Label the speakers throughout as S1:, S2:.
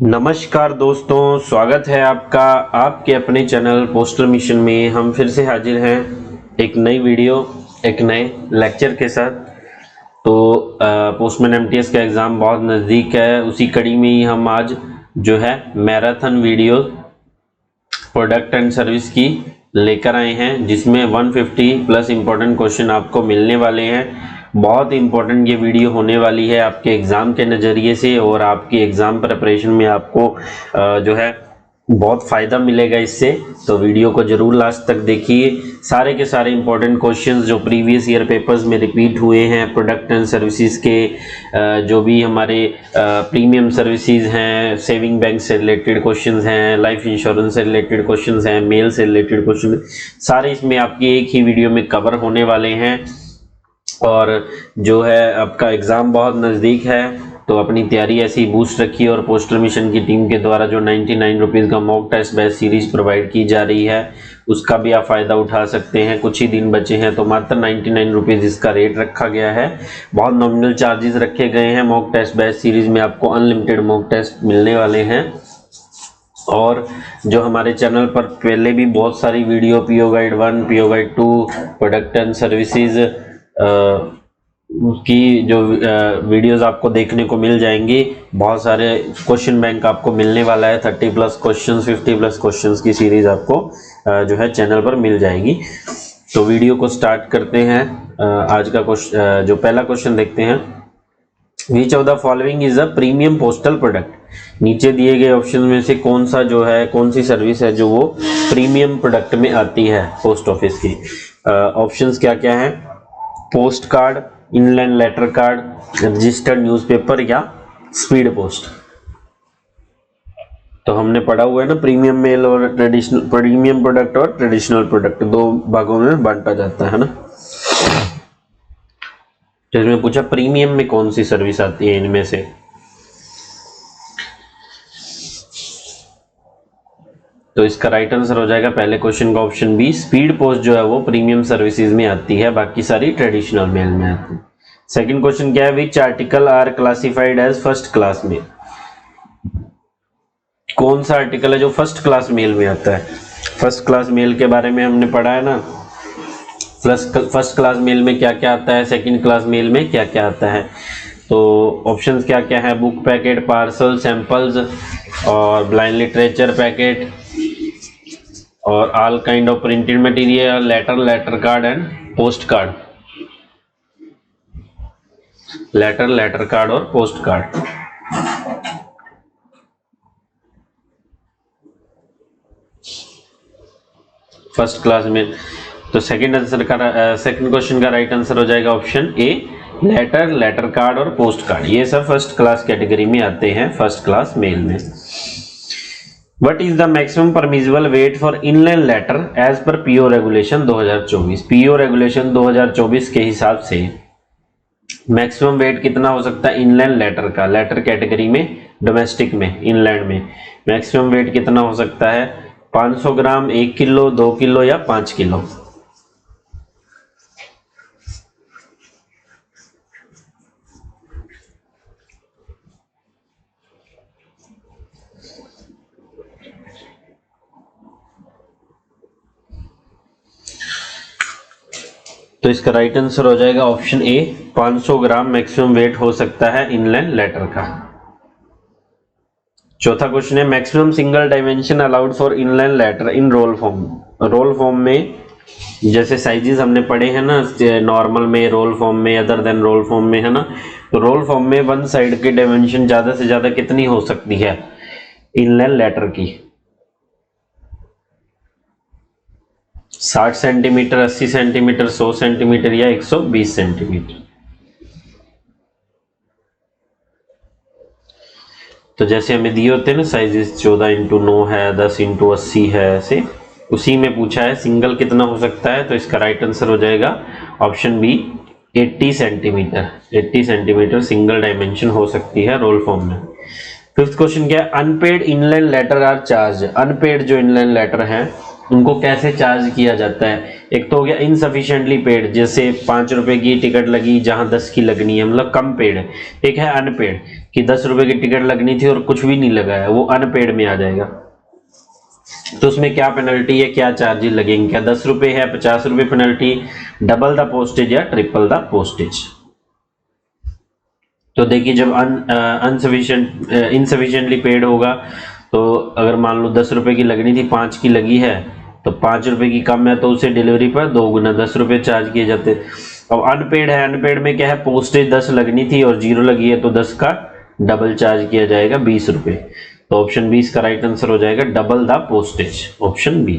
S1: नमस्कार दोस्तों, स्वागत है आपका आपके अपने चैनल पोस्टल मिशन में। हम फिर से हाजिर हैं एक नई वीडियो एक नए लेक्चर के साथ। तो पोस्टमैन एमटीएस का एग्ज़ाम बहुत नज़दीक है, उसी कड़ी में ही हम आज जो है marathon video product and service की लेकर आए हैं, जिसमें 150 प्लस इम्पोर्टेंट क्वेश्चन आपको मिलने वाले हैं। बहुत इंपॉर्टेंट ये वीडियो होने वाली है आपके एग्ज़ाम के नज़रिए से, और आपकी एग्ज़ाम प्रिपरेशन में आपको जो है बहुत फ़ायदा मिलेगा इससे। तो वीडियो को ज़रूर लास्ट तक देखिए। सारे के सारे इंपॉर्टेंट क्वेश्चंस जो प्रीवियस ईयर पेपर्स में रिपीट हुए हैं प्रोडक्ट एंड सर्विसेज के, जो भी हमारे प्रीमियम सर्विसेज हैं, सेविंग बैंक से रिलेटेड क्वेश्चंस हैं, लाइफ इंश्योरेंस से रिलेटेड क्वेश्चंस हैं, मेल से रिलेटेड क्वेश्चन, सारे इसमें आपकी एक ही वीडियो में कवर होने वाले हैं। और जो है आपका एग्ज़ाम बहुत नज़दीक है, तो अपनी तैयारी ऐसी बूस्ट रखिए। और पोस्टल मिशन की टीम के द्वारा जो 99 रुपीज़ का mock test batch series provide की जा रही है, उसका भी आप फ़ायदा उठा सकते हैं। कुछ ही दिन बचे हैं, तो मात्र 99 रुपीज़ इसका रेट रखा गया है। बहुत नॉमिनल चार्जेस रखे गए हैं। मॉक टेस्ट बैच सीरीज़ में आपको अनलिमिटेड मॉक टेस्ट मिलने वाले हैं। और जो हमारे चैनल पर पहले भी बहुत सारी video PO guide 1, PO guide 2, product and services की जो वीडियोस आपको देखने को मिल जाएंगी। बहुत सारे क्वेश्चन बैंक आपको मिलने वाला है। 30 प्लस क्वेश्चंस, 50 प्लस क्वेश्चंस की सीरीज आपको जो है चैनल पर मिल जाएगी। तो वीडियो को स्टार्ट करते हैं। आज का क्वेश्चन, जो पहला क्वेश्चन देखते हैं, विच of the following is a premium postal product. नीचे दिए गए ऑप्शन में से कौन सा जो है, कौन सी सर्विस है जो वो प्रीमियम प्रोडक्ट में आती है पोस्ट ऑफिस की। ऑप्शंस क्या क्या है? Post card, inland letter card, registered newspaper या स्पीड पोस्ट। तो हमने पढ़ा हुआ है ना, प्रीमियम मेल और ट्रेडिशनल, प्रीमियम प्रोडक्ट और ट्रेडिशनल प्रोडक्ट दो भागों में बांटा जाता है ना। तो इसमें पूछा प्रीमियम में कौन सी सर्विस आती है इनमें से। तो इसका राइट आंसर हो जाएगा पहले क्वेश्चन का ऑप्शन बी। स्पीड पोस्ट जो है वो प्रीमियम सर्विसेज में आती है, बाकी सारी ट्रेडिशनल मेल में आती है। सेकंड क्वेश्चन क्या है? Which article are classified as first class mail. कौन सा आर्टिकल है जो फर्स्ट क्लास मेल में आता है? फर्स्ट क्लास मेल के बारे में हमने पढ़ा है ना। फर्स्ट क्लास मेल में क्या क्या आता है, सेकंड क्लास मेल में क्या क्या आता है। तो ऑप्शंस क्या क्या है? बुक पैकेट, पार्सल, सैंपल्स और ब्लाइंड लिटरेचर पैकेट, और all kind of printed material, letter card and post card. Letter card और पोस्ट कार्ड। फर्स्ट क्लास में। तो सेकंड क्वेश्चन का राइट आंसर हो जाएगा ऑप्शन ए, लेटर कार्ड और post card. ये सब फर्स्ट क्लास कैटेगरी में आते हैं, फर्स्ट क्लास मेल में। What is the maximum permissible weight for inland letter as per PO regulation 2024? PO regulation 2024 के हिसाब से मैक्सिमम वेट कितना हो सकता है इनलैंड लेटर का? लेटर कैटेगरी में, डोमेस्टिक में, इनलैंड में मैक्सिमम वेट कितना हो सकता है? 500 ग्राम, 1 किलो, 2 किलो या 5 किलो। तो इसका राइट आंसर हो जाएगा option A, 500 gram maximum weight हो सकता है इनलैंड लेटर का। चौथा क्वेश्चन है, maximum single dimension allowed for inland letter in roll form. Roll form में जैसे साइजेस हमने पढ़े हैं ना, नॉर्मल में, रोल फॉर्म में, अदर देन रोल फॉर्म में, है ना। तो रोल फॉर्म में वन साइड की डायमेंशन ज्यादा से ज्यादा कितनी हो सकती है इनलैंड लेटर की? 60 सेंटीमीटर, 80 सेंटीमीटर, 100 सेंटीमीटर या 120 सेंटीमीटर। तो जैसे हमें दिए होते हैं ना साइजेस, 14x9 है, 10x80 है, ऐसे उसी में पूछा है सिंगल कितना हो सकता है। तो इसका राइट आंसर हो जाएगा option B, 80 centimetre. 80 centimetre single dimension हो सकती है रोल फॉर्म में। फिफ्थ क्वेश्चन क्या है? Unpaid inland letter are charge. Unpaid जो इनलैंड लेटर है उनको कैसे चार्ज किया जाता है? एक तो हो गया इनसफिशिएंटली पेड, जैसे 5 रुपए की टिकट लगी जहां 10 की लगनी है, मतलब कम पेड। एक है अनपेड, कि 10 रुपए की टिकट लगनी थी और कुछ भी नहीं लगा है, वो अनपेड में आ जाएगा। तो उसमें क्या पेनल्टी है, क्या चार्जेस लगेंगे, क्या 10 रुपए है, 50 रुपए पेनल्टी, डबल द पोस्टेज या ट्रिपल द पोस्टेज। तो देखिए जब इनसफिशिएंटली पेड होगा, तो अगर मान लो 10 रुपए की लगनी थी, 5 की लगी है, तो 5 रुपए की कम है, तो उसे डिलीवरी पर 2 गुना 10 रुपए चार्ज किए जाते। अब अनपेड है, अनपेड में क्या है, पोस्टेज 10 लगनी थी और 0 लगी है, तो 10 का डबल चार्ज किया जाएगा 20 रुपए। तो ऑप्शन बी इसका राइट आंसर हो जाएगा, double the postage, option B.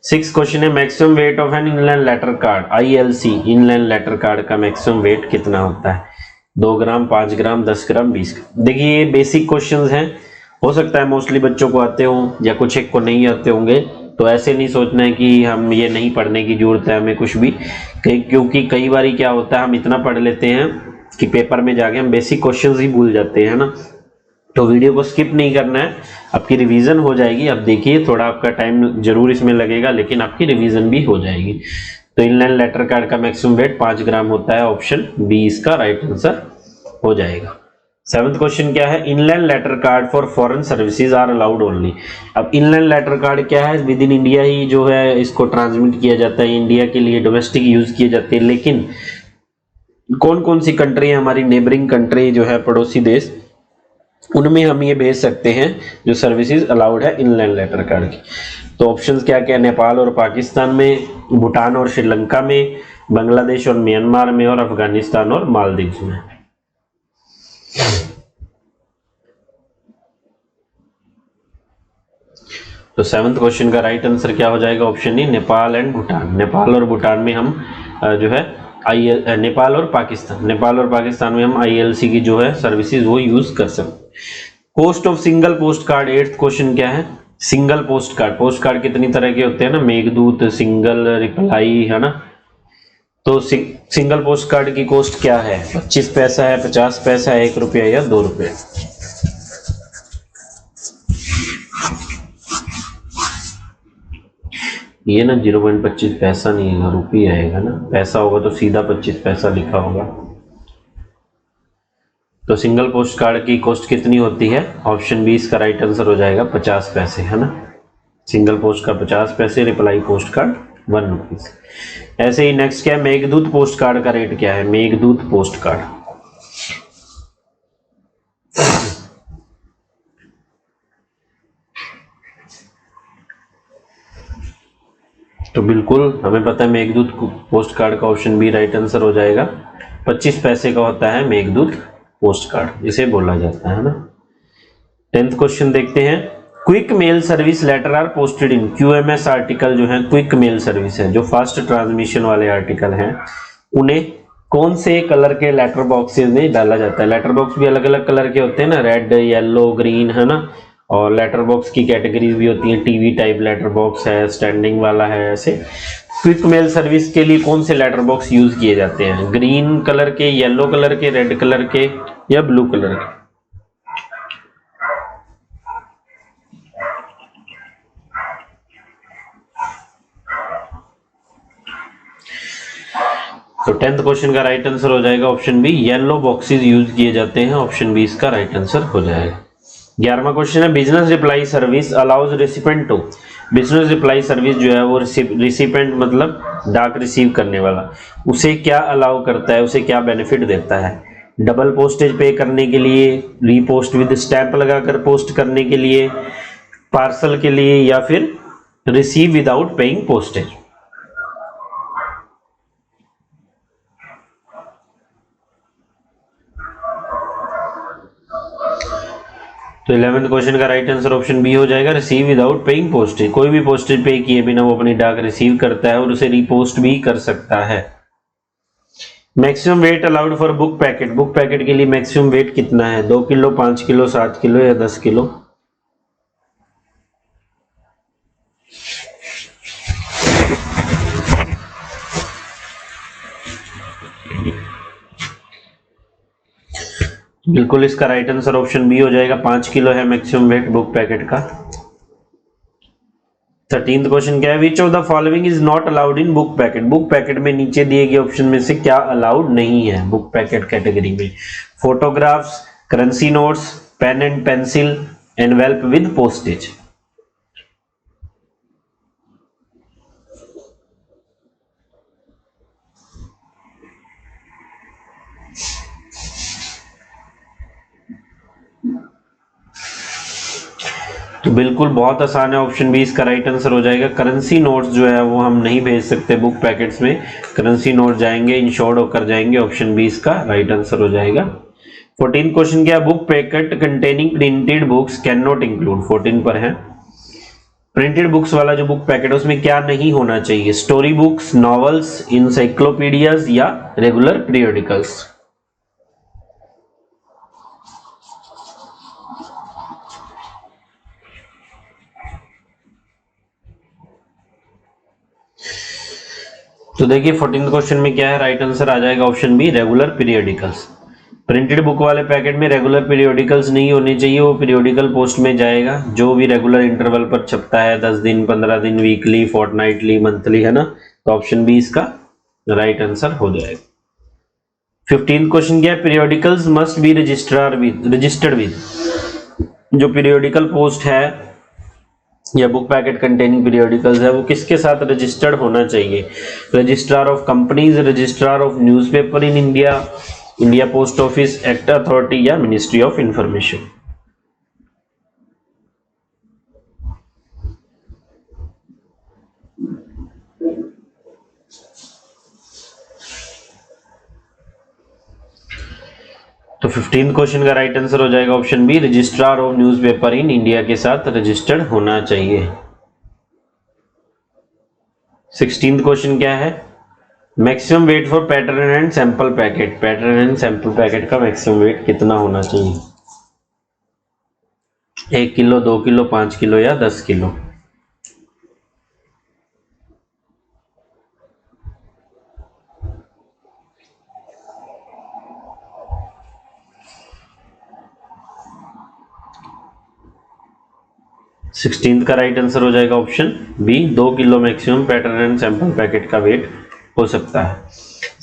S1: 6 question है, maximum weight of an inland letter card, ILC inland letter card का मैक्सिमम वेट कितना होता है? 2 ग्राम, 5 ग्राम, 10 ग्राम, 20 ग्राम। देखिए ये बेसिक क्वेश्चंस हैं, हो सकता है मोस्टली बच्चों को आते हों या कुछ एक को नहीं आते होंगे, तो ऐसे नहीं सोचना है कि हम ये नहीं पढ़ने की जरूरत है हमें कुछ भी, क्योंकि कई बार क्या होता है हम इतना पढ़ लेते हैं कि पेपर में जाके हम बेसिक क्वेश्चंस ही भूल जाते हैं ना। तो वीडियो को स्किप नहीं करना है, आपकी रिवीजन हो जाएगी। अब देखिए थोड़ा आपका टाइम जरूर इसमें लगेगा, लेकिन आपकी रिवीजन भी हो जाएगी। तो इनलैंड लेटर कार्ड का मैक्सिमम वेट 5 ग्राम होता है, ऑप्शन बी इसका राइट आंसर हो जाएगा। 7th क्वेश्चन क्या है, inland letter card for foreign services are allowed only. अब इनलैंड लेटर कार्ड क्या है, विद इन इंडिया ही जो है इसको ट्रांसमिट किया जाता है, इंडिया के लिए डोमेस्टिक यूज किए जाते हैं। लेकिन कौन कौन सी कंट्री है, हमारी नेबरिंग कंट्री जो है, पड़ोसी देश, उनमें हम ये भेज सकते हैं जो सर्विसेज अलाउड है इनलैंड लेटर कार्ड की। तो ऑप्शंस क्या क्या, नेपाल और पाकिस्तान में, भूटान और श्रीलंका में, बांग्लादेश और म्यांमार में, और अफगानिस्तान और मालदीव में। तो 7th क्वेश्चन का राइट आंसर क्या हो जाएगा, option E, Nepal and Bhutan. Nepal और भूटान में हम जो है नेपाल और पाकिस्तान में हम ILC की जो है सर्विसेज वो यूज कर सकते। Cost of single post card, 8th question क्या है, सिंगल पोस्ट कार्ड कितनी तरह के होते हैं ना, मेघदूत, सिंगल, रिप्लाई, है ना। तो सिंगल पोस्ट कार्ड की कॉस्ट क्या है, 25 पैसा है, 50 पैसा है, 1 रुपया या 2 रुपये। ये ना 0.25 पैसा नहीं है, रुपये आएगा ना, पैसा होगा तो सीधा 25 पैसा लिखा होगा। तो सिंगल पोस्ट कार्ड की कॉस्ट कितनी होती है, ऑप्शन बी इसका राइट आंसर हो जाएगा 50 पैसे, है ना। सिंगल पोस्ट का 50 पैसे, रिप्लाई पोस्ट कार्ड 1 रुपीज। ऐसे ही नेक्स्ट क्या है, मेघदूत पोस्ट कार्ड का रेट क्या है, मेघदूत पोस्ट कार्ड। तो बिल्कुल हमें पता है मेघदूत पोस्ट कार्ड का ऑप्शन बी राइट आंसर हो जाएगा, 25 पैसे का होता है मेघदूत पोस्ट कार्ड, इसे बोला जाता है ना। 10th क्वेश्चन देखते हैं, quick mail service letter are posted in, QMS article जो है क्विक मेल सर्विस है, जो फास्ट ट्रांसमिशन वाले आर्टिकल हैं, उन्हें कौन से कलर के लेटर बॉक्सेस में डाला जाता है। लेटर बॉक्स भी अलग अलग कलर के होते हैं ना, रेड, येलो, ग्रीन, है ना। और लेटर बॉक्स की कैटेगरीज भी होती हैं, टीवी टाइप लेटर बॉक्स है, स्टैंडिंग वाला है, ऐसे। क्विक मेल सर्विस के लिए कौन से लेटर बॉक्स यूज किए जाते हैं, ग्रीन कलर के, येलो कलर के, रेड कलर के या ब्लू कलर के। तो 10th क्वेश्चन का राइट आंसर हो जाएगा option B, yellow boxes use किए जाते हैं, ऑप्शन बी इसका राइट आंसर हो जाएगा। 11वां क्वेश्चन है, business reply service allows recipient to, business reply service जो है वो रिसिपेंट मतलब डाक रिसीव करने वाला, उसे क्या अलाउ करता है, उसे क्या बेनिफिट देता है, डबल पोस्टेज पे करने के लिए, रीपोस्ट विद स्टैंप लगाकर पोस्ट करने के लिए, पार्सल के लिए, या फिर रिसीव विदाउट पेइंग पोस्टेज। तो 11th क्वेश्चन का राइट आंसर ऑप्शन बी हो जाएगा, रिसीव विदाउट पेइंग पोस्टेज। कोई भी पोस्टेज पे किए बिना वो अपनी डाक रिसीव करता है और उसे रीपोस्ट भी कर सकता है। Maximum wait allowed for book packet, book packet के लिए मैक्सिमम वेट कितना है, 2 किलो, 5 किलो, 7 किलो या 10 किलो। बिल्कुल इसका राइट आंसर ऑप्शन बी हो जाएगा, 5 किलो है मैक्सिमम वेट बुक पैकेट का। 13th क्वेश्चन क्या है, which of the following is not allowed in book packet, book packet में नीचे दिए गए ऑप्शन में से क्या अलाउड नहीं है बुक पैकेट कैटेगरी में, photographs, currency notes, pen and pencil, envelope with postage. तो बिल्कुल बहुत आसान है, ऑप्शन बी इसका राइट आंसर हो जाएगा। करेंसी नोट्स जो है वो हम नहीं भेज सकते बुक पैकेट्स में, करेंसी नोट जाएंगे इंश्योर्ड होकर जाएंगे, ऑप्शन बी इसका राइट आंसर हो जाएगा। 14 क्वेश्चन क्या, book packet containing printed books can not include, 14 पर है। प्रिंटेड बुक्स वाला जो बुक पैकेट है उसमें क्या नहीं होना चाहिए, स्टोरी बुक्स, नॉवेल्स, इंसाइक्लोपीडियाज या रेगुलर पीरियोडिकल्स। तो देखिए 14 क्वेश्चन में क्या है, राइट आंसर आ जाएगा option be regular periodicals. Printed book वाले पैकेट में रेगुलर पीरियोडिकल्स नहीं होने चाहिए, वो पीरियोडिकल पोस्ट में जाएगा जो भी रेगुलर इंटरवल पर छपता है, 10 दिन, 15 दिन, वीकली, फोर्टनाइटली, मंथली, है ना। तो ऑप्शन बी इसका राइट आंसर हो जाएगा। 15 क्वेश्चन क्या है, periodicals must be registered with, जो पीरियोडिकल पोस्ट है या बुक पैकेट कंटेनिंग पीरियोडिकल्स है वो किसके साथ रजिस्टर्ड होना चाहिए, registrar of companies, registrar of newspaper in India, India post office act authority या मिनिस्ट्री ऑफ इंफॉर्मेशन। तो 15 क्वेश्चन का राइट आंसर हो जाएगा option B, registrar of newspaper in India के साथ रजिस्टर्ड होना चाहिए। 16 क्वेश्चन क्या है, maximum weight for pattern and sample packet, pattern and sample packet का मैक्सिमम वेट कितना होना चाहिए, 1 किलो, 2 किलो, 5 किलो या 10 किलो। सिक्सटींथ का राइट आंसर हो जाएगा option B, 2 kilo maximum pattern and sample packet का वेट हो सकता है।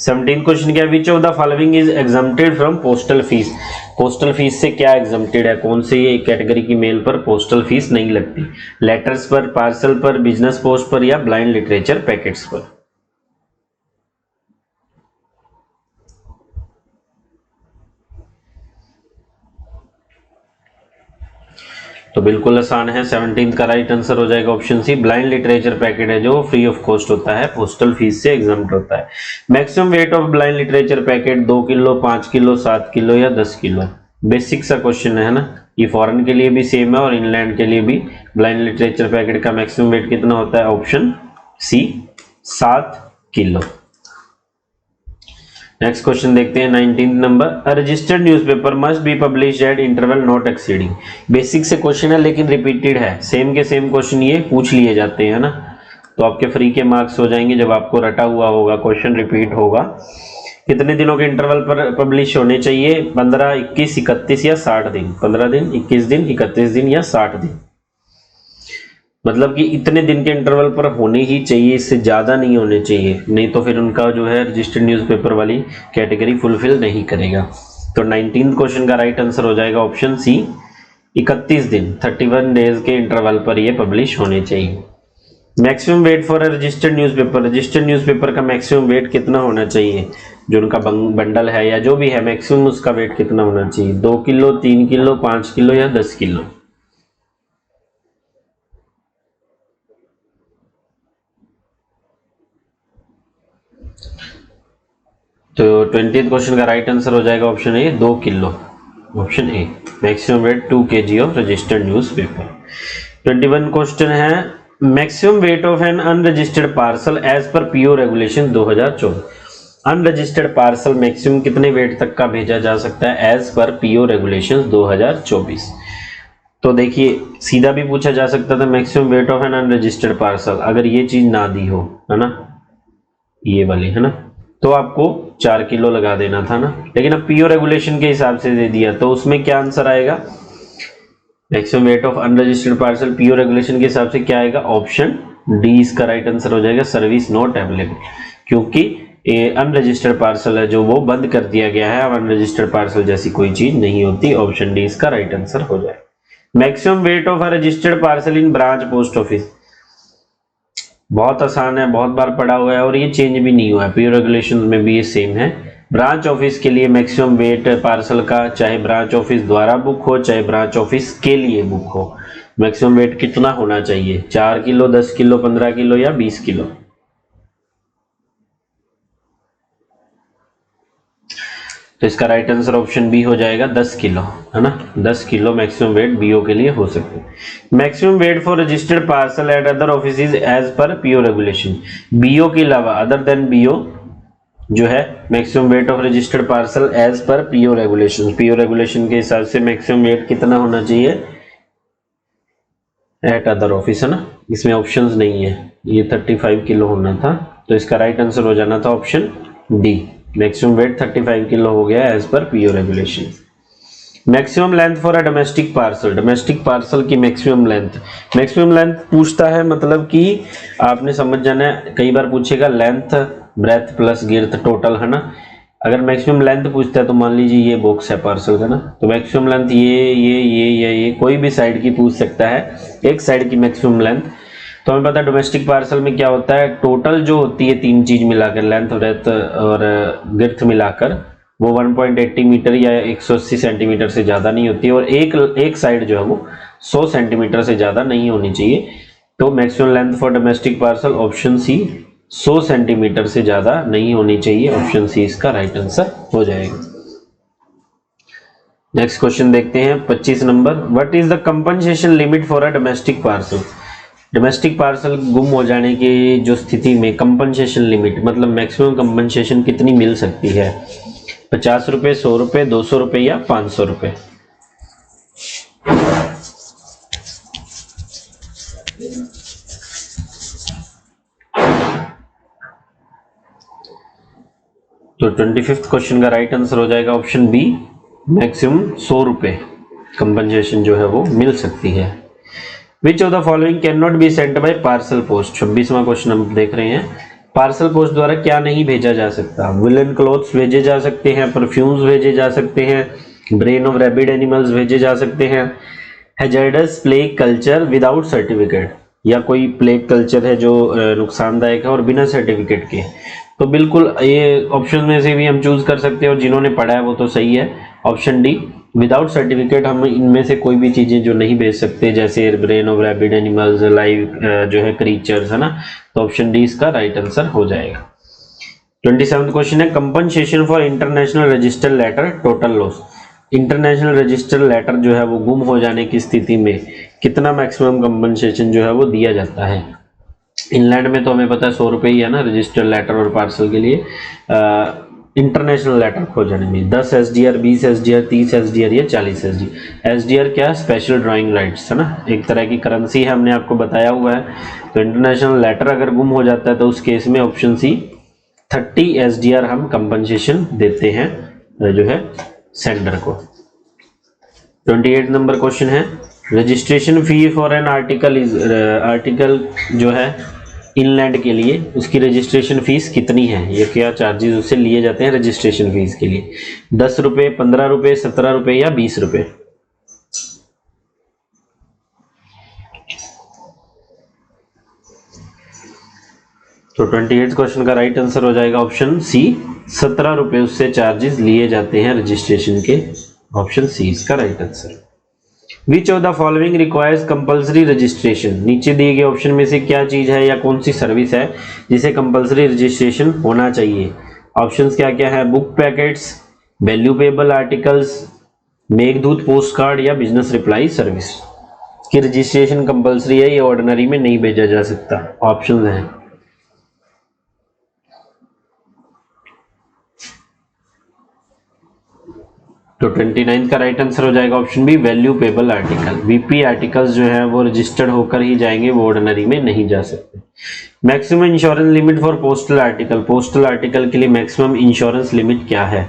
S1: 17 क्वेश्चन क्या, which of the following is exempted from postal fee, postal fee से क्या एग्जम्प्टेड है, कौन से ये कैटेगरी की मेल पर पोस्टल फीस नहीं लगती, लेटर्स पर, पार्सल पर, बिजनेस पोस्ट पर या ब्लाइंड लिटरेचर पैकेट्स पर। तो बिल्कुल आसान है, 17 का राइट आंसर हो जाएगा option C, blind literature packet है जो फ्री ऑफ कॉस्ट होता है, पोस्टल फीस से एग्जम्प्ट होता है। Maximum weight of blind literature packet 2 kilo, 5 kilo, 7 kilo या 10 किलो। बेसिक सा क्वेश्चन है ना, ये फॉरेन के लिए भी सेम है और इंग्लैंड के लिए भी। ब्लाइंड लिटरेचर पैकेट का मैक्सिमम वेट कितना होता है, option C 7 kilo. Next question देखते हैं 19 number, a registered newspaper must be published at interval not exceeding. Basic से क्वेश्चन है लेकिन रिपीटेड है, सेम के सेम क्वेश्चन ये पूछ लिए जाते हैं ना, तो आपके फ्री के मार्क्स हो जाएंगे जब आपको रटा हुआ होगा, क्वेश्चन रिपीट होगा। कितने दिनों के इंटरवल पर पब्लिश होने चाहिए, 15, 21, 31 या 60 दिन, 15 दिन, 21 दिन, 31 दिन या 60 दिन। मतलब कि इतने दिन के इंटरवल पर होने ही चाहिए, इससे ज़्यादा नहीं होने चाहिए, नहीं तो फिर उनका जो है रजिस्टर्ड न्यूज़पेपर वाली कैटेगरी फुलफिल नहीं करेगा। तो 19 क्वेश्चन का राइट आंसर हो जाएगा ऑप्शन सी, 31 दिन, 31 डेज के इंटरवल पर ये पब्लिश होने चाहिए। Maximum weight for a registered newspaper, registered newspaper का मैक्सिमम वेट कितना होना चाहिए, जो उनका बंडल है या जो भी है मैक्सिमम उसका वेट कितना होना चाहिए, 2 किलो, 3 किलो, 5 किलो या 10 किलो। तो 20th क्वेश्चन का राइट आंसर हो जाएगा option A, 2 kilo, option A, maximum weight 2 kg of registered newspaper. 21 question है, maximum weight of an unregistered parcel as per PO regulation 2024। Unregistered parcel maximum कितने weight तक का भेजा जा सकता है एज पर पीओ रेगुलेशन 2024। तो देखिए सीधा भी पूछा जा सकता था maximum weight of an unregistered parcel, अगर ये चीज ना दी हो, है ना, ये वाली, है ना, तो आपको 4 किलो लगा देना था ना, लेकिन अब पीओ रेगुलेशन के हिसाब से दे दिया, तो उसमें क्या आंसर आएगा, maximum weight of unregistered parcel PO regulation के हिसाब से क्या आएगा, ऑप्शन डी इसका राइट आंसर हो जाएगा, सर्विस नॉट अवेलेबल। क्योंकि ये अनरजिस्टर्ड पार्सल है जो वो बंद कर दिया गया है। अब अनरजिस्टर्ड पार्सल जैसी कोई चीज नहीं होती। ऑप्शन डी इसका राइट आंसर हो जाए। Maximum weight of a registered parcel in branch post office, बहुत आसान है, बहुत बार पढ़ा हुआ है और ये चेंज भी नहीं हुआ है, प्योर रेगुलेशन में भी ये सेम है। ब्रांच ऑफिस के लिए मैक्सिमम वेट पार्सल का, चाहे ब्रांच ऑफिस द्वारा बुक हो चाहे ब्रांच ऑफिस के लिए बुक हो, मैक्सिमम वेट कितना होना चाहिए? 4 किलो, 10 किलो, 15 किलो या 20 किलो? तो इसका राइट आंसर ऑप्शन बी हो जाएगा 10 किलो, है ना। 10 किलो मैक्सिमम वेट बीओ के लिए हो सकते हैं। Maximum weight for registered parcel at other offices as per PO regulation, BO के अलावा अदर देन बीओ जो है maximum weight of registered parcel as per PO regulation, PO regulation के हिसाब से मैक्सिमम वेट कितना होना चाहिए एट अदर ऑफिस, है ना। इसमें ऑप्शंस नहीं है, ये 35 किलो होना था, तो इसका राइट आंसर हो जाना था option D. Maximum weight 35 kilo हो गया as per PO regulation. Maximum length for a domestic parcel, domestic parcel की मैक्सिमम लेंथ, मैक्सिमम लेंथ पूछता है मतलब कि आपने समझ जाना है, कई बार पूछेगा लेंथ ब्रेथ प्लस गिर्थ टोटल, है ना। अगर मैक्सिमम लेंथ पूछता है तो मान लीजिए ये बॉक्स है पार्सल का ना, तो मैक्सिमम लेंथ ये कोई भी साइड की पूछ सकता है, एक साइड की मैक्सिमम लेंथ। तो हमें पता है डोमेस्टिक पार्सल में क्या होता है, टोटल जो होती है तीन चीज मिलाकर, लेंथ ब्रेथ और गिर्थ मिलाकर, वो 1.80 मीटर या 180 सेंटीमीटर से ज्यादा नहीं होती है, और एक साइड जो है वो 100 सेंटीमीटर से ज्यादा नहीं होनी चाहिए। तो maximum length for domestic parcel option C 100 centimetre से ज्यादा नहीं होनी चाहिए, ऑप्शन सी इसका राइट आंसर हो जाएगा। नेक्स्ट क्वेश्चन देखते हैं 25 number. What is the compensation limit for a domestic parcel, domestic parcel गुम हो जाने की जो स्थिति में कंपनसेशन लिमिट मतलब मैक्सिमम कंपनसेशन कितनी मिल सकती है? 50 रुपए, 100 रुपए, 200 रुपए या 500 रुपए? तो 25th क्वेश्चन का राइट आंसर हो जाएगा ऑप्शन बी, मैक्सिमम 100 रुपए कंपनसेशन जो है वो मिल सकती है। Which of the following can not be sent by parcel post, 26वां क्वेश्चन हम देख रहे हैं। पार्सल पोस्ट द्वारा क्या नहीं भेजा जा सकता? विलन क्लॉथ्स भेजे जा सकते हैं, परफ्यूम्स भेजे जा सकते हैं, ब्रेन ऑफ रैबिड एनिमल्स भेजे जा सकते हैं, hazardous plague culture without certificate, या कोई प्लेग कल्चर है जो नुकसानदायक है और बिना सर्टिफिकेट के। तो बिल्कुल ये ऑप्शन में से भी हम चूज कर सकते हैं, और जिन्होंने पढ़ा है वो तो सही है, ऑप्शन डी विदाउट सर्टिफिकेट। हम इनमें से कोई भी चीजें जो नहीं भेज सकते, जैसे brain of rabid animals, live जो है क्रीचर्स, है ना, तो ऑप्शन डी इसका राइट आंसर हो जाएगा। 27th क्वेश्चन है compensation for international register letter total loss, international register letter जो है वो गुम हो जाने की स्थिति में कितना मैक्सिमम कंपनसेशन जो है वो दिया जाता है? इंग्लैंड में तो हमें पता है 100 रुपए ही है ना रजिस्टर लेटर और पार्सल के लिए। इंटरनेशनल लेटर खो जाने में 10 SDR, 20 SDR, 30 SDR या 40 SDR। SDR क्या? स्पेशल ड्राइंग राइट्स, है ना, एक तरह की करेंसी है, हमने आपको बताया हुआ है। तो इंटरनेशनल लेटर अगर गुम हो जाता है तो उस केस में ऑप्शन सी 30 SDR हम कंपनसेशन देते हैं जो है सेंडर को। 28 नंबर क्वेश्चन है registration fee for an article is, article जो है इनलैंड के लिए उसकी रजिस्ट्रेशन फीस कितनी है, ये क्या चार्जेस उससे लिए जाते हैं रजिस्ट्रेशन फीस के लिए? 10 रुपए, 15 रुपए, 17 रुपए या 20 रुपए? तो 28 क्वेश्चन का राइट आंसर हो जाएगा ऑप्शन सी 17 रुपए उससे चार्जेस लिए जाते हैं रजिस्ट्रेशन के, ऑप्शन सी इसका right answer. Which of the following requires compulsory registration, नीचे दिए गए ऑप्शन में से क्या चीज है या कौन सी सर्विस है जिसे कंपल्सरी रजिस्ट्रेशन होना चाहिए? ऑप्शंस क्या क्या है? Book packets, valuable articles, Meghdoot post card या बिजनेस रिप्लाई सर्विस की रजिस्ट्रेशन कंपल्सरी है, ये ऑर्डिनरी में नहीं भेजा जा सकता। ऑप्शन है तो 29 का राइट आंसर हो जाएगा option B valuable article. VP articles जो है वो रजिस्टर्ड होकर ही जाएंगे, वो ऑर्डिनरी में नहीं जा सकते। Maximum insurance limit for postal article, postal article के लिए मैक्सिमम इंश्योरेंस लिमिट क्या है?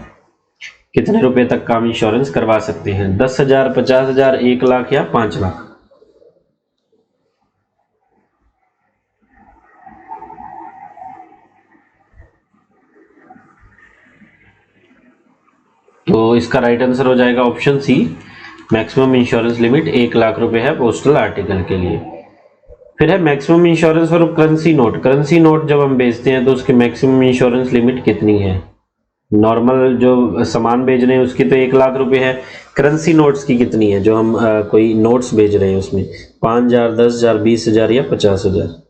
S1: कितने रुपए तक का हम इंश्योरेंस करवा सकते हैं? 10,000, 50,000, 1 लाख या 5 लाख? तो इसका राइट आंसर हो जाएगा option C, maximum insurance limit 1 lakh रुपए है पोस्टल आर्टिकल के लिए। फिर है maximum insurance for currency note. Currency note जब हम बेचते हैं तो उसकी मैक्सिमम इंश्योरेंस लिमिट कितनी है? नॉर्मल जो सामान बेच रहे हैं उसकी तो 1 लाख रुपए है, करेंसी नोट्स की कितनी है? जो हम कोई नोट्स बेच रहे हैं उसमें 5,000, 10,000, 20,000 या 50,000।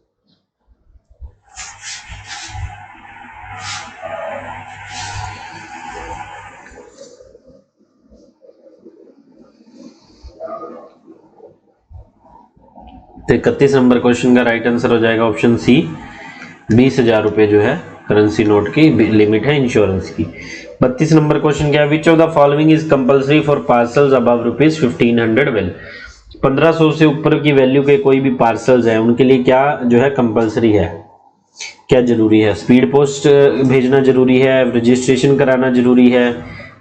S1: तो 31 नंबर क्वेश्चन का राइट आंसर हो जाएगा ऑप्शन सी, 20,000 रुपए जो है करेंसी नोट की लिमिट है इंश्योरेंस की। 32 नंबर क्वेश्चन क्या है? Which of the following is compulsory for parcels above rupees 1500 well. 1500 से ऊपर की वैल्यू के कोई भी पार्सल्स हैं उनके लिए क्या जो है कंपल्सरी है, क्या जरूरी है? स्पीड पोस्ट भेजना जरूरी है, रजिस्ट्रेशन कराना जरूरी है,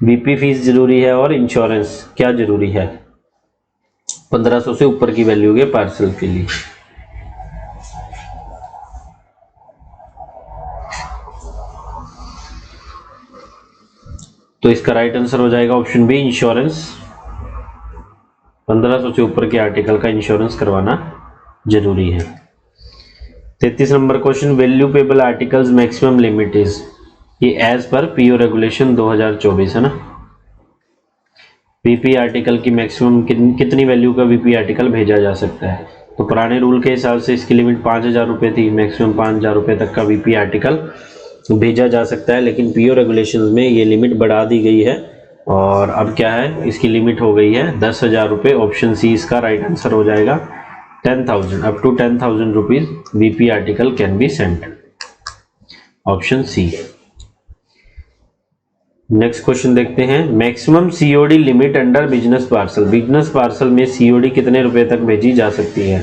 S1: बीपी फीस जरूरी है और इंश्योरेंस क्या जरूरी है 1500 से ऊपर की वैल्यू के पार्सल के लिए? तो इसका राइट आंसर हो जाएगा ऑप्शन बी, इंश्योरेंस। 1500 से ऊपर के आर्टिकल का इंश्योरेंस करवाना जरूरी है। 33 number question, value payable articles maximum limit is, ये एज पर पीओ रेगुलेशन 2024 है ना। वीपी आर्टिकल की मैक्सिमम कितनी वैल्यू का वीपी आर्टिकल भेजा जा सकता है? तो पुराने रूल के हिसाब से इसकी लिमिट 5,000 रुपये थी, मैक्सिमम 5,000 रुपये तक का वीपी आर्टिकल भेजा जा सकता है, लेकिन पीओ रेगुलेशंस में ये लिमिट बढ़ा दी गई है और अब क्या है, इसकी लिमिट हो गई है 10,000 रुपये। ऑप्शन सी इसका राइट आंसर हो जाएगा। 10,000 up to 10,000 rupees VP article can be sent, option C. Next question देखते हैं, maximum COD limit under business parcel. Business parcel में सीओडी कितने रुपए तक भेजी जा सकती है?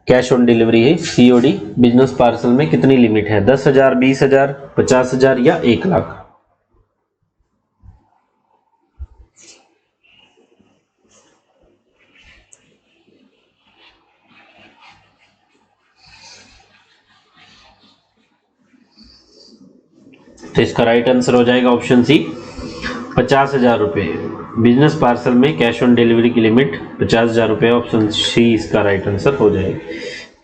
S1: कैश ऑन डिलीवरी है सीओडी बिजनेस पार्सल में कितनी लिमिट है? 10,000, 20,000, 50,000 या 1 लाख? तो इसका राइट आंसर हो जाएगा ऑप्शन सी, 50,000 रुपये। बिजनेस पार्सल में कैश ऑन डिलीवरी की लिमिट 50,000 रुपये, ऑप्शन सी इसका राइट आंसर हो जाएगा।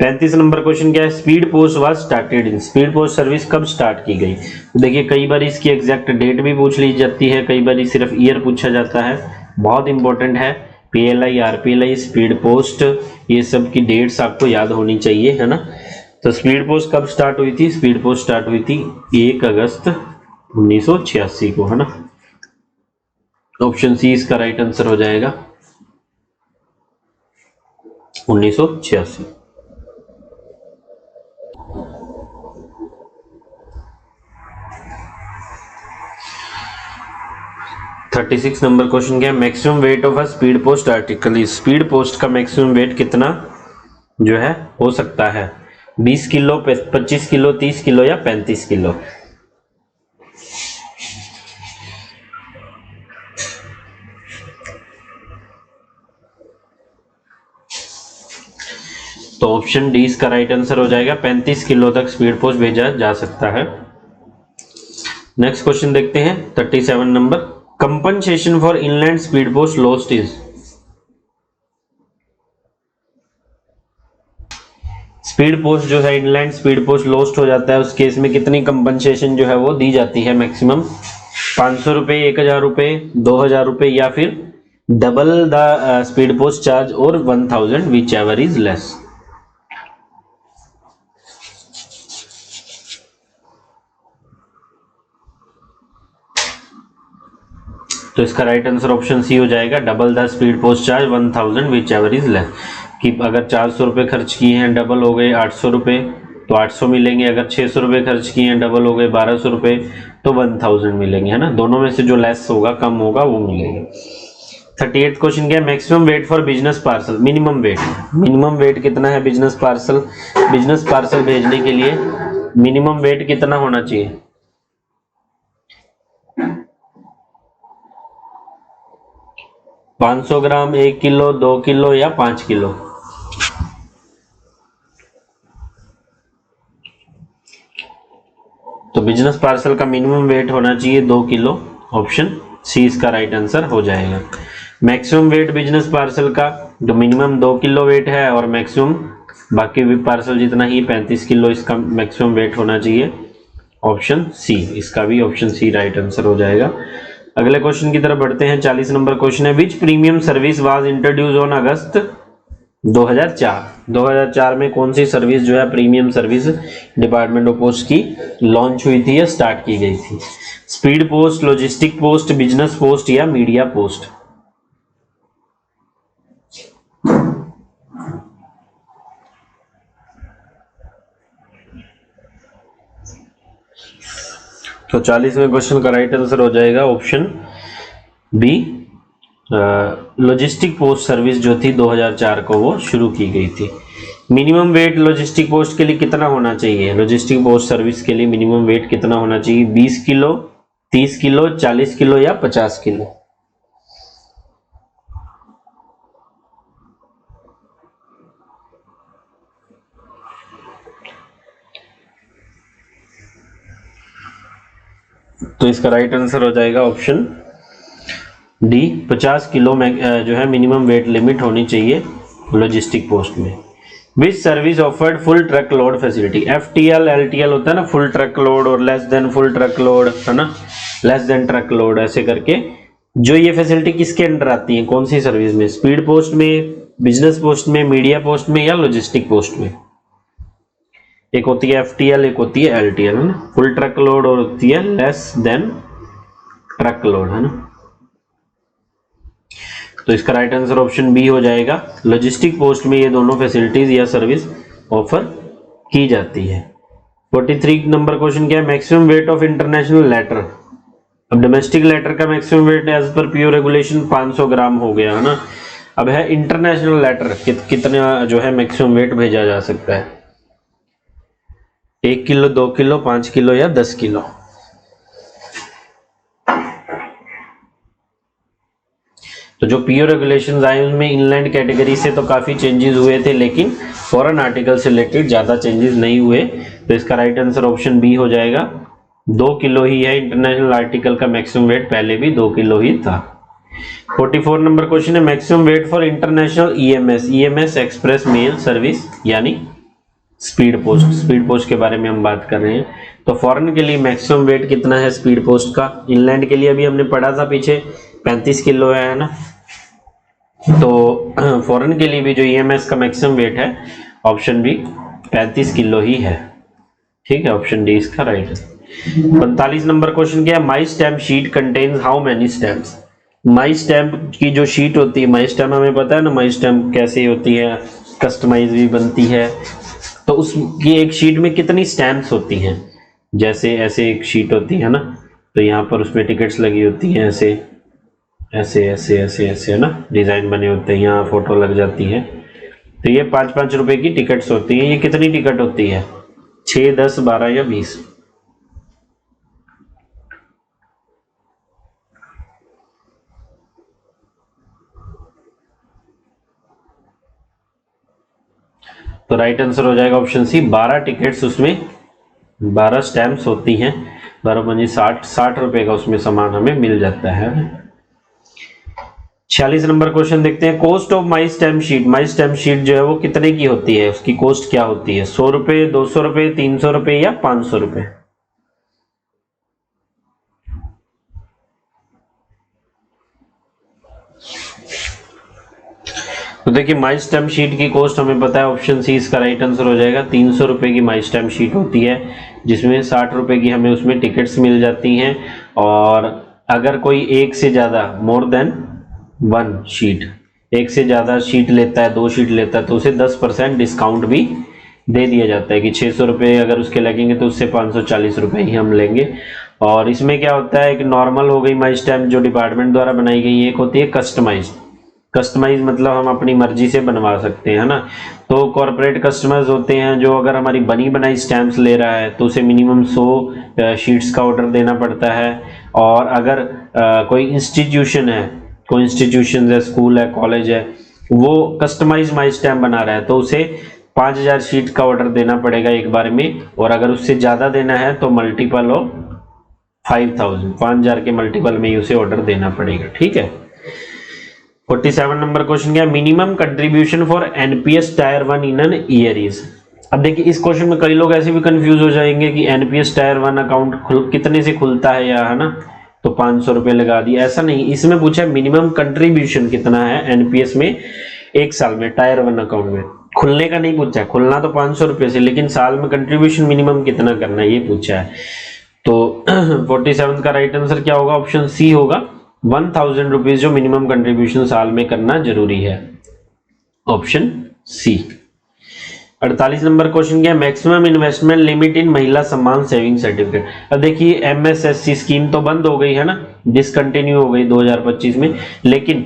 S1: 35 नंबर क्वेश्चन क्या है? Speed post was started in. Speed post service कब स्टार्ट की गई? तो देखिए कई बार इसकी एग्जैक्ट डेट भी पूछ ली जाती है, कई बार सिर्फ ईयर पूछा जाता है। बहुत इंपॉर्टेंट है, पीएलआई, आरपीएलआई, स्पीड पोस्ट, ये सब की डेट्स आपको याद होनी चाहिए, है ना। तो स्पीड पोस्ट कब स्टार्ट हुई थी? स्पीड पोस्ट स्टार्ट हुई थी 1 अगस्त 1986 को, है ना। ऑप्शन सी इसका राइट आंसर हो जाएगा, 1986। थर्टी 36 नंबर क्वेश्चन क्या है? Maximum weight of a speed post article is. Speed post का मैक्सिमम वेट कितना जो है हो सकता है? 20 किलो, 25 किलो, 30 किलो या 35 किलो? तो ऑप्शन डी इसका राइट आंसर हो जाएगा, 35 किलो तक स्पीड पोस्ट भेजा जा सकता है। नेक्स्ट क्वेश्चन देखते हैं 37 number, compensation for inland speed post lost is. Speed post जो है, इनलैंड स्पीड पोस्ट लॉस्ट हो जाता है, उस केस में कितनी कंपनसेशन जो है वो दी जाती है? मैक्सिमम 500 रुपए, 1,000 रुपए, 2,000 रुपए या फिर double the speed post charge और 1,000 विच एवर इज लेस। तो इसका राइट आंसर ऑप्शन सी हो जाएगा, double the speed post charge 1,000 which ever is less. कि अगर 400 रुपये खर्च किए हैं, डबल हो गए 800 रुपये, तो 800 मिलेंगे। अगर 600 रुपये खर्च किए हैं, डबल हो गए 1,200 रुपये, तो 1,000 मिलेंगे, है ना। दोनों में से जो लेस होगा, कम होगा, वो मिलेगा। 38 क्वेश्चन क्या है? Maximum weight for business parcel. Minimum weight, minimum weight कितना है बिजनेस पार्सल? बिजनेस पार्सल भेजने के लिए मिनिमम वेट कितना होना चाहिए? 500 ग्राम, 1 किलो, 2 किलो या 5 किलो? तो बिजनेस पार्सल का मिनिमम वेट होना चाहिए 2 किलो, ऑप्शन सी इसका राइट आंसर हो जाएगा। मैक्सिमम वेट बिजनेस पार्सल का जो मिनिमम 2 किलो वेट है और मैक्सिमम बाकी भी पार्सल जितना ही 35 किलो इसका मैक्सिमम वेट होना चाहिए। ऑप्शन सी, इसका भी ऑप्शन सी राइट आंसर हो जाएगा। अगले क्वेश्चन की तरफ बढ़ते हैं। 40 नंबर क्वेश्चन है, which premium service was introduce on August 2004 में कौन सी सर्विस जो है premium service department of post की लॉन्च हुई थी या स्टार्ट की गई थी? Speed post, logistic post, business post या मीडिया पोस्ट? तो 40वें क्वेश्चन का राइट आंसर हो जाएगा option B, logistic post service जो थी 2004 को वो शुरू की गई थी। मिनिमम वेट लॉजिस्टिक पोस्ट के लिए कितना होना चाहिए? लॉजिस्टिक पोस्ट सर्विस के लिए मिनिमम वेट कितना होना चाहिए? 20 किलो, 30 किलो, 40 किलो या 50 किलो? तो इसका राइट आंसर हो जाएगा ऑप्शन डी, 50 किलो में जो है मिनिमम वेट लिमिट होनी चाहिए लॉजिस्टिक पोस्ट में। Which service offered full truck load facility? FTL, LTL होता है ना, फुल ट्रक लोड और less than full truck load, है ना, लेस देन ट्रक लोड, ऐसे करके जो ये फैसिलिटी किसके अंडर आती है, कौन सी सर्विस में? स्पीड पोस्ट में, बिजनेस पोस्ट में, मीडिया पोस्ट में या लॉजिस्टिक पोस्ट में? एक होती है FTL, एक होती है LTL, है ना, फुल ट्रक लोड और होती है लेस देन ट्रक लोड, है ना। तो इसका राइट आंसर ऑप्शन बी हो जाएगा। लॉजिस्टिक पोस्ट में ये दोनों फैसिलिटीज या सर्विस ऑफर की जाती है। 43 नंबर क्वेश्चन क्या है? Maximum weight of international letter. अब डोमेस्टिक लेटर का maximum weight as per PO regulation 500 gram हो गया, है ना। अब है इंटरनेशनल लेटर कितना जो है मैक्सिमम वेट भेजा जा सकता है? 1 किलो, 2 किलो, 5 किलो या 10 किलो? तो जो पीओ रेगुलेशंस आए उनमें इनलैंड कैटेगरी से तो काफी चेंजेस हुए थे, लेकिन फॉरेन आर्टिकल से रिलेटेड ज्यादा चेंजेस नहीं हुए। तो इसका राइट आंसर ऑप्शन बी हो जाएगा, 2 किलो ही है। इंटरनेशनल आर्टिकल का मैक्सिमम वेट पहले भी 2 किलो ही था। 44 नंबर क्वेश्चन है, maximum weight for international EMS express mail service यानी स्पीड पोस्ट के बारे में हम बात कर रहे हैं। तो फॉरेन के लिए मैक्सिमम वेट कितना है स्पीड पोस्ट का? इनलैंड के लिए अभी हमने पढ़ा था पीछे 35 किलो है ना। तो फॉरेन के लिए भी जो EMS का मैक्सिमम वेट है ऑप्शन बी 35 किलो ही है। ठीक है, ऑप्शन डी इसका राइट है। 45 नंबर क्वेश्चन क्या है? माई stamp sheet contains how many stamps? My stamp की जो शीट होती है, माई स्टैम्प हमें पता है ना, माई स्टैम्प कैसे होती है, कस्टमाइज भी बनती है। तो उसकी एक शीट में कितनी स्टैम्प्स होती हैं? जैसे ऐसे एक शीट होती है ना, तो यहाँ पर उसमें टिकट्स लगी होती हैं, ऐसे ऐसे ऐसे ऐसे ऐसे, है ना, डिजाइन बने होते हैं, यहाँ फोटो लग जाती है। तो ये 5-5 रुपए की टिकट्स होती हैं। ये कितनी टिकट होती है? 6, 10, 12 या 20? तो राइट आंसर हो जाएगा ऑप्शन सी, 12 टिकट्स, उसमें 12 स्टैम्प्स होती हैं। 12 पंजी 60 रुपए का उसमें सामान हमें मिल जाता है। 46 नंबर क्वेश्चन देखते हैं। Cost of my stamp sheet, my stamp sheet जो है वो कितने की होती है, उसकी कॉस्ट क्या होती है? 100 रुपए, 200 रुपए, 300 रुपए या 500 रुपए? तो देखिए माई स्टैम्प शीट की कॉस्ट हमें पता है, ऑप्शन सी इसका राइट आंसर हो जाएगा। 300 रुपए की माई स्टैम्प शीट होती है, जिसमें 60 रुपए की हमें उसमें टिकट्स मिल जाती हैं। और अगर कोई एक से ज्यादा मोर देन 1 शीट, एक से ज्यादा शीट लेता है, 2 शीट लेता है, तो उसे 10% डिस्काउंट भी दे दिया जाता है कि 600 रुपये अगर उसके लगेंगे तो उससे 540 रुपये ही हम लेंगे। और इसमें क्या होता है, एक नॉर्मल हो गई माई स्टैम्प जो डिपार्टमेंट द्वारा बनाई गई, एक होती है कस्टमाइज मतलब हम अपनी मर्जी से बनवा सकते हैं, है ना। तो कॉर्पोरेट कस्टमर्स होते हैं जो अगर हमारी बनी बनाई स्टैम्प्स ले रहा है तो उसे मिनिमम 100 शीट्स का ऑर्डर देना पड़ता है। और अगर कोई इंस्टीट्यूशन है, कोई इंस्टीट्यूशन है, स्कूल है, कॉलेज है, वो कस्टमाइज माई स्टैम्प बना रहा है तो उसे 5000 शीट का ऑर्डर देना पड़ेगा एक बार में। और अगर उससे ज्यादा देना है तो मल्टीपल ऑफ 5000, 5000 के मल्टीपल में उसे ऑर्डर देना पड़ेगा। ठीक है। 47 नंबर क्वेश्चन क्या है, minimum contribution for NPS tyre 1 in an year is. अब देखिए इस क्वेश्चन में कई लोग ऐसे भी कंफ्यूज हो जाएंगे कि एनपीएस टायर 1 अकाउंट कितने से खुलता है या, है ना, तो 500 रुपए लगा दिया, ऐसा नहीं। इसमें पूछा मिनिमम कंट्रीब्यूशन कितना है एनपीएस में एक साल में टायर 1 अकाउंट में। खुलने का नहीं पूछा है, खुलना तो 500 रुपए से, लेकिन साल में कंट्रीब्यूशन मिनिमम कितना करना है ये पूछा है। तो 47 का राइट आंसर क्या होगा, ऑप्शन सी होगा, 1000 रुपीज जो मिनिमम कंट्रीब्यूशन साल में करना जरूरी है, ऑप्शन सी। 48 नंबर क्वेश्चन क्या है, मैक्सिमम इन्वेस्टमेंट लिमिट इन महिला सम्मान सेविंग सर्टिफिकेट। अब देखिए एमएसएससी स्कीम तो बंद हो गई है ना, डिसकंटिन्यू हो गई 2025 में, लेकिन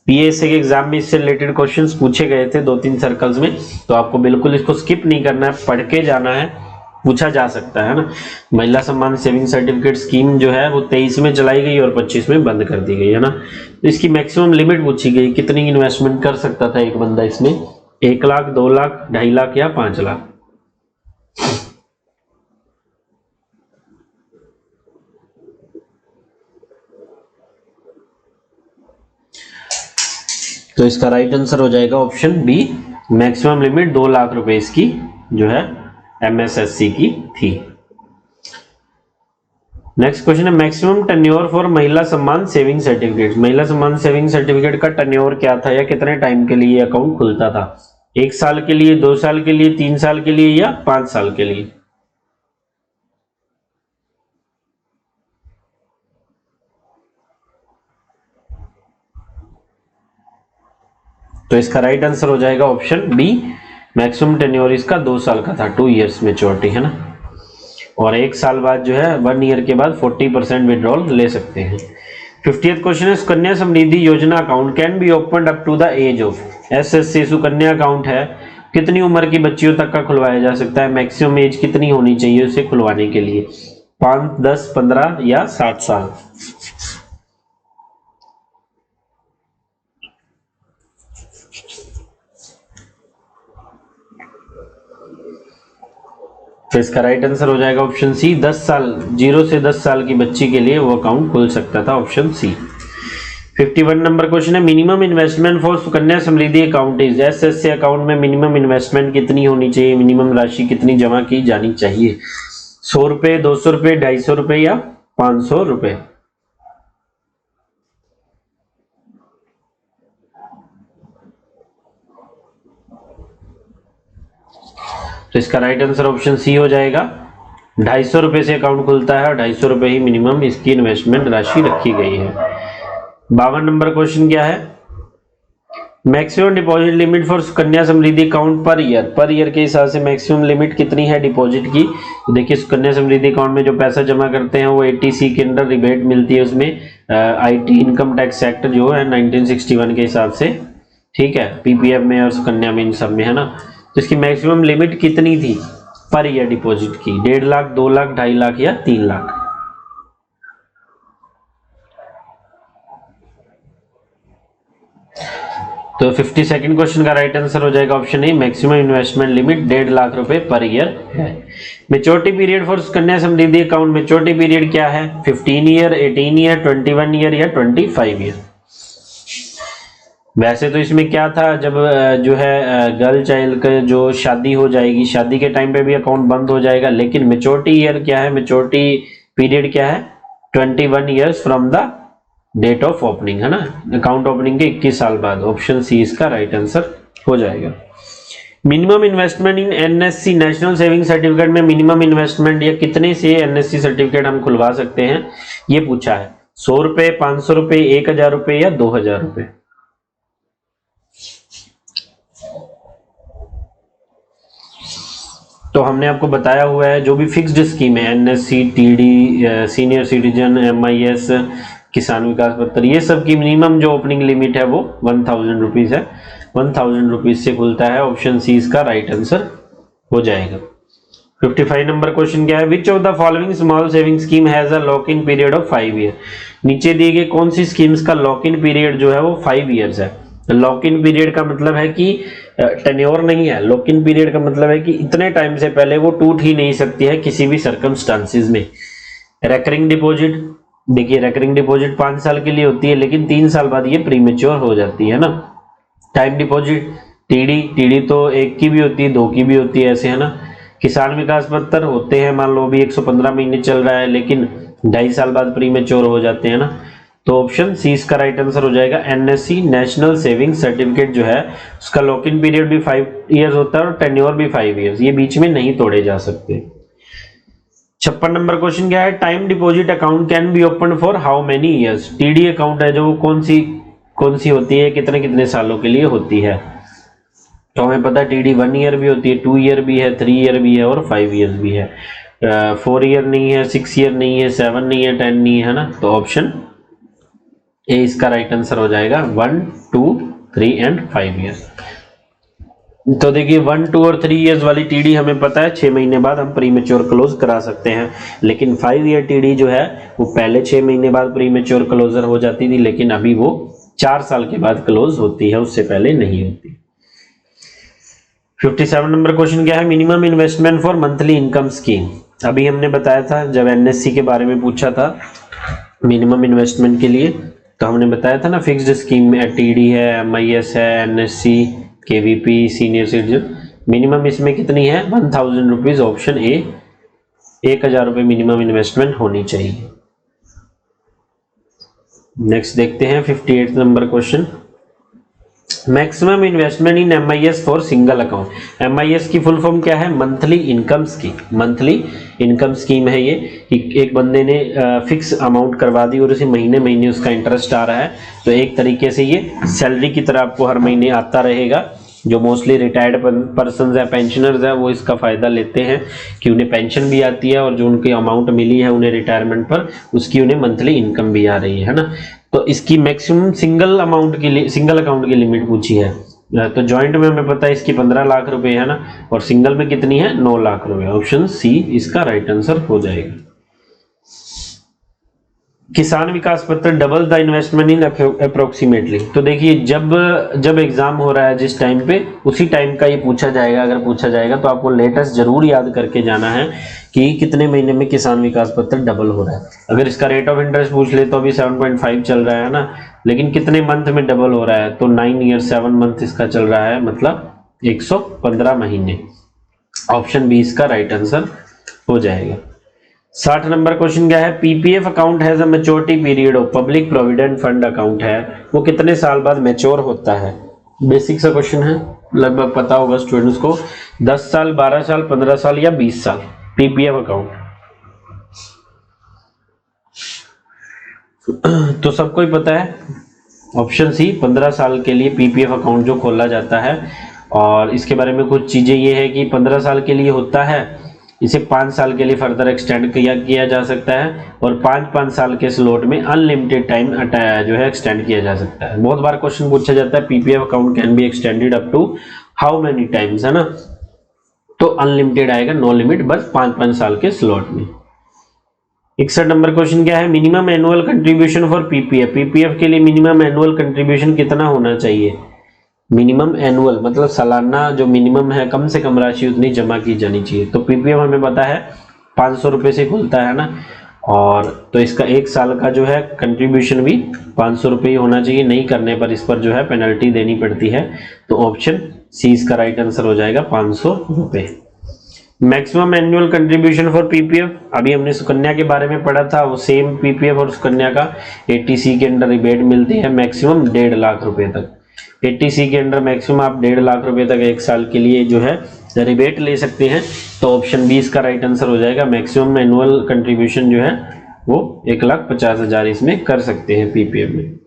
S1: पीएससी के एग्जाम में इससे रिलेटेड क्वेश्चंस पूछे गए थे 2-3 सर्कल्स में, तो आपको बिल्कुल इसको स्किप नहीं करना है, पढ़ के जाना है, पूछा जा सकता है ना। महिला सम्मान सेविंग सर्टिफिकेट स्कीम जो है वो 23 में चलाई गई और 25 में बंद कर दी गई है ना। तो इसकी मैक्सिमम लिमिट पूछी गई, कितनी इन्वेस्टमेंट कर सकता था एक बंदा इसमें, 1 लाख, 2 लाख, 2.5 लाख या 5 लाख। तो इसका राइट आंसर हो जाएगा option B, maximum limit 2 lakh रुपए इसकी जो है एमएसएससी की थी। नेक्स्ट क्वेश्चन है, maximum tenure for Mahila Samman saving certificate. महिला सम्मान सेविंग सर्टिफिकेट का टेन्योर क्या था या कितने टाइम के लिए अकाउंट खुलता था, 1 साल के लिए, 2 साल के लिए, 3 साल के लिए या 5 साल के लिए। तो इसका राइट आंसर हो जाएगा ऑप्शन बी, मैक्सिमम टेन्योर इसका 2 साल का था, 2 इयर्स मेच्योरिटी है ना, और 1 साल बाद जो है 1 ईयर के बाद 40% विड्रॉल ले सकते हैं। 50th क्वेश्चन है, Sukanya Samriddhi Yojana account can be open up to the age of. SSC Sukanya account है, कितनी उम्र की बच्चियों तक का खुलवाया जा सकता है, मैक्सिमम एज कितनी होनी चाहिए उसे खुलवाने के लिए, 5, 10, 15 या 60 साल। तो इसका राइट आंसर हो जाएगा ऑप्शन सी, 10 साल, 0 से 10 साल की बच्ची के लिए वो अकाउंट खुल सकता था, ऑप्शन सी। 51 नंबर क्वेश्चन है, minimum investment for Sukanya Samriddhi account is. SSC account में मिनिमम इन्वेस्टमेंट कितनी होनी चाहिए, मिनिमम राशि कितनी जमा की जानी चाहिए, 100 रुपए, 200 रुपए, 250 रुपए या 500 रुपए। तो इसका राइट आंसर ऑप्शन सी हो जाएगा, 250 रुपए से अकाउंट खुलता है और 250 रुपए ही मिनिमम इसकी इन्वेस्टमेंट राशि रखी गई है। 52 नंबर क्वेश्चन क्या है, maximum deposit limit for Sukanya Samriddhi account per year के हिसाब से मैक्सिमम लिमिट कितनी है डिपॉजिट की। देखिए सुकन्या समृद्धि अकाउंट में जो पैसा जमा करते हैं वो 80C के अंडर रिबेट मिलती है, उसमें आईटी इनकम टैक्स एक्ट जो है 1961 के हिसाब से, ठीक है, पीपीएफ में और सुकन्या में, इन सब में है ना। तो इसकी मैक्सिमम लिमिट कितनी थी पर ईयर डिपॉजिट की, 1.5 लाख, 2 लाख, 2.5 लाख या 3 लाख। तो 52nd क्वेश्चन का राइट आंसर हो जाएगा option A, maximum investment limit 1.5 lakh रुपए पर ईयर है। Maturity period for Sukanya Samriddhi account, maturity period क्या है, 15 ईयर, 18 ईयर, 21 ईयर या 25 ईयर। वैसे तो इसमें क्या था, जब जो है गर्ल चाइल्ड का जो शादी हो जाएगी, शादी के टाइम पे भी अकाउंट बंद हो जाएगा, लेकिन मेच्योरिटी ईयर क्या है, मेच्योरिटी पीरियड क्या है, 21 years from the date of opening, है ना, अकाउंट ओपनिंग के 21 साल बाद, ऑप्शन सी इसका राइट आंसर हो जाएगा। मिनिमम इन्वेस्टमेंट इन एनएससी नेशनल सेविंग सर्टिफिकेट में मिनिमम इन्वेस्टमेंट या कितने से एनएससी सर्टिफिकेट हम खुलवा सकते हैं ये पूछा है, 100 रुपए, 500 रुपए, 1000 रुपए या 2000 रुपए। तो हमने आपको बताया हुआ है जो भी फिक्स्ड स्कीम है, NSC, TD, senior citizen, MIS, किसान विकास पत्र, ये सब की मिनिमम जो ओपनिंग लिमिट है वो 1000 रुपीज है, 1000 रुपीज से खुलता है, ऑप्शन सी इसका राइट आंसर हो जाएगा। 55 नंबर क्वेश्चन क्या है, which of the following small saving scheme has a lock in period of 5 year. नीचे दिए गए कौन सी स्कीम्स का लॉक इन पीरियड जो है वो 5 ईयर्स है। लॉक इन पीरियड का मतलब है कि टेन्योर नहीं है, लॉक इन पीरियड का मतलब है कि इतने टाइम से पहले वो टूट ही नहीं सकती है किसी भी सर्कमस्टांसिस में। रेकरिंग डिपॉजिट, देखिए रेकरिंग डिपॉजिट 5 साल के लिए होती है, लेकिन 3 साल बाद ये प्रीमेच्योर हो जाती है ना। टाइम डिपॉजिट टीडी तो 1 की भी होती है, 2 की भी होती है, ऐसे है ना। किसान विकास पत्र होते हैं, मान लो अभी 115 महीने चल रहा है, लेकिन 2.5 साल बाद प्रीमेच्योर हो जाते हैं ना। तो ऑप्शन सी इसका राइट आंसर हो जाएगा। एनएससी नेशनल सेविंग सर्टिफिकेट जो है उसका लॉक इन पीरियड भी 5 ईयर्स होता है और टेन्योर भी 5 ईयर्स, ये बीच में नहीं तोड़े जा सकते। 56 नंबर क्वेश्चन क्या है, time deposit account can be open for how many years. TD account है जो कौन सी होती है, कितने कितने सालों के लिए होती है। तो हमें पता है टीडी 1 ईयर भी होती है, 2 ईयर भी है, 3 ईयर भी है और 5 ईयर्स भी है। 4 ईयर नहीं है, 6 ईयर नहीं है, 7 नहीं है, 10 नहीं है ना। तो ऑप्शन ए इसका राइट आंसर हो जाएगा 1, 2, 3 एंड 5 ईयर। तो देखिए 1, 2 और 3 ईयर्स वाली टीडी हमें पता है 6 महीने बाद हम प्रीमेच्योर क्लोज करा सकते हैं, लेकिन 5 ईयर टीडी जो है वो पहले 6 महीने बाद प्रीमेच्योर क्लोजर हो जाती थी, लेकिन अभी वो 4 साल के बाद क्लोज होती है, उससे पहले नहीं होती। 57 नंबर क्वेश्चन क्या है, minimum investment for monthly income scheme. अभी हमने बताया था जब एनएससी के बारे में पूछा था मिनिमम इन्वेस्टमेंट के लिए, तो हमने बताया था ना फिक्स्ड स्कीम में टीडी है, एमआईएस है, NSC, KVP, senior citizen. Minimum इसमें कितनी है 1000 रुपीज, ऑप्शन ए 1000 रुपये मिनिमम इन्वेस्टमेंट होनी चाहिए। नेक्स्ट देखते हैं 58 number question, maximum investment in MIS for single account. MIS की फुल फॉर्म क्या है, monthly income scheme. Monthly income scheme है ये, एक बंदे ने फिक्स अमाउंट करवा दी और उसे महीने महीने उसका इंटरेस्ट आ रहा है, तो एक तरीके से ये सैलरी की तरह आपको हर महीने आता रहेगा। जो मोस्टली रिटायर्ड पर्सन है, पेंशनर्स है, वो इसका फायदा लेते हैं कि उन्हें पेंशन भी आती है और जो उनकी अमाउंट मिली है उन्हें रिटायरमेंट पर, उसकी उन्हें मंथली इनकम भी आ रही है ना। तो इसकी मैक्सिमम सिंगल अकाउंट की लिमिट पूछी है। तो जॉइंट में हमें पता है इसकी 15 लाख रुपए है ना, और सिंगल में कितनी है 9 लाख रुपए। ऑप्शन सी इसका राइट आंसर हो जाएगा। किसान विकास पत्र double the investment in approximately. तो देखिए जब एग्जाम हो रहा है जिस टाइम पे, उसी टाइम का ये पूछा जाएगा। अगर पूछा जाएगा तो आपको लेटेस्ट जरूर याद करके जाना है कि कितने महीने में किसान विकास पत्र डबल हो रहा है। अगर इसका रेट ऑफ इंटरेस्ट पूछ ले तो अभी 7.5 चल रहा है ना, लेकिन कितने मंथ में डबल हो रहा है, तो 9 ईयर 7 मंथ इसका चल रहा है, मतलब 115 महीने। ऑप्शन बी इसका राइट आंसर हो जाएगा। 60 नंबर क्वेश्चन क्या है, PPF account has a maturity period of, public provident fund account है वो कितने साल बाद मैच्योर होता है। बेसिक सा क्वेश्चन है, लगभग पता होगा स्टूडेंट्स को। 10 साल, 12 साल, 15 साल या 20 साल। पीपीएफ अकाउंट तो सबको ही पता है, ऑप्शन सी 15 साल के लिए पीपीएफ अकाउंट जो खोला जाता है। और इसके बारे में कुछ चीजें ये है कि 15 साल के लिए होता है, इसे 5 साल के लिए फर्दर एक्सटेंड किया जा सकता है, और 5-5 साल के स्लॉट में अनलिमिटेड टाइम जो है एक्सटेंड किया जा सकता है। बहुत बार क्वेश्चन पूछा जाता है PPF account can be extended up to how many times, है ना। तो अनलिमिटेड आएगा, नो लिमिट, बस 5-5 साल के स्लॉट में। 61 नंबर क्वेश्चन क्या है, minimum annual contribution for PPF. PPF के लिए मिनिमम एनुअल कंट्रीब्यूशन कितना होना चाहिए। मिनिमम एनुअल मतलब सालाना जो मिनिमम है, कम से कम राशि उतनी जमा की जानी चाहिए। तो पीपीएफ हमें पता है 500 रुपये से खुलता है ना, और तो इसका 1 साल का जो है कंट्रीब्यूशन भी 500 रुपये ही होना चाहिए। नहीं करने पर इस पर जो है पेनल्टी देनी पड़ती है। तो ऑप्शन सी इसका राइट आंसर हो जाएगा 500 रुपये। Maximum annual contribution for PPF, अभी हमने सुकन्या के बारे में पढ़ा था, वो सेम पीपीएफ और सुकन्या का 80C के अंडर रिबेट मिलती है मैक्सिमम 1.5 लाख रुपए तक। 80C के अंडर मैक्सिमम आप 1.5 लाख रुपए तक 1 साल के लिए जो है रिबेट ले सकते हैं। तो ऑप्शन बी इसका राइट आंसर हो जाएगा। मैक्सिमम एनुअल कंट्रीब्यूशन जो है वो 1,50,000 इसमें कर सकते हैं पीपीएफ में।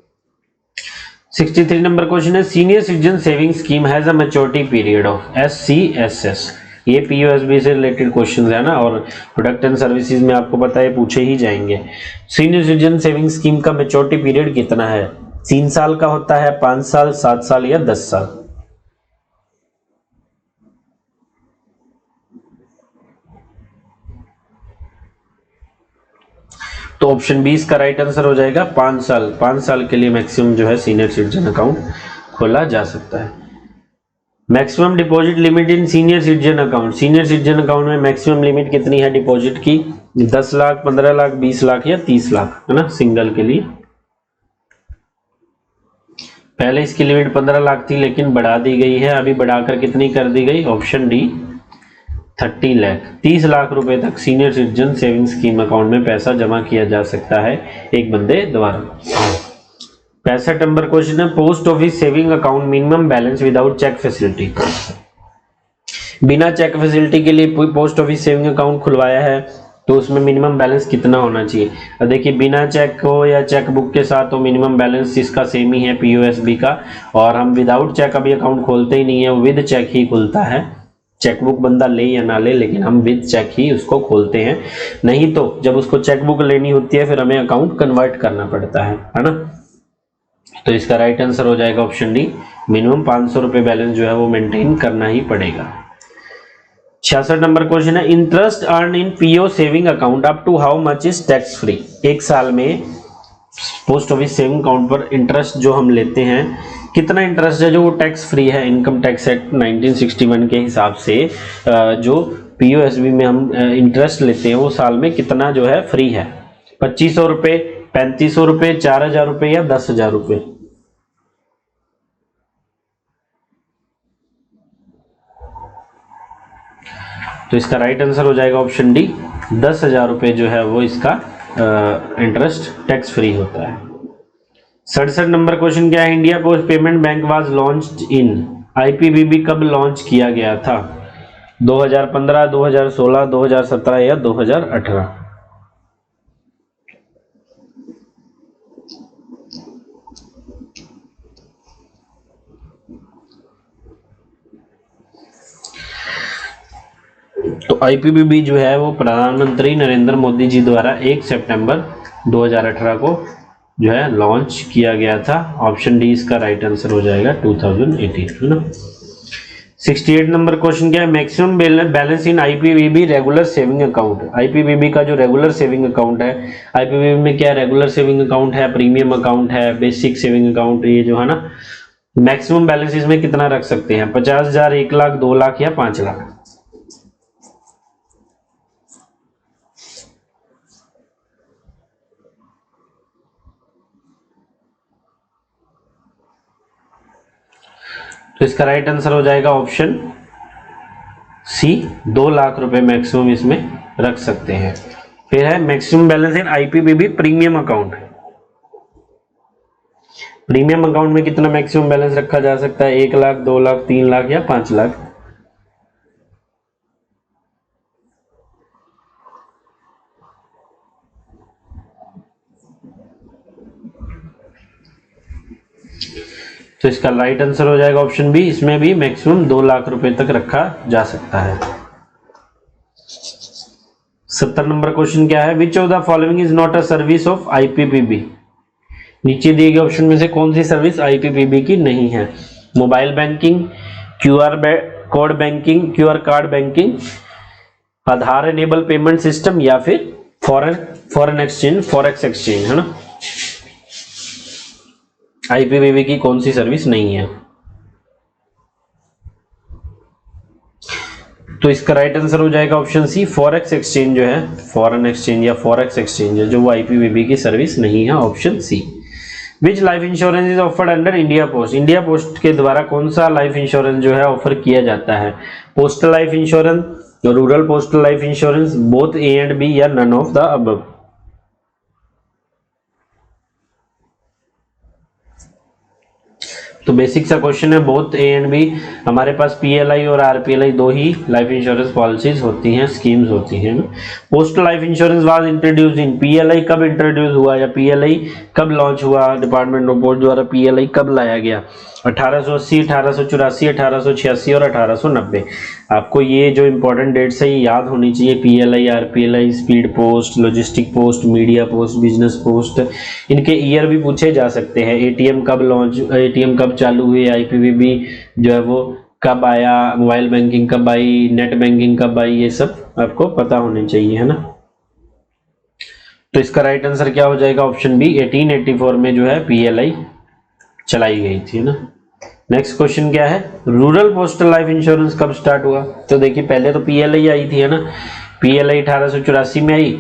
S1: 63 नंबर क्वेश्चन है, senior citizen saving scheme has a maturity period of SCSS। ये पीओएसबी से रिलेटेड क्वेश्चन है ना, और प्रोडक्ट एंड सर्विसेज में आपको पता है पूछे ही जाएंगे। सीनियर सिटीजन सेविंग स्कीम का मैच्योरिटी पीरियड कितना है, 3 साल का होता है, 5 साल, 7 साल या 10 साल। तो ऑप्शन बी इसका राइट आंसर हो जाएगा 5 साल। 5 साल के लिए मैक्सिमम जो है सीनियर सिटीजन अकाउंट खोला जा सकता है। Maximum deposit limit in senior citizen account, senior citizen account में मैक्सिमम लिमिट कितनी है डिपॉजिट की? 10 लाख, 15 लाख, 20 लाख या 30 लाख, है ना, सिंगल के लिए। पहले इसकी लिमिट 15 लाख थी लेकिन बढ़ा दी गई है, अभी बढ़ाकर कितनी कर दी गई? Option D 30 lakh. 30 लाख रुपए तक senior citizen saving scheme account में पैसा जमा किया जा सकता है एक बंदे द्वारा। 65 नंबर क्वेश्चन है, post office saving account minimum balance without check facility. बिना चेक फैसिलिटी के लिए पोस्ट ऑफिस सेविंग अकाउंट खुलवाया है तो उसमें मिनिमम बैलेंस कितना होना चाहिए? देखिए बिना चेक हो या चेक बुक के साथ तो मिनिमम बैलेंस इसका सेम ही है पीओएसबी का, और हम विदाउट चेक अभी अकाउंट खोलते ही नहीं है, विद चेक ही खुलता है। चेक बुक बंदा ले या ना ले लेकिन हम विद चेक ही उसको खोलते हैं, नहीं तो जब उसको चेक बुक लेनी होती है फिर हमें अकाउंट कन्वर्ट करना पड़ता है ना। तो इसका राइट आंसर हो जाएगा ऑप्शन डी, मिनिमम 500 रुपए बैलेंस जो है वो मेंटेन करना ही पड़ेगा। 66 नंबर क्वेश्चन है, interest earn in PO saving account up to how much is tax free. एक साल में पोस्ट ऑफिस सेविंग अकाउंट पर इंटरेस्ट जो हम लेते हैं, कितना इंटरेस्ट है जो वो टैक्स फ्री है? इनकम टैक्स एक्ट 1961 के हिसाब से जो पीओएसबी में हम इंटरेस्ट लेते हैं वो साल में कितना जो है फ्री है? 2500 रुपए, 3500 रुपए, 4000 रुपए या 10,000 रुपए? तो इसका राइट आंसर हो जाएगा ऑप्शन डी, 10,000 रुपए जो है वो इसका इंटरेस्ट टैक्स फ्री होता है। 67 नंबर क्वेश्चन क्या है, India post payment bank was launched in, IPBB कब लॉन्च किया गया था? 2015, 2016, 2017 या 2018? तो आईपीबीबी जो है वो प्रधानमंत्री नरेंद्र मोदी जी द्वारा 1 सितंबर 2018 को जो है लॉन्च किया गया था। ऑप्शन डी इसका राइट आंसर हो जाएगा 2018, है ना। 68 नंबर क्वेश्चन क्या है, maximum balance in IPBB regular saving account. IPBB का जो रेगुलर सेविंग अकाउंट है, आईपीबीबी में क्या रेगुलर सेविंग अकाउंट है, प्रीमियम अकाउंट है, बेसिक सेविंग अकाउंट, ये जो है ना, मैक्सिमम बैलेंस इसमें कितना रख सकते हैं? 50,000, 1 लाख, 2 लाख या 5 लाख? तो इसका राइट आंसर हो जाएगा ऑप्शन सी, 2 लाख रुपए मैक्सिमम इसमें रख सकते हैं। फिर है maximum balance in IPBB premium account. Premium account में कितना मैक्सिमम बैलेंस रखा जा सकता है? 1 लाख, 2 लाख, 3 लाख या 5 लाख? तो इसका राइट आंसर हो जाएगा ऑप्शन बी, इसमें भी मैक्सिमम 2 लाख रुपए तक रखा जा सकता है। 70 नंबर क्वेश्चन क्या है, which of the following is not a service of IPPB. नीचे दिए गए ऑप्शन में से कौन सी सर्विस आईपीपीबी की नहीं है? Mobile banking, QR code banking, QR card banking, Aadhaar enable payment system या फिर फॉरेन एक्सचेंज, फॉरेक्स एक्सचेंज, है ना। आईपीबीबी की कौन सी सर्विस नहीं है? तो इसका राइट आंसर हो जाएगा ऑप्शन सी, फॉरेक्स एक्सचेंज जो है, फॉरेन एक्सचेंज या फॉरेक्स एक्सचेंज है जो वो आईपीबीबी की सर्विस नहीं है, option C. Which life insurance is offered under India post. India post के द्वारा कौन सा लाइफ इंश्योरेंस जो है ऑफर किया जाता है? Postal life insurance, rural postal life insurance, both A and B या नन ऑफ द अबव? तो बेसिक सा क्वेश्चन है, बोथ ए एंड बी। हमारे पास पीएलआई और आरपीएलआई दो ही लाइफ इंश्योरेंस पॉलिसीज होती हैं, स्कीम्स होती हैं। Postal life insurance was introduce in, PLI कब इंट्रोड्यूस हुआ या पीएलआई कब लॉन्च हुआ? डिपार्टमेंट ऑफ पोस्ट द्वारा पीएलआई कब लाया गया? 1880, 1884, 1886 और 1890। आपको ये जो इंपॉर्टेंट डेट्स है ये याद होनी चाहिए। PLI, RPLI, speed post, logistic post, media post, business post, इनके ईयर भी पूछे जा सकते हैं। एटीएम कब लॉन्च, एटीएम कब चालू हुए, आईपीबीबी जो है वो कब आया, मोबाइल बैंकिंग कब आई, नेट बैंकिंग कब आई, ये सब आपको पता होने चाहिए, है ना। तो इसका राइट आंसर क्या हो जाएगा? ऑप्शन बी, 1884 में जो है पीएलआई चलाई गई थी, ना। नेक्स्ट क्वेश्चन क्या है, रूरल पोस्टल लाइफ इंश्योरेंस कब स्टार्ट हुआ? तो देखिए पहले तो पीएलआई आई थी, है ना, पीएलआई 1884 में आई।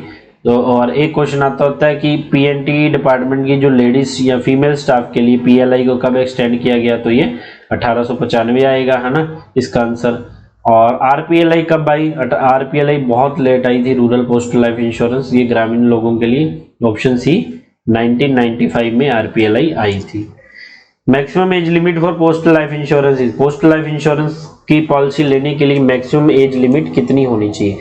S1: तो और एक क्वेश्चन आता होता है कि पीएनटी डिपार्टमेंट की जो लेडीज या फीमेल स्टाफ के लिए पीएलआई को कब एक्सटेंड किया गया? तो ये 1895 आएगा, है ना, इसका आंसर। और आरपीएलआई कब आई? आरपीएलआई बहुत लेट आई थी, रूरल पोस्टल लाइफ इंश्योरेंस, ये ग्रामीण लोगों के लिए। ऑप्शन सी 1995 में आरपीएलआई आई थी। Maximum age limit for postal life insurance is, postal life insurance की पॉलिसी लेने के लिए मैक्सिमम एज लिमिट कितनी होनी चाहिए?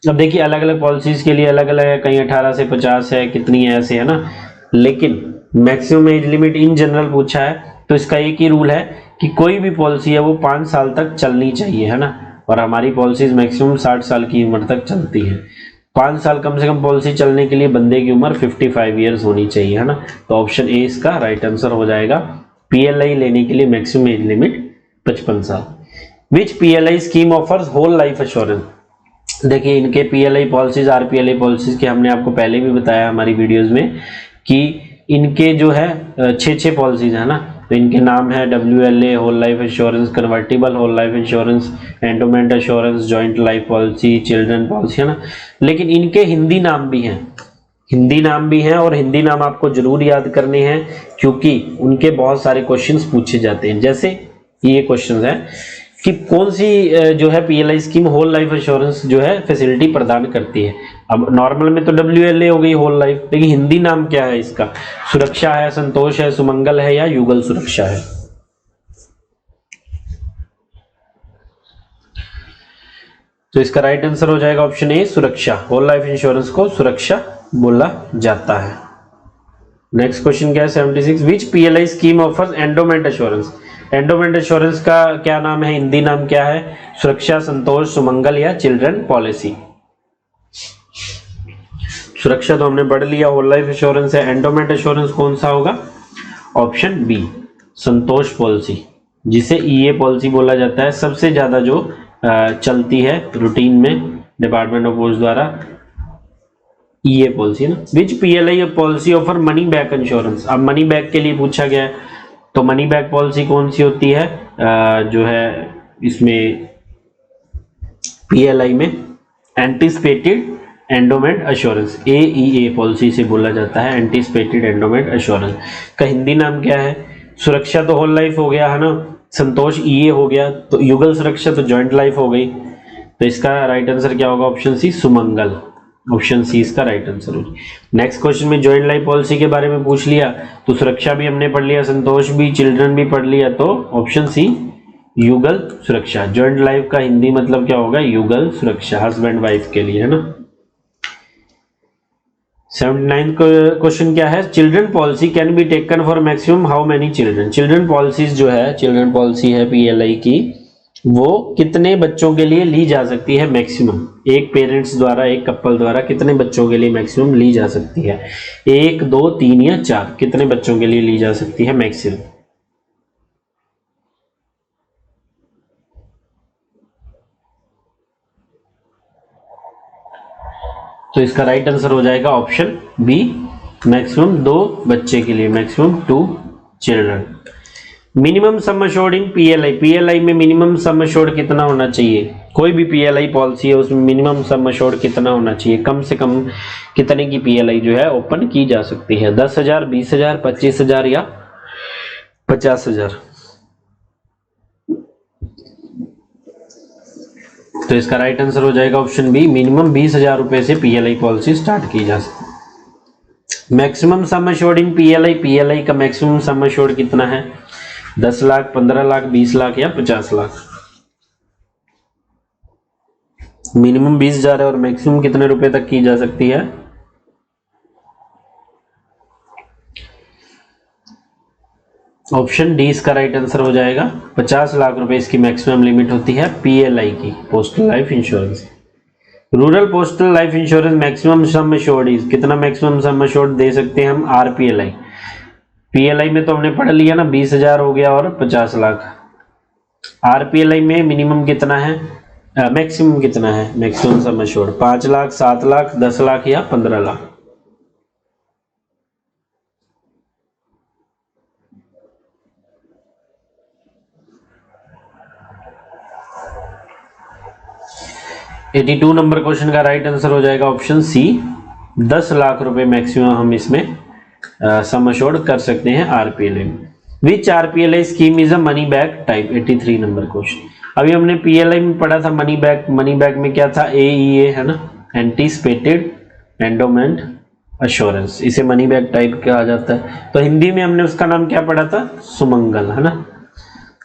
S1: अब देखिए अलग अलग पॉलिसीज के लिए अलग अलग है, कहीं 18 से 50 है, कितनी है, ऐसे, है ना, लेकिन maximum age limit in general पूछा है तो इसका एक ही रूल है कि कोई भी पॉलिसी है वो 5 साल तक चलनी चाहिए, है ना, और हमारी पॉलिसीज मैक्सिमम 60 साल की उम्र तक चलती है। 5 साल कम से कम पॉलिसी चलने के लिए बंदे की उम्र 55 ईयर्स होनी चाहिए, है ना, तो ऑप्शन ए इसका राइट आंसर हो जाएगा। पीएलआई लेने के लिए मैक्सिमम एज लिमिट 55 साल। Which PLI scheme offers whole life assurance? देखिए इनके पीएलआई पॉलिसीज, आरपीएलआई पॉलिसीज के हमने आपको पहले भी बताया हमारी वीडियोस में कि इनके जो है 6 पॉलिसीज है ना, तो इनके नाम है WLA whole life insurance, convertible whole life insurance, endowment assurance, joint life policy, children policy, है ना, लेकिन इनके हिंदी नाम भी हैं, हिंदी नाम भी हैं, और हिंदी नाम आपको जरूर याद करने हैं क्योंकि उनके बहुत सारे क्वेश्चंस पूछे जाते हैं। जैसे ये क्वेश्चन है कि कौन सी जो है PLI scheme whole life insurance जो है फैसिलिटी प्रदान करती है। अब नॉर्मल में तो डब्ल्यूएलए हो गई होल लाइफ, लेकिन हिंदी नाम क्या है इसका? सुरक्षा है, संतोष है, सुमंगल है या युगल सुरक्षा है? तो इसका राइट आंसर हो जाएगा ऑप्शन ए सुरक्षा। होल लाइफ इंश्योरेंस को सुरक्षा बोला जाता है। नेक्स्ट क्वेश्चन क्या है 76, which PLI scheme offers endowment assurance? Endowment assurance का क्या नाम है, हिंदी नाम क्या है? सुरक्षा, संतोष, सुमंगल या चिल्ड्रन पॉलिसी? सुरक्षा तो हमने पढ़ लिया, होल लाइफ इंश्योरेंस है। एंडोमेंट एश्योरेंस कौन सा होगा? ऑप्शन बी संतोष पॉलिसी, जिसे ईए पॉलिसी बोला जाता है, सबसे ज्यादा जो चलती है रूटीन में डिपार्टमेंट ऑफ पोस्ट द्वारा, ईए पॉलिसी ना। Which PLI policy offer money back insurance? अब मनी बैक के लिए पूछा गया है, तो मनी बैक पॉलिसी कौन सी होती है जो है इसमें पीएलआई में? एंटीसिपेटेड एंडोमेंट एश्योरेंस, एईए पॉलिसी से बोला जाता है, एंटीसिपेटेड एंडोमेंट एश्योरेंस का हिंदी नाम क्या है? सुरक्षा तो होल लाइफ हो गया, है ना, संतोष ईए हो गया, तो युगल सुरक्षा तो जॉइंट लाइफ हो गई, तो इसका राइट आंसर क्या होगा? ऑप्शन सी सुमंगल, ऑप्शन सी इसका राइट आंसर होगा। नेक्स्ट क्वेश्चन में जॉइंट लाइफ पॉलिसी के बारे में पूछ लिया, तो सुरक्षा भी हमने पढ़ लिया, संतोष भी, चिल्ड्रन भी पढ़ लिया, तो ऑप्शन सी युगल सुरक्षा। जॉइंट लाइफ का हिंदी मतलब क्या होगा? युगल सुरक्षा, हस्बैंड वाइफ के लिए, है ना। 79 क्वेश्चन क्या है, children policy can be taken for maximum how many children? Children policies जो है, चिल्ड्रन पॉलिसी है पीएलआई की, वो कितने बच्चों के लिए ली जा सकती है मैक्सिमम? एक पेरेंट्स द्वारा, एक कपल द्वारा कितने बच्चों के लिए मैक्सिमम ली जा सकती है? 1, 2, 3 या 4, कितने बच्चों के लिए ली जा सकती है मैक्सिमम? तो इसका राइट आंसर हो जाएगा ऑप्शन बी, मैक्सिमम 2 बच्चे के लिए, maximum 2 children. Minimum sum assured in PLI, PLI में मिनिमम सम अश्योर्ड कितना होना चाहिए? कोई भी पीएलआई पॉलिसी है उसमें मिनिमम सम अश्योर्ड कितना होना चाहिए? कम से कम कितने की पीएलआई जो है ओपन की जा सकती है? 10,000, 20,000, 25,000 या 50,000? तो इसका राइट आंसर हो जाएगा ऑप्शन बी, मिनिमम 20,000 रुपए से पीएलआई पॉलिसी स्टार्ट की जा सकती है। Maximum some assured in PLI, PLI का मैक्सिमम सम अश्योर्ड कितना है? 10 लाख, 15 लाख, 20 लाख या 50 लाख? मिनिमम 20,000 है और मैक्सिमम कितने रुपए तक की जा सकती है? ऑप्शन डी इसका राइट आंसर हो जाएगा। 50 लाख रुपए इसकी मैक्सिमम लिमिट होती है पीएलआई की, postal life insurance. Rural postal life insurance maximum sum assured is, कितना मैक्सिमम सम अश्योर्ड दे सकते हैं हम? आरपीएलआई, पीएलआई में तो हमने पढ़ लिया ना, 20,000 हो गया और 50 लाख। आरपीएलआई में मिनिमम कितना है, मैक्सिमम कितना है? Maximum sum assured 5 lakh, 7 lakh, 10 lakh या 15 लाख? 82 नंबर क्वेश्चन का राइट आंसर हो जाएगा ऑप्शन सी, 10 लाख रुपए मैक्सिमम हम इसमें सम अश्योर्ड कर सकते हैं आरपीएलआई में। Which RPLI scheme is a money back type, 83 number question. अभी हमने पीएलआई में पढ़ा था मनी बैक, मनी बैक में क्या था, एईए है ना, एंटीसिपेटेड एंडोमेंट अश्योरेंस, इसे मनी बैक टाइप कहा जाता है। तो हिंदी में हमने उसका नाम क्या पढ़ा था, सुमंगल, है ना।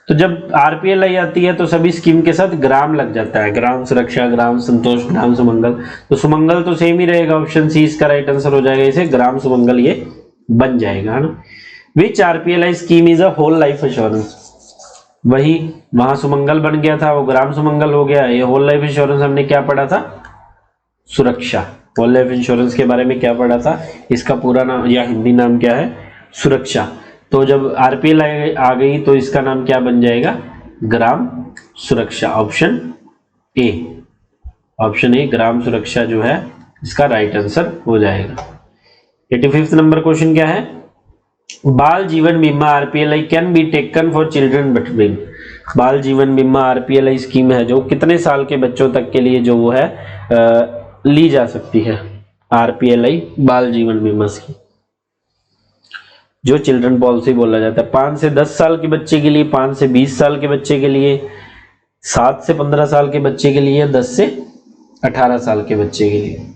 S1: तो जब आरपीएलआई आती है तो सभी स्कीम के साथ ग्राम लग जाता है, ग्राम सुरक्षा, ग्राम संतोष, ग्राम सुमंगल। तो सुमंगल तो सेम ही रहेगा, ऑप्शन सी इसका राइट आंसर हो जाएगा, इसे ग्राम सुमंगल ये बन जाएगा, है ना। Which RPLI scheme is a whole life insurance, वही वहां सुमंगल बन गया था, वो ग्राम सुमंगल हो गया। ये होल लाइफ इंश्योरेंस हमने क्या पढ़ा था, सुरक्षा। होल लाइफ इंश्योरेंस के बारे में क्या पढ़ा था, इसका पूरा नाम या हिंदी नाम क्या है, सुरक्षा। तो जब आरपीएलआई आ गई तो इसका नाम क्या बन जाएगा, ग्राम सुरक्षा। ऑप्शन ए, ऑप्शन ए ग्राम सुरक्षा जो है इसका राइट आंसर हो जाएगा। 85 नंबर क्वेश्चन क्या है, बाल जीवन बीमा RPLI can be taken for children between, बाल जीवन बीमा आरपीएलआई स्कीम है जो कितने साल के बच्चों तक के लिए जो वो है ली जा सकती है, आरपीएलआई बाल जीवन बीमा स्कीम जो चिल्ड्रन पॉलिसी बोला जाता है। 5 से 10 साल के बच्चे के लिए, 5 से 20 साल के बच्चे के लिए, 7 से 15 साल के बच्चे के लिए, 10 से 18 साल के बच्चे के लिए।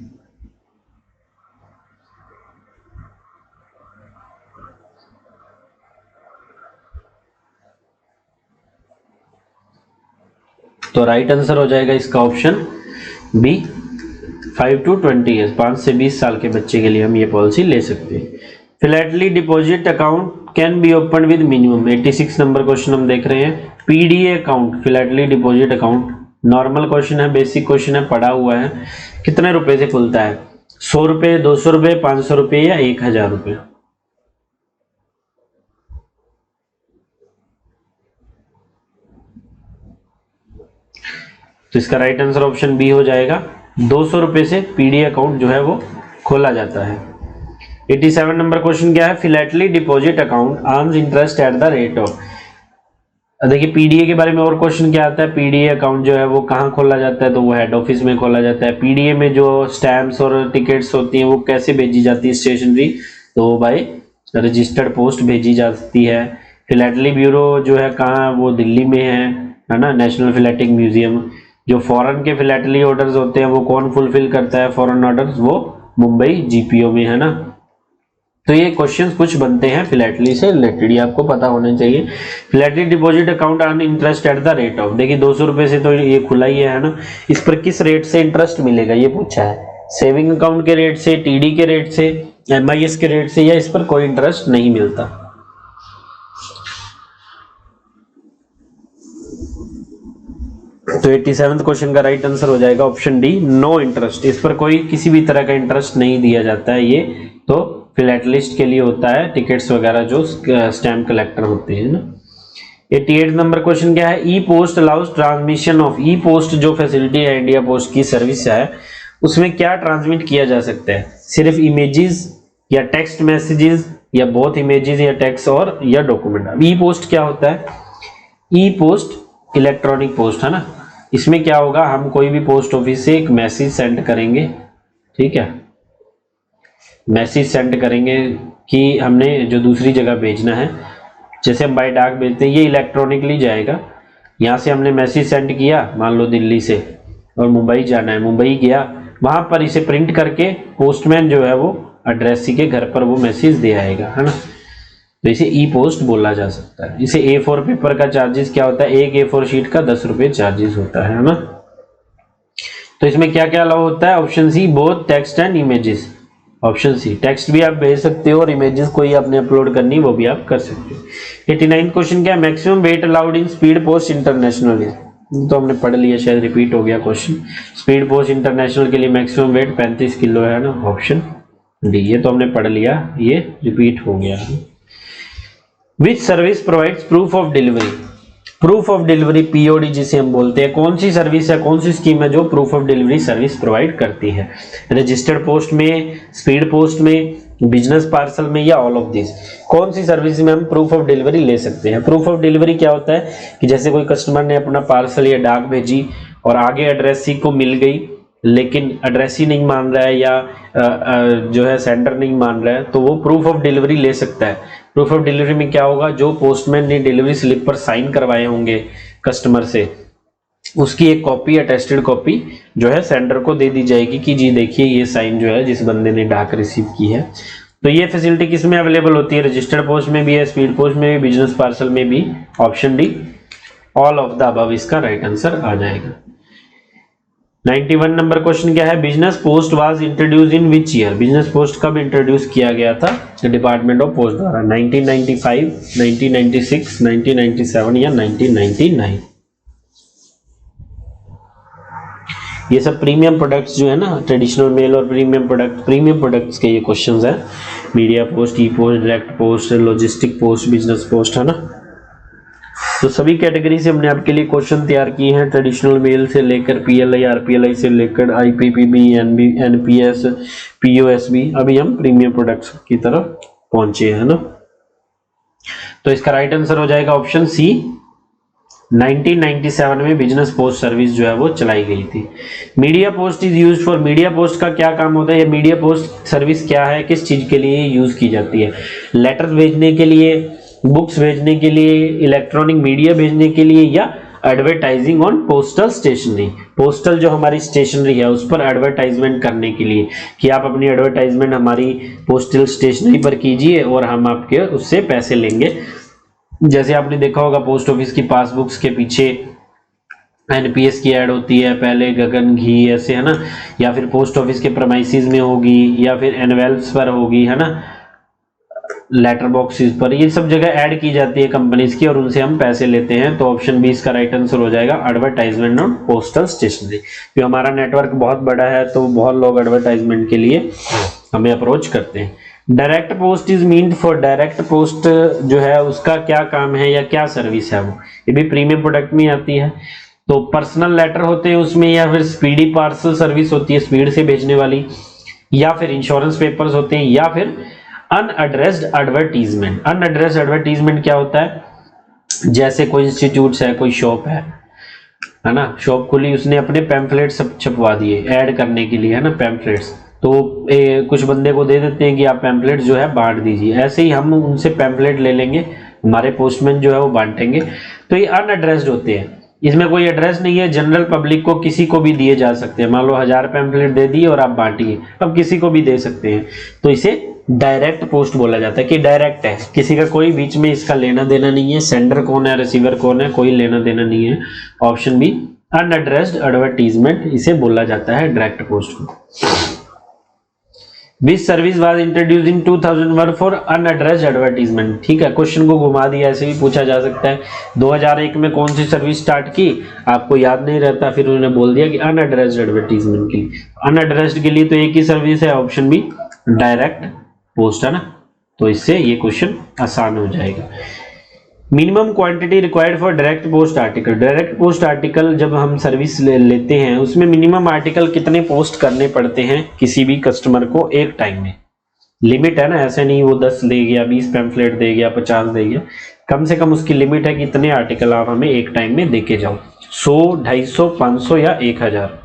S1: तो राइट आंसर हो जाएगा इसका ऑप्शन बी, 5 to 20 ईयर्स, 5 से 20 साल के बच्चे के लिए हम ये पॉलिसी ले सकते हैं। Philately deposit account can be open with minimum, 86 number question हम देख रहे हैं। PDA account, philately deposit account, normal question है, बेसिक क्वेश्चन है, पढ़ा हुआ है। कितने रुपए से खुलता है, 100 रुपए, 200 रुपए, 500 रुपए या 1000 रुपए। तो इसका राइट आंसर ऑप्शन बी हो जाएगा, 200 रुपए से पीडीए अकाउंट जो है वो खोला जाता है। 87 नंबर क्वेश्चन क्या है, philately deposit account earns interest at the rate of, देखिए पीडीए के बारे में और क्वेश्चन क्या आता है, पीडीए अकाउंट जो है वो कहाँ खोला जाता है, तो वो हेड ऑफिस में खोला जाता है। पीडीए में जो स्टैम्प्स और टिकट्स होती हैं वो कैसे भेजी जाती है स्टेशनरी, तो बाय रजिस्टर्ड पोस्ट भेजी जाती है। फिलैटली ब्यूरो जो है कहाँ, वो दिल्ली में है ना, नेशनल फिलैटिक म्यूजियम। जो फॉरेन के फिलैटली ऑर्डर्स होते हैं वो कौन फुलफिल करता है, फॉरेन ऑर्डर्स, वो मुंबई जीपीओ में, है ना। तो ये क्वेश्चंस कुछ बनते हैं फिलैटली से रिलेटेड, ये आपको पता होना चाहिए। Philately deposit account earn interest at the rate of, देखिए 200 रुपए से तो ये खुला ही है ना, इस पर किस रेट से इंटरेस्ट मिलेगा ये पूछा है, सेविंग अकाउंट के रेट से, टीडी के रेट से, एमआईएस के रेट से, या इस पर कोई इंटरेस्ट नहीं मिलता। तो 87 क्वेश्चन का राइट आंसर हो जाएगा ऑप्शन डी, नो इंटरेस्ट, इस पर कोई किसी भी तरह का इंटरेस्ट नहीं दिया जाता है। ये तो फिलैटलिस्ट के लिए होता है, टिकट्स वगैरह जो स्टैम्प कलेक्टर होते हैं ना। 88 नंबर क्वेश्चन क्या है, ई post allows transmission of, E post जो फैसिलिटी है इंडिया पोस्ट की सर्विस है उसमें क्या ट्रांसमिट किया जा सकता है, सिर्फ इमेजेस या टेक्स्ट मैसेजेस या बोथ इमेजेस या टेक्स्ट और या डॉक्यूमेंट। अब ई पोस्ट क्या होता है, ई पोस्ट इलेक्ट्रॉनिक पोस्ट है ना, इसमें क्या होगा, हम कोई भी पोस्ट ऑफिस से एक मैसेज सेंड करेंगे, ठीक है, मैसेज सेंड करेंगे कि हमने जो दूसरी जगह भेजना है, जैसे हम बाय डाक भेजते हैं ये इलेक्ट्रॉनिकली जाएगा। यहाँ से हमने मैसेज सेंड किया, मान लो दिल्ली से, और मुंबई जाना है, मुंबई गया, वहां पर इसे प्रिंट करके पोस्टमैन जो है वो एड्रेस के घर पर वो मैसेज दे आएगा, है ना। तो इसे ई पोस्ट बोला जा सकता है। इसे A4 पेपर का चार्जेस क्या होता है, एक A4 शीट का 10 रुपए चार्जेस होता है ना। तो इसमें क्या क्या अलाउ होता है, option C both text and images, option C text भी आप भेज सकते हो और इमेजेस कोई आपने अपलोड करनी वो भी आप कर सकते हो। 89 क्वेश्चन क्या है, maximum wait allowed in speed post international, तो हमने पढ़ लिया, शायद रिपीट हो गया क्वेश्चन। स्पीड पोस्ट इंटरनेशनल के लिए मैक्सिमम वेट 35 किलो है ना, ऑप्शन डी, ये तो हमने पढ़ लिया, ये रिपीट हो गया। Which service provides proof of delivery, proof of delivery POD जिसे हम बोलते हैं, कौन सी सर्विस है, कौन सी स्कीम है जो proof of delivery service provide करती है, रजिस्टर्ड पोस्ट में, स्पीड पोस्ट में, बिजनेस पार्सल में, या ऑल ऑफ दिस, कौन सी सर्विस में हम प्रूफ ऑफ डिलीवरी ले सकते हैं। प्रूफ ऑफ डिलीवरी क्या होता है कि जैसे कोई कस्टमर ने अपना पार्सल या डाक भेजी और आगे एड्रेसी को मिल गई लेकिन एड्रेसी नहीं मान रहा है या जो है सेंडर नहीं मान रहा है, तो वो प्रूफ ऑफ डिलीवरी ले सकता है। प्रूफ ऑफ डिलीवरी में क्या होगा, जो पोस्टमैन ने डिलीवरी स्लिप पर साइन करवाए होंगे कस्टमर से, उसकी एक कॉपी, अटेस्टेड कॉपी जो है सेंडर को दे दी जाएगी कि जी देखिए ये साइन जो है जिस बंदे ने डाक रिसीव की है। तो ये फैसिलिटी किस में अवेलेबल होती है, रजिस्टर्ड पोस्ट में भी है, स्पीड पोस्ट में भी, बिजनेस पार्सल में भी। Option D all of the above इसका राइट आंसर आ जाएगा। 91 नंबर क्वेश्चन क्या है, business post was introduce in which year. Business post कब इंट्रोड्यूस किया गया था डिपार्टमेंट ऑफ पोस्ट द्वारा, 1995, 1996, 1997 या 1999। ये सब प्रीमियम प्रोडक्ट्स जो है ना, ट्रेडिशनल मेल और प्रीमियम प्रोडक्ट्स के ये क्वेश्चंस हैं। Media post, E post, direct post, logistic post, business post, है ना। तो सभी कैटेगरी से हमने आपके लिए क्वेश्चन तैयार किए हैं, ट्रेडिशनल मेल से लेकर पीएलआई, आरपीएलआई से लेकर आईपीपीबी, एनपीएस, पीओएसबी, अभी हम प्रीमियम प्रोडक्ट्स की तरफ पहुंचे हैं ना। तो इसका राइट आंसर हो जाएगा ऑप्शन सी। 1997 में बिजनेस पोस्ट सर्विस जो है वो चलाई गई थी। Media post is used for, media post का क्या काम होता है, ये मीडिया पोस्ट सर्विस क्या है, किस चीज के लिए यूज की जाती है, लेटर भेजने के लिए, बुक्स भेजने के लिए, इलेक्ट्रॉनिक मीडिया भेजने के लिए, या advertising on postal stationery, postal जो हमारी स्टेशनरी है उस पर एडवर्टाइजमेंट करने के लिए कि आप अपनी एडवर्टाइजमेंट हमारी पोस्टल स्टेशनरी पर कीजिए और हम आपके उससे पैसे लेंगे। जैसे आपने देखा होगा पोस्ट ऑफिस की पासबुक्स के पीछे एनपीएस की ऐड होती है, पहले गगन घी ऐसे, है ना, या फिर पोस्ट ऑफिस के प्रमाइसिस में होगी, या फिर एनवेल्प्स पर होगी, है ना, लेटर बॉक्सेस पर, ये सब जगह ऐड की जाती है कंपनीज की और उनसे हम पैसे लेते हैं। तो ऑप्शन बी इसका राइट आंसर हो जाएगा, एडवर्टाइजमेंट ऑन पोस्टल स्टेशनरी। क्योंकि हमारा नेटवर्क बहुत बड़ा है तो बहुत लोग एडवर्टाइजमेंट के लिए हमें अप्रोच करते हैं। Direct post is meant for, direct post जो है उसका क्या काम है या क्या सर्विस है, वो ये भी प्रीमियम प्रोडक्ट में आती है। तो पर्सनल लेटर होते हैं उसमें, या फिर स्पीडी पार्सल सर्विस होती है स्पीड से भेजने वाली, या फिर इंश्योरेंस पेपर्स होते हैं, या फिर अनएड्रेस्ड एडवर्टीजमेंट। अनएड्रेस्ड एडवर्टीजमेंट क्या होता है, जैसे कोई इंस्टीट्यूट है, कोई शॉप है ना, शॉप खुली, उसने अपने पैम्फलेट सब छपवा दिए ऐड करने के लिए, है ना, पैम्फलेट्स, तो कुछ बंदे को दे देते हैं कि आप पैम्फलेट जो है बांट दीजिए। ऐसे ही हम उनसे पैम्फलेट ले लेंगे, हमारे पोस्टमैन जो है वो बांटेंगे। तो ये अनएड्रेस्ड होते हैं, इसमें कोई एड्रेस नहीं है, जनरल पब्लिक को किसी को भी दिए जा सकते हैं। मान लो 1000 पैम्फलेट दे दिए और आप बांटिए, अब किसी को भी दे सकते हैं। तो इसे डायरेक्ट पोस्ट बोला जाता है कि डायरेक्ट है, किसी का कोई बीच में इसका लेना देना नहीं है, सेंडर कौन है रिसीवर कौन है, कोई लेना देना नहीं है। ऑप्शन बी अनएड्रेस्ड एडवर्टीजमेंट इसे बोला जाता है डायरेक्ट पोस्ट को। Which service was introduced in 2001 for unaddressed advertisement. ठीक है, क्वेश्चन को घुमा दिया, ऐसे भी पूछा जा सकता है। 2001 में कौन सी सर्विस स्टार्ट की, आपको याद नहीं रहता, फिर उन्होंने बोल दिया कि अनएड्रेस्ड एडवर्टीजमेंट के लिए। अनएड्रेस्ड के लिए तो एक ही सर्विस है, ऑप्शन बी डायरेक्ट पोस्ट, है ना। तो इससे ये क्वेश्चन आसान हो जाएगा। Minimum quantity required for direct post article. Direct post article जब हम सर्विस लेते हैं उसमें मिनिमम आर्टिकल कितने पोस्ट करने पड़ते हैं किसी भी कस्टमर को एक टाइम में, लिमिट है ना, ऐसे नहीं वो 10 दे गया, 20 पैम्फलेट दे गया, 50 दे गया, कम से कम उसकी लिमिट है कि इतने आर्टिकल आप हमें एक टाइम में देके जाओ, 100, 250, 500 या 1000।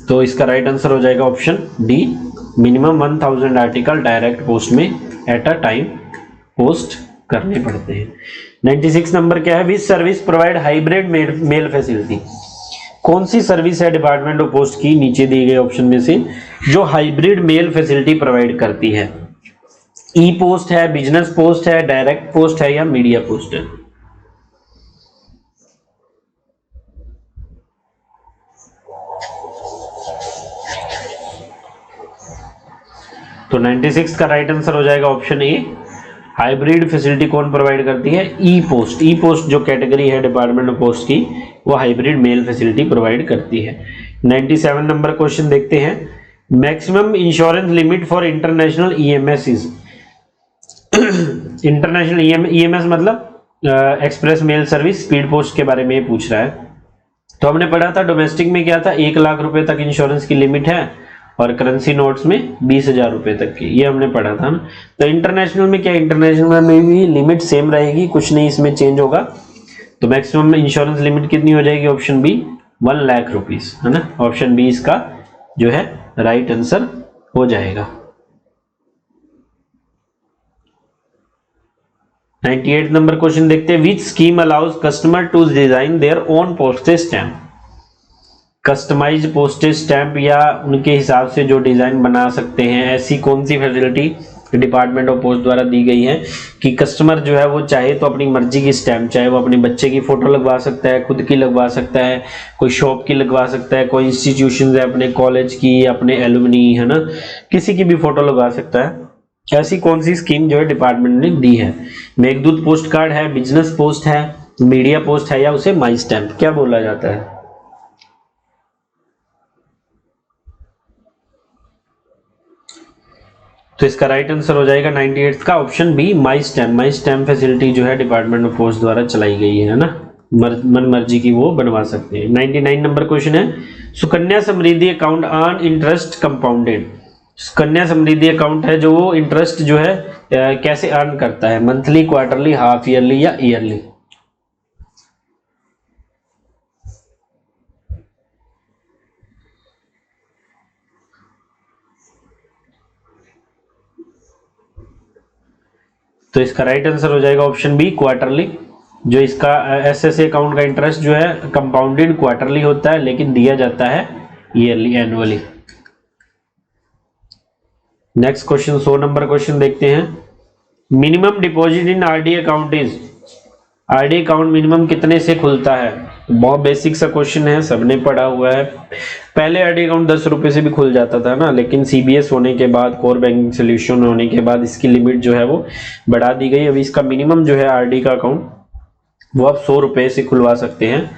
S1: तो इसका राइट आंसर हो जाएगा option D, minimum 1000 article direct post में एट अ टाइम पोस्ट करने पड़ते हैं। 96 नंबर क्या है, which service provide hybrid mail facility. कौन सी सर्विस है डिपार्टमेंट ऑफ पोस्ट की नीचे दिए गए ऑप्शन में से जो हाइब्रिड मेल फैसिलिटी प्रोवाइड करती है। ई पोस्ट है, बिजनेस पोस्ट है, डायरेक्ट पोस्ट है या मीडिया पोस्ट है। तो 96 का राइट आंसर हो जाएगा ऑप्शन ए, हाइब्रिड फैसिलिटी कौन प्रोवाइड करती है, ई पोस्ट। ई पोस्ट जो कैटेगरी है डिपार्टमेंट ऑफ पोस्ट की, वो हाइब्रिड मेल फैसिलिटी प्रोवाइड करती है। 97 नंबर क्वेश्चन देखते हैं, maximum insurance limit for international EMS is. International EMS मतलब express mail service, speed post के बारे में पूछ रहा है। तो हमने पढ़ा था डोमेस्टिक में क्या था, 1 लाख रुपए तक इंश्योरेंस की लिमिट है, और करेंसी नोट्स में 20,000 रुपए तक की, ये हमने पढ़ा था ना। तो इंटरनेशनल में क्या, इंटरनेशनल में भी लिमिट सेम रहेगी, कुछ नहीं इसमें चेंज होगा। तो मैक्सिमम इंश्योरेंस लिमिट कितनी हो जाएगी, ऑप्शन बी 1 लाख रुपीस, है ना। ऑप्शन बी इसका जो है राइट आंसर हो जाएगा। 98 नंबर क्वेश्चन देखते हैं, which scheme allows customer to design their own postage stamp. Customize postage stamp या उनके हिसाब से जो डिजाइन बना सकते हैं, ऐसी कौन सी फैसिलिटी डिपार्टमेंट ऑफ पोस्ट द्वारा दी गई है कि कस्टमर जो है वो चाहे तो अपनी मर्जी की स्टैम्प, चाहे वो अपने बच्चे की फोटो लगवा सकता है, खुद की लगवा सकता है, कोई शॉप की लगवा सकता है, कोई इंस्टीट्यूशन है अपने कॉलेज की, अपने एलुमनी, है ना, किसी की भी फोटो लगवा सकता है। ऐसी कौन सी स्कीम जो है डिपार्टमेंट ने दी है। मेघदूत पोस्ट कार्ड है, बिजनेस पोस्ट है, मीडिया पोस्ट है, या उसे माई स्टैम्प क्या बोला जाता है। तो इसका राइट आंसर हो जाएगा 98 का option be my stamp. My stamp facility जो है डिपार्टमेंट ऑफ पोस्ट द्वारा चलाई गई है ना, मन मर्जी की वो बनवा सकते हैं। 99 नंबर क्वेश्चन है, Sukanya Samriddhi account earn interest compounded. Sukanya Samriddhi account है जो वो इंटरेस्ट जो है कैसे अर्न करता है, मंथली, क्वार्टरली, हाफ ईयरली या ईयरली। तो इसका राइट आंसर हो जाएगा ऑप्शन बी क्वार्टरली। जो इसका एसएसए अकाउंट का इंटरेस्ट जो है कंपाउंडेड क्वार्टरली होता है, लेकिन दिया जाता है yearly, annually. Next question 100 number question देखते हैं, minimum deposit in RD account is. RD account minimum कितने से खुलता है। बहुत बेसिक सा क्वेश्चन है, सबने पढ़ा हुआ है। पहले आरडी अकाउंट 10 रुपए से भी खुल जाता था ना, लेकिन सीबीएस होने के बाद, कोर बैंकिंग सोल्यूशन होने के बाद इसकी लिमिट जो है वो बढ़ा दी गई। अभी इसका मिनिमम जो है आरडी का अकाउंट वो आप 100 रुपए से खुलवा सकते हैं,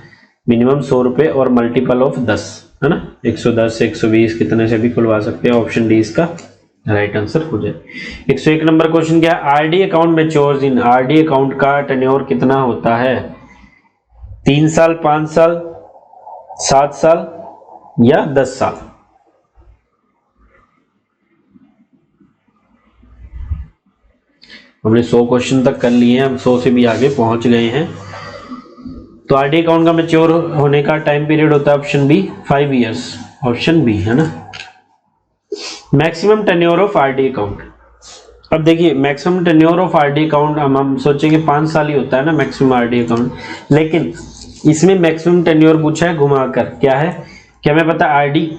S1: मिनिमम 100 रुपए और मल्टीपल ऑफ 10, है ना, 110 120 कितने से भी खुलवा सकते हैं। ऑप्शन डी इसका राइट आंसर हो जाए। 101 नंबर क्वेश्चन क्या है, आरडी अकाउंट मैच्योर्स इन। आरडी अकाउंट का टेन्योर कितना होता है, 3 साल, 5 साल, 7 साल या 10 साल। हमने 100 क्वेश्चन तक कर लिए हैं, हम 100 से भी आगे पहुंच गए हैं। तो आरडी अकाउंट का मैच्योर होने का टाइम पीरियड होता है option B 5 years, option B, है ना। Maximum tenure of RD account. अब देखिए maximum tenure of RD account हम सोचेंगे 5 साल ही होता है ना मैक्सिमम आरडी अकाउंट, लेकिन इसमें मैक्सिमम टेन्योर पूछा है घुमाकर। क्या है, क्या हमें पता आरडी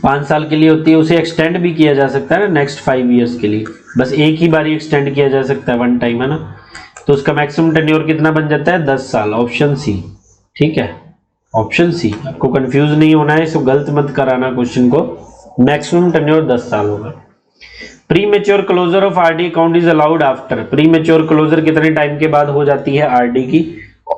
S1: 5 साल के लिए होती है, उसे एक्सटेंड भी किया जा सकता है ना नेक्स्ट 5 इयर्स के लिए, बस एक ही बार एक्सटेंड किया जा सकता है, वन टाइम, है ना। तो उसका मैक्सिमम टेन्योर कितना बन जाता है, 10 साल, ऑप्शन सी। ठीक है, ऑप्शन सी। आपको कंफ्यूज नहीं होना है, इसको गलत मत कराना क्वेश्चन को, मैक्सिमम टेन्योर 10 साल होगा। Premature closure of RD account is allowed after. Premature closure कितने टाइम के बाद हो जाती है आरडी की,